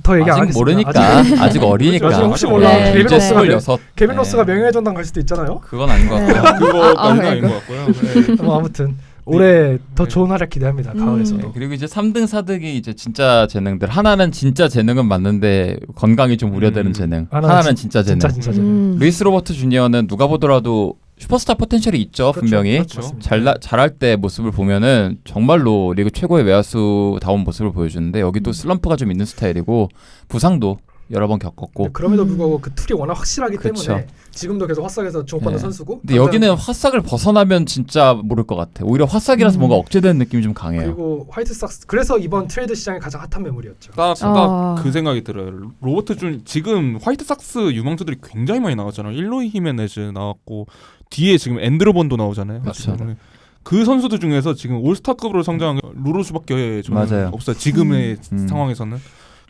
더 얘기 안 아직 하겠습니다. 모르니까 아직 어리니까. 아직 혹시 몰라. 네. 게빈 이제 러스가 26. 게빈 러스가 네. 명예전당 갈 수도 있잖아요. 그건 아닌 것 같고요. 그거까지는 아닌 것 같고요. 네. 뭐 아무튼 올해 더 좋은 활약 기대합니다. 가을에서도. 네, 그리고 이제 3등 4등이 이제 진짜 재능들. 하나는 진짜 재능은 맞는데 건강이 좀 우려되는 재능. 하나는 진짜 재능. 진짜 재능. 루이스 로버트 주니어는 누가 보더라도 슈퍼스타 포텐셜이 있죠. 그렇죠. 분명히. 그렇죠. 잘할 때 모습을 보면은 정말로 리그 최고의 외야수다운 모습을 보여주는데 여기도 슬럼프가 좀 있는 스타일이고 부상도 여러 번 겪었고. 그럼에도 불구하고 그 툴이 워낙 확실하기 그쵸. 때문에 지금도 계속 화싹에서 주목받는 네. 선수고. 근데 여기는 화싹을 벗어나면 진짜 모를 것 같아. 오히려 화싹이라서 뭔가 억제되는 느낌이 좀 강해요. 그리고 화이트삭스 그래서 이번 트레이드 시장이 가장 핫한 매물이었죠. 딱 그 생각이 들어요. 로버트 준 지금 화이트삭스 유망주들이 굉장히 많이 나왔잖아요. 일로이 히메네즈 나왔고 뒤에 지금 앤드루 본도 나오잖아요. 그렇죠. 그 선수들 중에서 지금 올스타급으로 성장한 게 루루수밖에 저는 맞아요. 없어요. 지금의 상황에서는.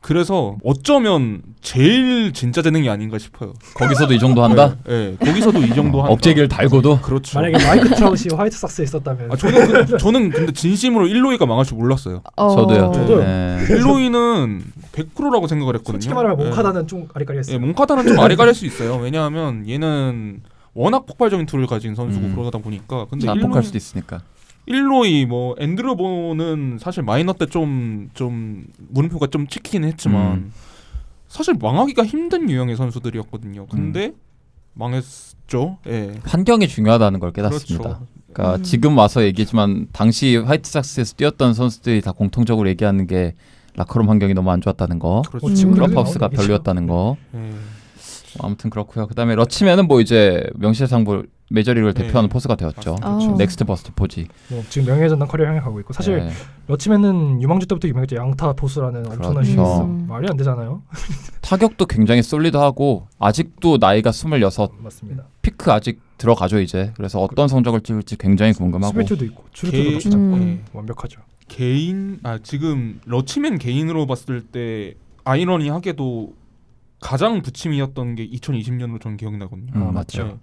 그래서 어쩌면 제일 진짜 재능이 아닌가 싶어요. 거기서도 이 정도 한다? 네, 거기서도 이 정도 한다. 억제기를 달고도? 그렇죠. 만약에 마이크 트라우시 화이트삭스에 있었다면. 저는 근데 진심으로 일로이가 망할 줄 몰랐어요. 저도요. 저도요. 네. 일로이는 100%라고 생각을 했거든요. 솔직히 말하면 네. 몽카다는 좀 아리까리했어요. 예, 몽카다는 좀 아리가릴 수 있어요. 왜냐하면 얘는 워낙 폭발적인 툴을 가진 선수고 그러다 보니까. 근데 자폭할 수도 있으니까. 일로이 뭐 앤드루보는 사실 마이너 때 좀 물음표가 좀 찍히긴 했지만 사실 망하기가 힘든 유형의 선수들이었거든요. 근데 망했죠. 예. 환경이 중요하다는 걸 깨닫습니다. 그렇죠. 그러니까 지금 와서 얘기지만 당시 화이트삭스에서 뛰었던 선수들이 다 공통적으로 얘기하는 게 라커룸 환경이 너무 안 좋았다는 거, 그렇죠. 지금 클럽하우스가 얘기죠. 별로였다는 거. 예. 아무튼 그렇고요. 그다음에 러치맨은 뭐 이제 명실상부 메이저리그를 네. 대표하는 포수가 되었죠. 그렇죠. 넥스트 버스트 포지. 뭐 지금 명예전당 커리어 향해 가고 있고 사실 네. 러치맨은 유망주 때부터 유명했죠. 양타 보수라는 엄청난 그렇죠. 슈스 말이 안 되잖아요. 타격도 굉장히 솔리드하고 아직도 나이가 26. 맞습니다. 피크 아직 들어가죠 이제. 그래서 어떤 성적을 찍을지 굉장히 궁금하고. 스페트도 있고 개- 주루트도 같이 잡고 예. 완벽하죠. 지금 러치맨 개인으로 봤을 때 아이러니하게도 가장 부침이었던 게 2020년으로 저는 기억이 나거든요. 맞죠. 예.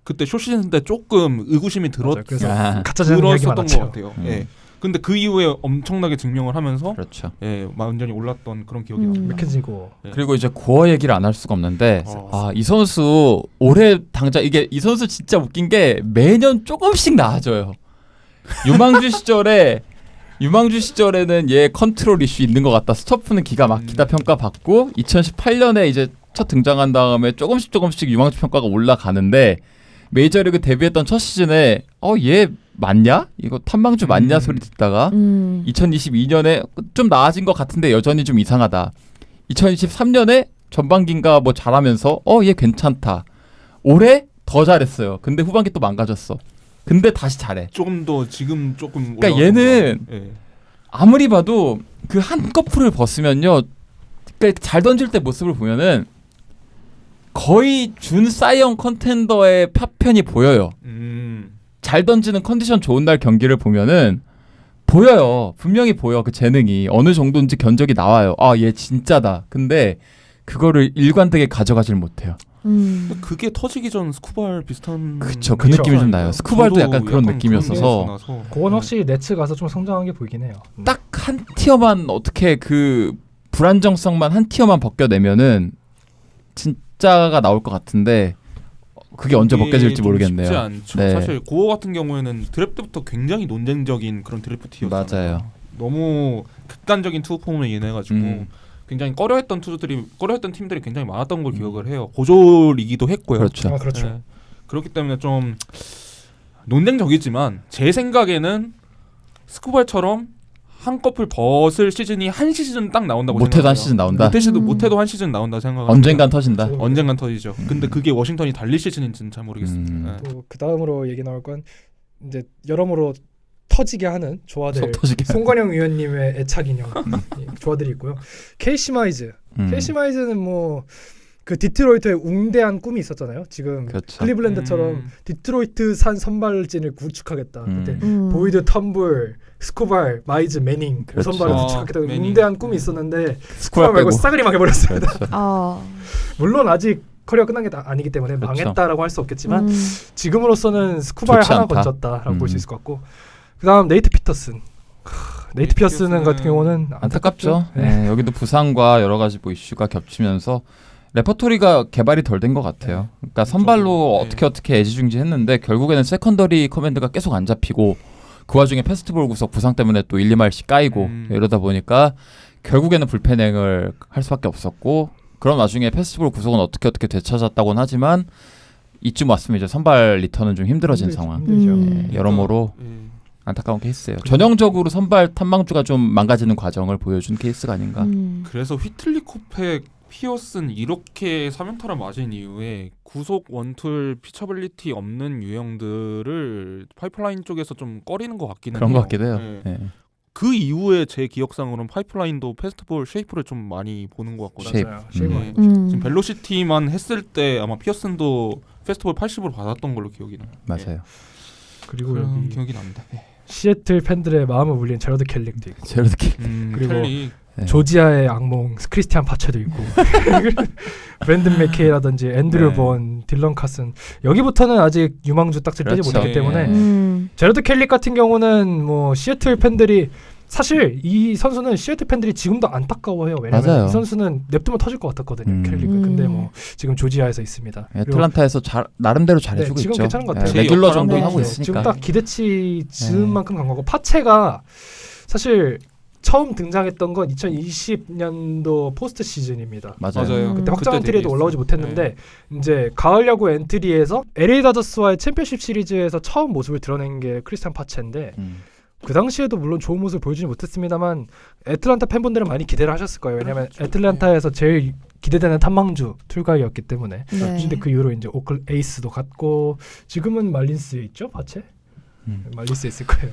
그때 쇼시즌 때 조금 의구심이 맞아요. 그래서 아. 가짜 재능 이야기 들었었던 많았죠. 것 같아요. 예. 근데 그 이후에 엄청나게 증명을 하면서 그렇죠. 예, 완전히 올랐던 그런 기억이 납니다. 맥켄지고 그리고 이제 고어 얘기를 안 할 수가 없는데 어. 이 선수 올해 당장 이게 이 선수 진짜 웃긴 게 매년 조금씩 나아져요. 유망주 시절에는 얘 컨트롤 이슈 있는 것 같다. 스토프는 기가 막히다 평가받고 2018년에 이제 첫 등장한 다음에 조금씩 유망주 평가가 올라가는데 메이저리그 데뷔했던 첫 시즌에 얘 맞냐? 이거 탐방주 맞냐 소리 듣다가 2022년에 좀 나아진 것 같은데 여전히 좀 이상하다. 2023년에 전반기인가 뭐 잘하면서 얘 괜찮다. 올해 더 잘했어요. 근데 후반기 또 망가졌어. 근데 다시 잘해. 조금 더 지금 조금 그러니까 올라가는 얘는 거. 예. 아무리 봐도 그 한꺼풀을 벗으면요. 그러니까 잘 던질 때 모습을 보면은 거의 준 사이언 컨텐더의 파편이 보여요. 잘 던지는 컨디션 좋은 날 경기를 보면은 보여요. 분명히 보여. 그 재능이 어느 정도인지 견적이 나와요. 얘 진짜다. 근데 그거를 일관되게 가져가질 못해요. 근데 그게 터지기 전 스쿠발 비슷한 그쵸. 그 그쵸. 느낌이 좀 나요. 스쿠발도 저도 약간 그런 느낌이었어서 나서. 그건 확실히 네츠 가서 좀 성장한 게 보이긴 해요. 딱 한 티어만 어떻게 그 불안정성만 한 티어만 벗겨내면은 진짜가 나올 것 같은데 그게 언제 벗겨질지 좀 모르겠네요. 쉽지 않죠. 네. 사실 고어 같은 경우에는 드래프트부터 굉장히 논쟁적인 그런 드래프트였잖아요. 맞아요. 너무 극단적인 투 폼을 인해가지고 굉장히 꺼려했던 팀들이 굉장히 많았던 걸 기억을 해요. 고졸이기도 했고요. 그렇죠. 그렇죠. 네. 그렇기 때문에 좀 논쟁적이지만 제 생각에는 스쿠발처럼 한꺼풀 벗을 시즌이 한 시즌 딱 나온다고 못해도 생각해요. 한 시즌 나온다. 못해도 한 시즌 나온다 생각합니다. 언젠간 터진다. 언젠간 터지죠. 근데 그게 워싱턴이 달릴 시즌인지는 잘 모르겠습니다. 네. 또 그 다음으로 얘기 나올 건 이제 여러모로 터지게 하는 조화들 속 터지게. 송관영 위원님의 애착 인형 조화들이 있고요. 케이시 마이즈. 케이시 마이즈는 뭐 그 디트로이트의 웅대한 꿈이 있었잖아요. 지금 그렇죠. 클리블랜드처럼 디트로이트산 선발진을 구축하겠다. 그때 보이드, 텀블, 스코발, 마이즈, 매닝 그렇죠. 선발을 구축하겠다는 매닝. 웅대한 꿈이 있었는데 스쿠발 스코발 말고 빼고. 싸그리 망해버렸습니다. 그렇죠. 물론 아직 커리어 끝난 게 아니기 때문에 그렇죠. 망했다라고 할 수 없겠지만 지금으로서는 스쿠발 좋지 하나 않다. 건졌다라고 볼 수 있을 것 같고 그다음 네이트 피터슨. 네이트 피터슨 같은 경우는 안타깝죠. 네. 네, 여기도 부상과 여러 가지 뭐 이슈가 겹치면서 레퍼토리가 개발이 덜 된 것 같아요. 그러니까 선발로 네. 어떻게 애지중지했는데 결국에는 세컨더리 커맨드가 계속 안 잡히고 그 와중에 패스트볼 구석 부상 때문에 또 1, 2마일씩 까이고 이러다 보니까 결국에는 불펜행을 할 수밖에 없었고 그런 와중에 패스트볼 구석은 어떻게 되찾았다고는 하지만 이쯤 왔으면 이제 선발 리턴은 좀 힘들어진 상황. 음. 여러모로 예. 안타까운 케이스예요. 전형적으로 선발 탐망주가 좀 망가지는 과정을 보여준 케이스가 아닌가. 그래서 휘틀리 코펙 피어슨 이렇게 3연타를 맞은 이후에 구속 원툴 피처빌리티 없는 유형들을 파이프라인 쪽에서 좀 꺼리는 것 같기는 그런 해요. 것 같기도 해요. 예. 예. 그 이후에 제 기억상으로는 파이프라인도 페스티벌 쉐이프를 좀 많이 보는 것 같거든요. 쉐이프. 맞아요. 쉐이프 네. 많이 지금 벨로시티만 했을 때 아마 피어슨도 페스티벌 80으로 받았던 걸로 기억이 나요. 맞아요. 그리고 그런 여기 기억이 납니다. 시애틀 팬들의 마음을 울린 제러드 켈릭도 있고 제로드 킬. 그리고 켈리. 네. 조지아의 악몽 크리스티안 파체도 있고 브랜든 맥케이라든지 앤드류 네. 본, 딜런 카슨 여기부터는 아직 유망주 딱지 떼지 그렇죠. 못했기 때문에 네. 제러드 켈릭 같은 경우는 뭐 시애틀 팬들이 사실 이 선수는 시애틀 팬들이 지금도 안타까워해요. 왜냐면 맞아요. 이 선수는 냅두면 터질 것 같았거든요. 켈릭은. 근데 뭐 지금 조지아에서 있습니다. 그리고 애틀란타에서 나름대로 잘해주고 네, 지금 있죠. 괜찮은 것 같아요. 네, 레귤러 제 정도 역할은 하고 네. 있으니까. 지금 딱 기대치 지은 네. 만큼 간 거고 파체가 사실 처음 등장했던 건 2020년도 포스트 시즌입니다. 맞아요. 그때 확정 엔트리에도 데뷔했어요. 올라오지 못했는데 이제 가을 야구 엔트리에서 LA 다저스와의 챔피언십 시리즈에서 처음 모습을 드러낸 게 크리스티안 파체인데 그 당시에도 물론 좋은 모습을 보여주지 못했습니다만 애틀란타 팬분들은 많이 기대를 하셨을 거예요. 왜냐하면 애틀란타에서 제일 기대되는 탐망주 툴가이였기 때문에. 네. 근데 그 이후로 이제 오클 에이스도 갔고 지금은 말린스에 있죠, 파체? 말린스에 있을 거예요.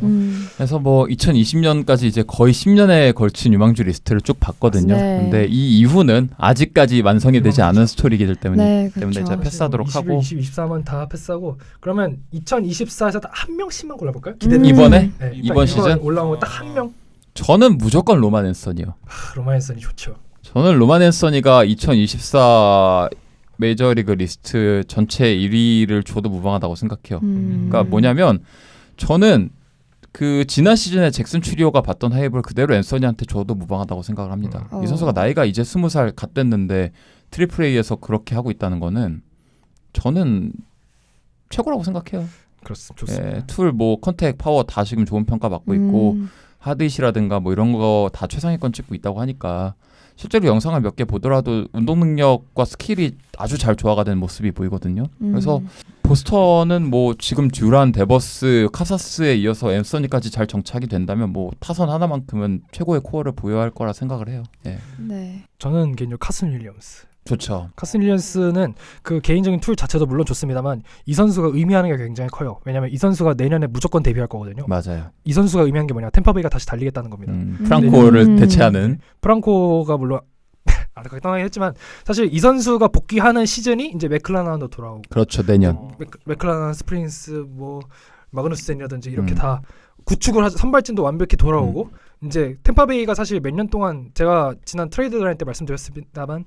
그래서 뭐 2020년까지 이제 거의 10년에 걸친 유망주 리스트를 쭉 봤거든요. 네. 근데 이 이후는 아직까지 완성이 되지 않은 스토리이기 때문에 네, 때문에 그렇죠. 이제 패스하도록 21, 하고 20, 23은 다 패스하고 그러면 2024에서 딱 한 명씩만 골라볼까요? 이번에 네, 이번 시즌? 올라온 거 딱 한 명. 저는 무조건 로만 앤서니요. 로마인슨이 좋죠. 저는 로만 앤서니가 2024 메이저리그 리스트 전체 1위를 줘도 무방하다고 생각해요. 그러니까 뭐냐면 저는 그 지난 시즌에 잭슨 추리오가 봤던 하이브를 그대로 앤서니한테 줘도 무방하다고 생각을 합니다. 이 선수가 나이가 이제 20살 갓 됐는데 트리플 A에서 그렇게 하고 있다는 거는 저는 최고라고 생각해요. 그렇습니다. 좋습니다. 예, 툴, 뭐 컨택, 파워 다 지금 좋은 평가 받고 있고 하드잇이라든가 뭐 이런 거 다 최상위권 찍고 있다고 하니까 실제로 영상을 몇 개 보더라도 운동 능력과 스킬이 아주 잘 조화가 된 모습이 보이거든요. 그래서 보스턴은 뭐 지금 듀란, 데버스, 카사스에 이어서 앤서니까지 잘 정착이 된다면 뭐 타선 하나만큼은 최고의 코어를 보유할 거라 생각을 해요. 예. 네. 저는 개인적으로 카슨 윌리엄스. 좋죠. 카슨 윌리엄스는 그 개인적인 툴 자체도 물론 좋습니다만 이 선수가 의미하는 게 굉장히 커요. 왜냐하면 이 선수가 내년에 무조건 데뷔할 거거든요. 맞아요. 이 선수가 의미한 게 뭐냐? 템파베이가 다시 달리겠다는 겁니다. 프랑코를 대체하는 프랑코가 물론 안타깝게 떠나긴 했지만 사실 이 선수가 복귀하는 시즌이 이제 맥클라난도 돌아오고 그렇죠. 내년. 맥클라난, 스프린스, 뭐 마그누스센이라든지 이렇게 다 구축을 선발진도 완벽히 돌아오고 이제 템파베이가 사실 몇 년 동안 제가 지난 트레이드 라인 때 말씀드렸습니다만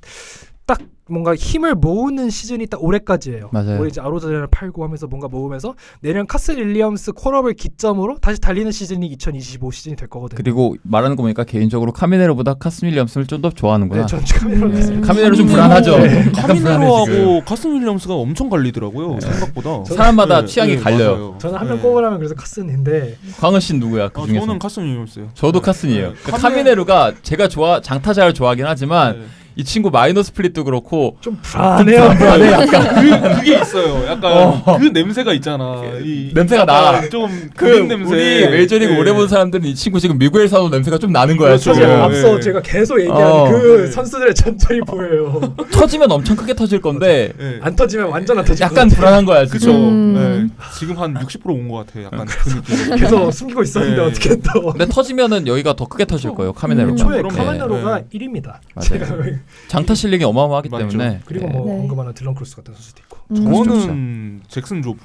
딱 뭔가 힘을 모으는 시즌이 딱 올해까지예요. 맞아요. 올해 이제 아로자를 팔고 하면서 뭔가 모으면서 내년 카슨 윌리엄스 콜업을 기점으로 다시 달리는 시즌이 2025 시즌이 될 거거든요. 그리고 말하는 거 보니까 개인적으로 카미네로보다 카슨 윌리엄스를 좀 더 좋아하는구나. 네, 저는 카메라로 카미네로 좀 불안하죠. 네. 약간 불안해 지금. 카미네로하고 카슨 윌리엄스가 엄청 갈리더라고요. 생각보다. 사람마다 네, 취향이 네, 갈려요. 맞아요. 저는 한 명 네. 꼽으라면 그래서 카슨인데 광은 씨는 누구야? 그 중에서? 저는 카슨 윌리엄스요. 저도 네. 카슨이에요. 네. 그러니까 카미네루가 제가 장타자를 좋아하긴 하지만 네. 이 친구 마이너 스플릿도 그렇고 좀 불안해요. 불안해 약간. 그게 있어요. 약간 그 냄새가 있잖아. 이 냄새가 나. 약간 좀 그 그린 냄새. 우리 메이저리그 네. 오래 본 사람들은 이 친구 지금 미국에 사는 냄새가 좀 나는 거야. 그렇죠. 지금. 사실 네. 앞서 제가 계속 얘기한 그 선수들의 전철이 보여요. 터지면 엄청 크게 터질 건데 네. 안 터지면 완전 안 터질 약간 것 같아요. 불안한 거야 그쵸. 지금. 네. 지금 한 60%온 것 같아요. 약간 그 느낌. 계속 숨기고 있었는데 네. 어떻게 또 근데 터지면은 여기가 더 크게 터질 거예요. 카미네로가. 초에 그럼요. 카메라로가 네. 1위입니다. 맞아요. 장타 실력이 어마어마하기 맞죠. 때문에. 그리고 예. 뭐 네. 언급하는 딜런 크루스 같은 선수도 있고. 저는 잭슨 조브.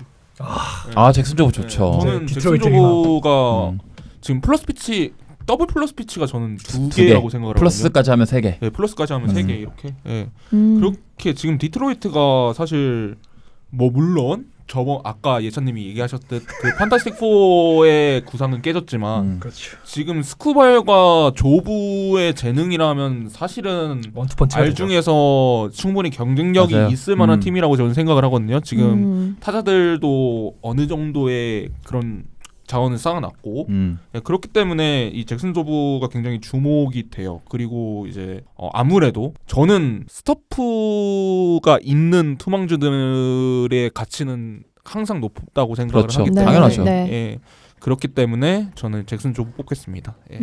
아 잭슨 조브 좋죠. 네, 저는 잭슨 디트로이트 조브가 음. 지금 플러스 피치 더블 플러스 피치가 저는 두 개. 개라고 생각을 하거든요. 플러스까지 하면 3개. 네, 플러스까지 하면 3개 이렇게. 예. 음. 그렇게 지금 디트로이트가 사실 뭐 물론 저번 아까 예찬님이 얘기하셨듯 그 판타스틱 4의 구상은 깨졌지만 그렇죠. 지금 스쿠발과 조부의 재능이라면 사실은 원투펀치가 알 되죠. 중에서 충분히 경쟁력이 맞아요. 있을 만한 팀이라고 저는 생각을 하거든요. 지금 음. 타자들도 어느 정도의 그런 자원을 쌓아놨고 예, 그렇기 때문에 이 잭슨 조브가 굉장히 주목이 돼요. 그리고 이제 아무래도 저는 스토프가 있는 투망주들의 가치는 항상 높다고 생각을 그렇죠. 하기 네. 때문에 당연하죠. 네. 예, 그렇기 때문에 저는 잭슨 조브 뽑겠습니다. 예.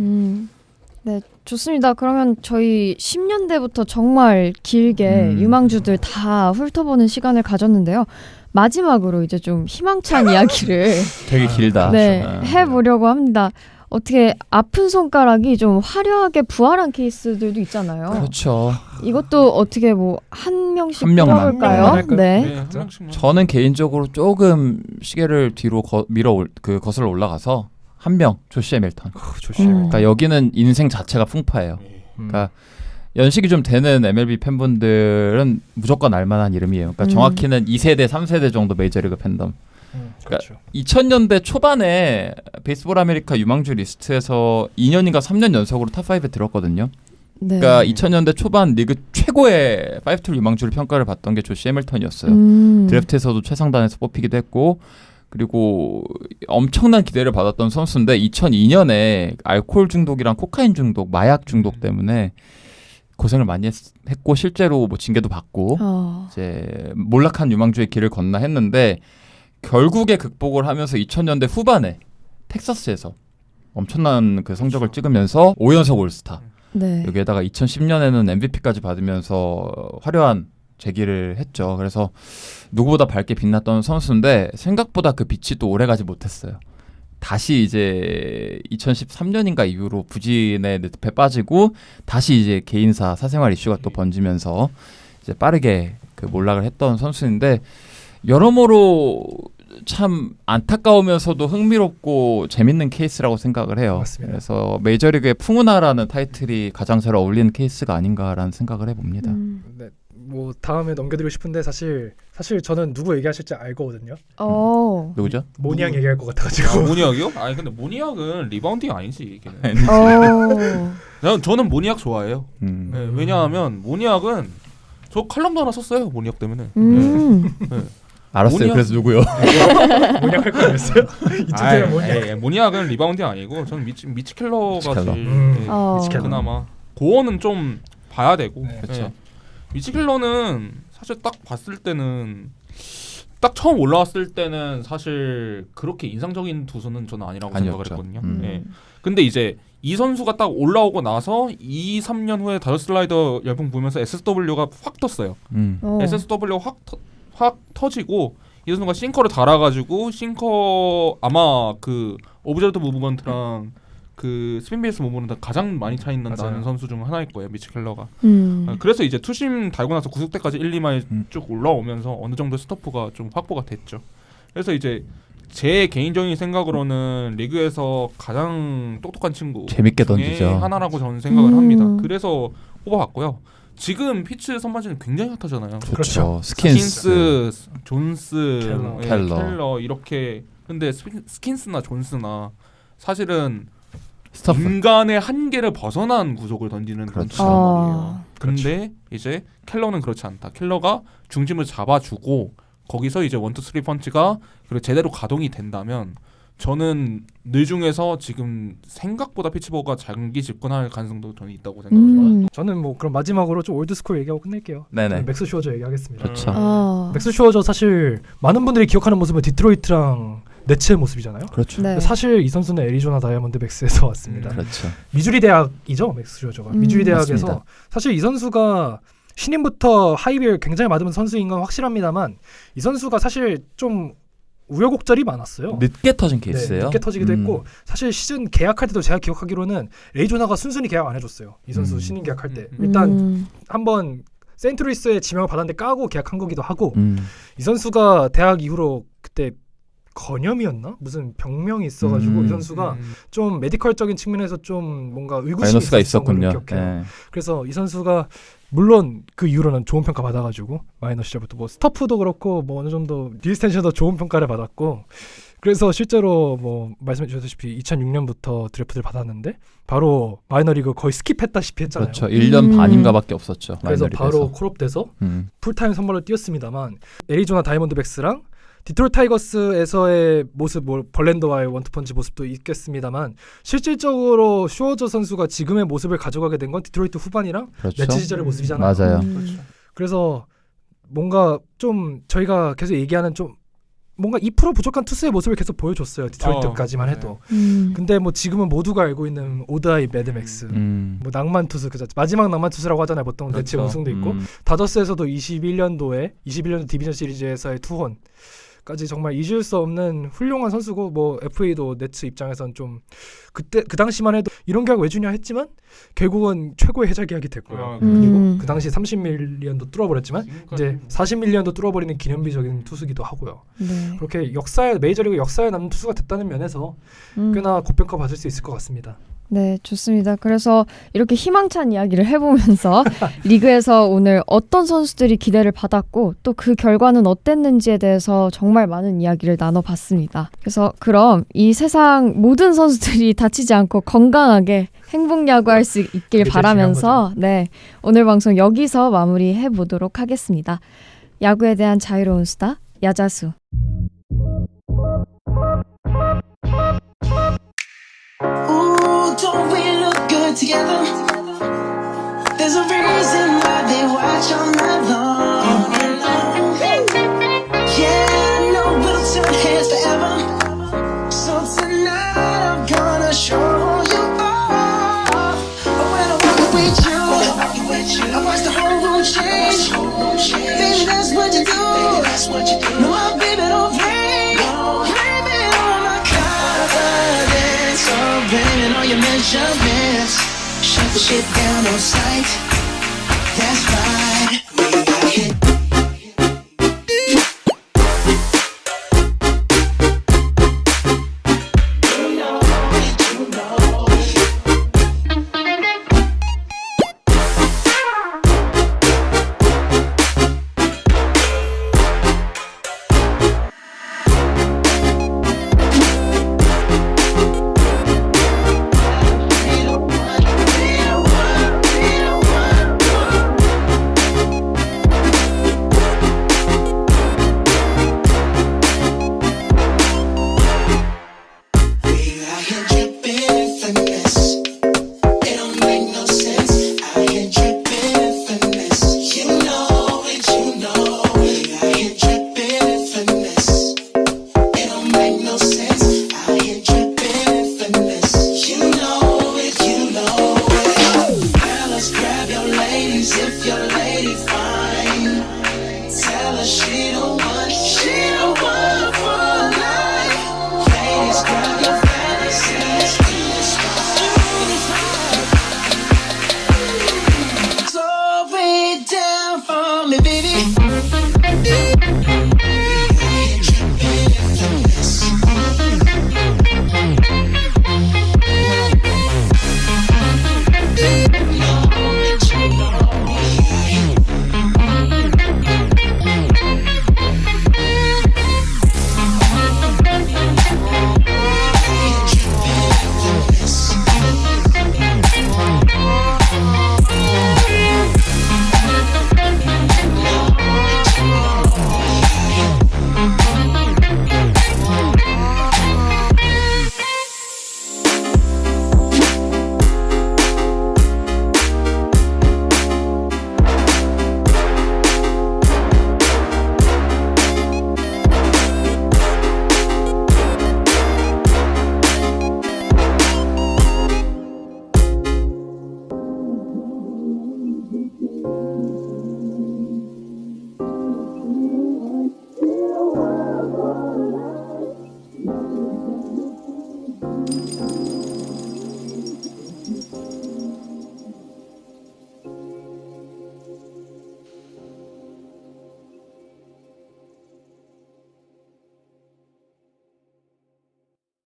네, 좋습니다. 그러면 저희 10년대부터 정말 길게 유망주들 다 훑어보는 시간을 가졌는데요. 마지막으로 이제 좀 희망찬 이야기를 되게 길다. 네, 아. 해보려고 합니다. 어떻게 아픈 손가락이 좀 화려하게 부활한 케이스들도 있잖아요. 그렇죠. 이것도 어떻게 뭐 한 명씩 한 명만. 한 뽑아볼까요? 명만 할까요? 네. 네, 한 명씩만. 저는 개인적으로 조금 시계를 뒤로 거슬러 올라가서 한 명 조시 해밀턴. 조심해. 그러니까 여기는 인생 자체가 풍파예요. 그러니까 연식이 좀 되는 MLB 팬분들은 무조건 알만한 이름이에요. 그러니까 정확히는 2세대, 3세대 정도 메이저리그 팬덤. 그렇죠. 2000년대 초반에 베이스볼 아메리카 유망주 리스트에서 2년인가 3년 연속으로 탑5에 들었거든요. 네. 그러니까 2000년대 초반 리그 최고의 5툴 유망주를 평가를 받던 게 조시 해밀턴이었어요. 드래프트에서도 최상단에서 뽑히기도 했고 그리고 엄청난 기대를 받았던 선수인데 2002년에 알코올 중독이랑 코카인 중독, 마약 중독 때문에 고생을 많이 했고 실제로 뭐 징계도 받고 이제 몰락한 유망주의 길을 건너 했는데 결국에 극복을 하면서 2000년대 후반에 텍사스에서 엄청난 그 성적을 찍으면서 5연속 올스타. 네. 여기에다가 2010년에는 MVP까지 받으면서 화려한 재기를 했죠. 그래서 누구보다 밝게 빛났던 선수인데 생각보다 그 빛이 또 오래가지 못했어요. 다시 이제 2013년인가 이후로 부진의 늪에 빠지고 다시 이제 개인사 사생활 이슈가 또 번지면서 이제 빠르게 그 몰락을 했던 선수인데 여러모로 참 안타까우면서도 흥미롭고 재밌는 케이스라고 생각을 해요. 맞습니다. 그래서 메이저리그의 풍운하라는 타이틀이 가장 잘 어울리는 케이스가 아닌가라는 생각을 해봅니다. 네, 뭐 다음에 넘겨드리고 싶은데 사실 저는 누구 얘기하실지 알거든요. 누구죠? 모니앙 얘기할 것 같아가지고. 모니악이요? 아니 근데 모니악은 리바운딩 아니지. 걔는. 저는 모니악 좋아해요. 네, 왜냐하면 모니악은 저 칼럼도 하나 썼어요. 모니악 때문에. 네. 알았어요. 모니악? 그래서 누구요? 모니앙 할 거였어요? 이쯤 모니앙. 모니악은 리바운딩 아니고 저는 미치 켈러가 미치 켈러. 제일 미치 켈러. 그나마 고어는 좀 봐야 되고. 네, 그렇죠. 미치 켈러는 사실 딱 봤을 때는 딱 처음 올라왔을 때는 사실 그렇게 인상적인 투수는 저는 아니라고 아니었죠. 생각을 했거든요. 예. 근데 이제 이 선수가 딱 올라오고 나서 2, 3년 후에 다저 슬라이더 열풍 불면서 SSW가 확 떴어요. SSW가 확 터지고 이 선수가 싱커를 달아가지고 싱커 아마 그 오브저드 무브먼트랑 그 스핀 베이스 무브먼트 가장 많이 차이 난다는 맞아요. 선수 중 하나일 거예요. 미치 켈러가. 그래서 이제 투심 달고 나서 9숙대까지 1, 2마일 쭉 올라오면서 어느 정도 스토프가 좀 확보가 됐죠. 그래서 이제 제 개인적인 생각으로는 리그에서 가장 똑똑한 친구 재밌게 중에 던지죠. 하나라고 저는 생각을 합니다. 그래서 뽑아봤고요. 지금 피츠 선발진은 굉장히 핫하잖아요. 그렇죠. 스킨스. 존스, 켈러. 이렇게. 근데 스킨스나 존스나 사실은 스타프. 인간의 한계를 벗어난 구속을 던지는 그런 그렇죠. 투수란 말이에요. 근데 이제 켈러는 그렇지 않다. 켈러가 중심을 잡아주고 거기서 이제 1, 2, 3 펀치가 그리고 제대로 가동이 된다면 저는 늘 중에서 지금 생각보다 피츠버그가 장기 집권할 가능성도 저는 있다고 생각을 해요. 저는 뭐 그럼 마지막으로 좀 올드스쿨 얘기하고 끝낼게요. 네네. 맥스 슈어저 얘기하겠습니다. 그렇죠. 맥스 슈어저 사실 많은 분들이 기억하는 모습은 디트로이트랑 네츠의 모습이잖아요. 그렇죠. 네. 사실 이 선수는 애리조나 다이아몬드백스에서 왔습니다. 그렇죠. 미주리 대학이죠, 맥스 슈어저가. 미주리 대학에서 맞습니다. 사실 이 선수가 신인부터 하이비를 굉장히 맞으면 선수인 건 확실합니다만 이 선수가 사실 좀 우여곡절이 많았어요. 늦게 터진 케이스예요. 네, 늦게 터지기도 했고 사실 시즌 계약할 때도 제가 기억하기로는 애리조나가 순순히 계약 안 해줬어요. 이 선수 신인 계약할 때 일단 한번 센트루이스의 지명을 받았는데 까고 계약한 거기도 하고 이 선수가 대학 이후로 그때 건염이었나? 무슨 병명이 있어가지고 이 선수가 좀 메디컬적인 측면에서 좀 뭔가 의구심이 마이너스가 있었던 걸로 있었군요. 기억해요. 네. 그래서 이 선수가 물론 그 이후로는 좋은 평가 받아가지고 마이너 시절부터 뭐 스터프도 그렇고 뭐 어느 정도 디스텐션도 좋은 평가를 받았고 그래서 실제로 뭐 말씀해 주셨다시피 2006년부터 드래프트를 받았는데 바로 마이너리그 거의 스킵했다시피 했잖아요. 그렇죠. 1년 반인가밖에 없었죠. 그래서 마이너리그에서. 바로 콜업돼서 풀타임 선발로 뛰었습니다만 애리조나 다이아몬드백스랑 디트로이트 타이거스에서의 모습, 뭐 벌랜더와의 원투펀치 모습도 있겠습니다만 실질적으로 슈워저 선수가 지금의 모습을 가져가게 된 건 디트로이트 후반이랑 그렇죠. 매치 시절의 모습이잖아요. 맞아요. 그렇죠. 그래서 뭔가 좀 저희가 계속 얘기하는 좀 뭔가 2% 부족한 투수의 모습을 계속 보여줬어요. 디트로이트까지만 해도. 근데 뭐 지금은 모두가 알고 있는 오드아이 매드맥스, 뭐 낭만 투수 그 자체, 마지막 낭만 투수라고 하잖아요. 보통 그렇죠. 매치 우승도 있고 다저스에서도 21년도 디비전 시리즈에서의 투혼까지 정말 잊을 수 없는 훌륭한 선수고 뭐 FA도 네츠 입장에선 좀 그때 그 당시만 해도 이런 계약 왜 주냐 했지만 결국은 최고의 해자 계약이 됐고요. 그리고 그 당시 30밀리언도 뚫어버렸지만 이제 40밀리언도 뚫어버리는 기념비적인 투수기도 하고요. 네. 그렇게 메이저리그 역사에 남는 투수가 됐다는 면에서 꽤나 고평가 받을 수 있을 것 같습니다. 네, 좋습니다. 그래서 이렇게 희망찬 이야기를 해보면서 리그에서 오늘 어떤 선수들이 기대를 받았고 또 그 결과는 어땠는지에 대해서 정말 많은 이야기를 나눠봤습니다. 그래서 그럼 이 세상 모든 선수들이 다치지 않고 건강하게 행복 야구할 수 있길 바라면서 네, 오늘 방송 여기서 마무리해 보도록 하겠습니다. 야구에 대한 자유로운 수다, 야자수. Don't we look good together? There's a reason why they watch all night long. Yeah, I know we'll turn heads forever. So tonight I'm gonna show you off. When I walk with you, I watch the whole room change. Baby, that's what you do. No, my baby don't play. Blame it on my confidence. Oh, blame it on your measurements. Shut the shit down on sight.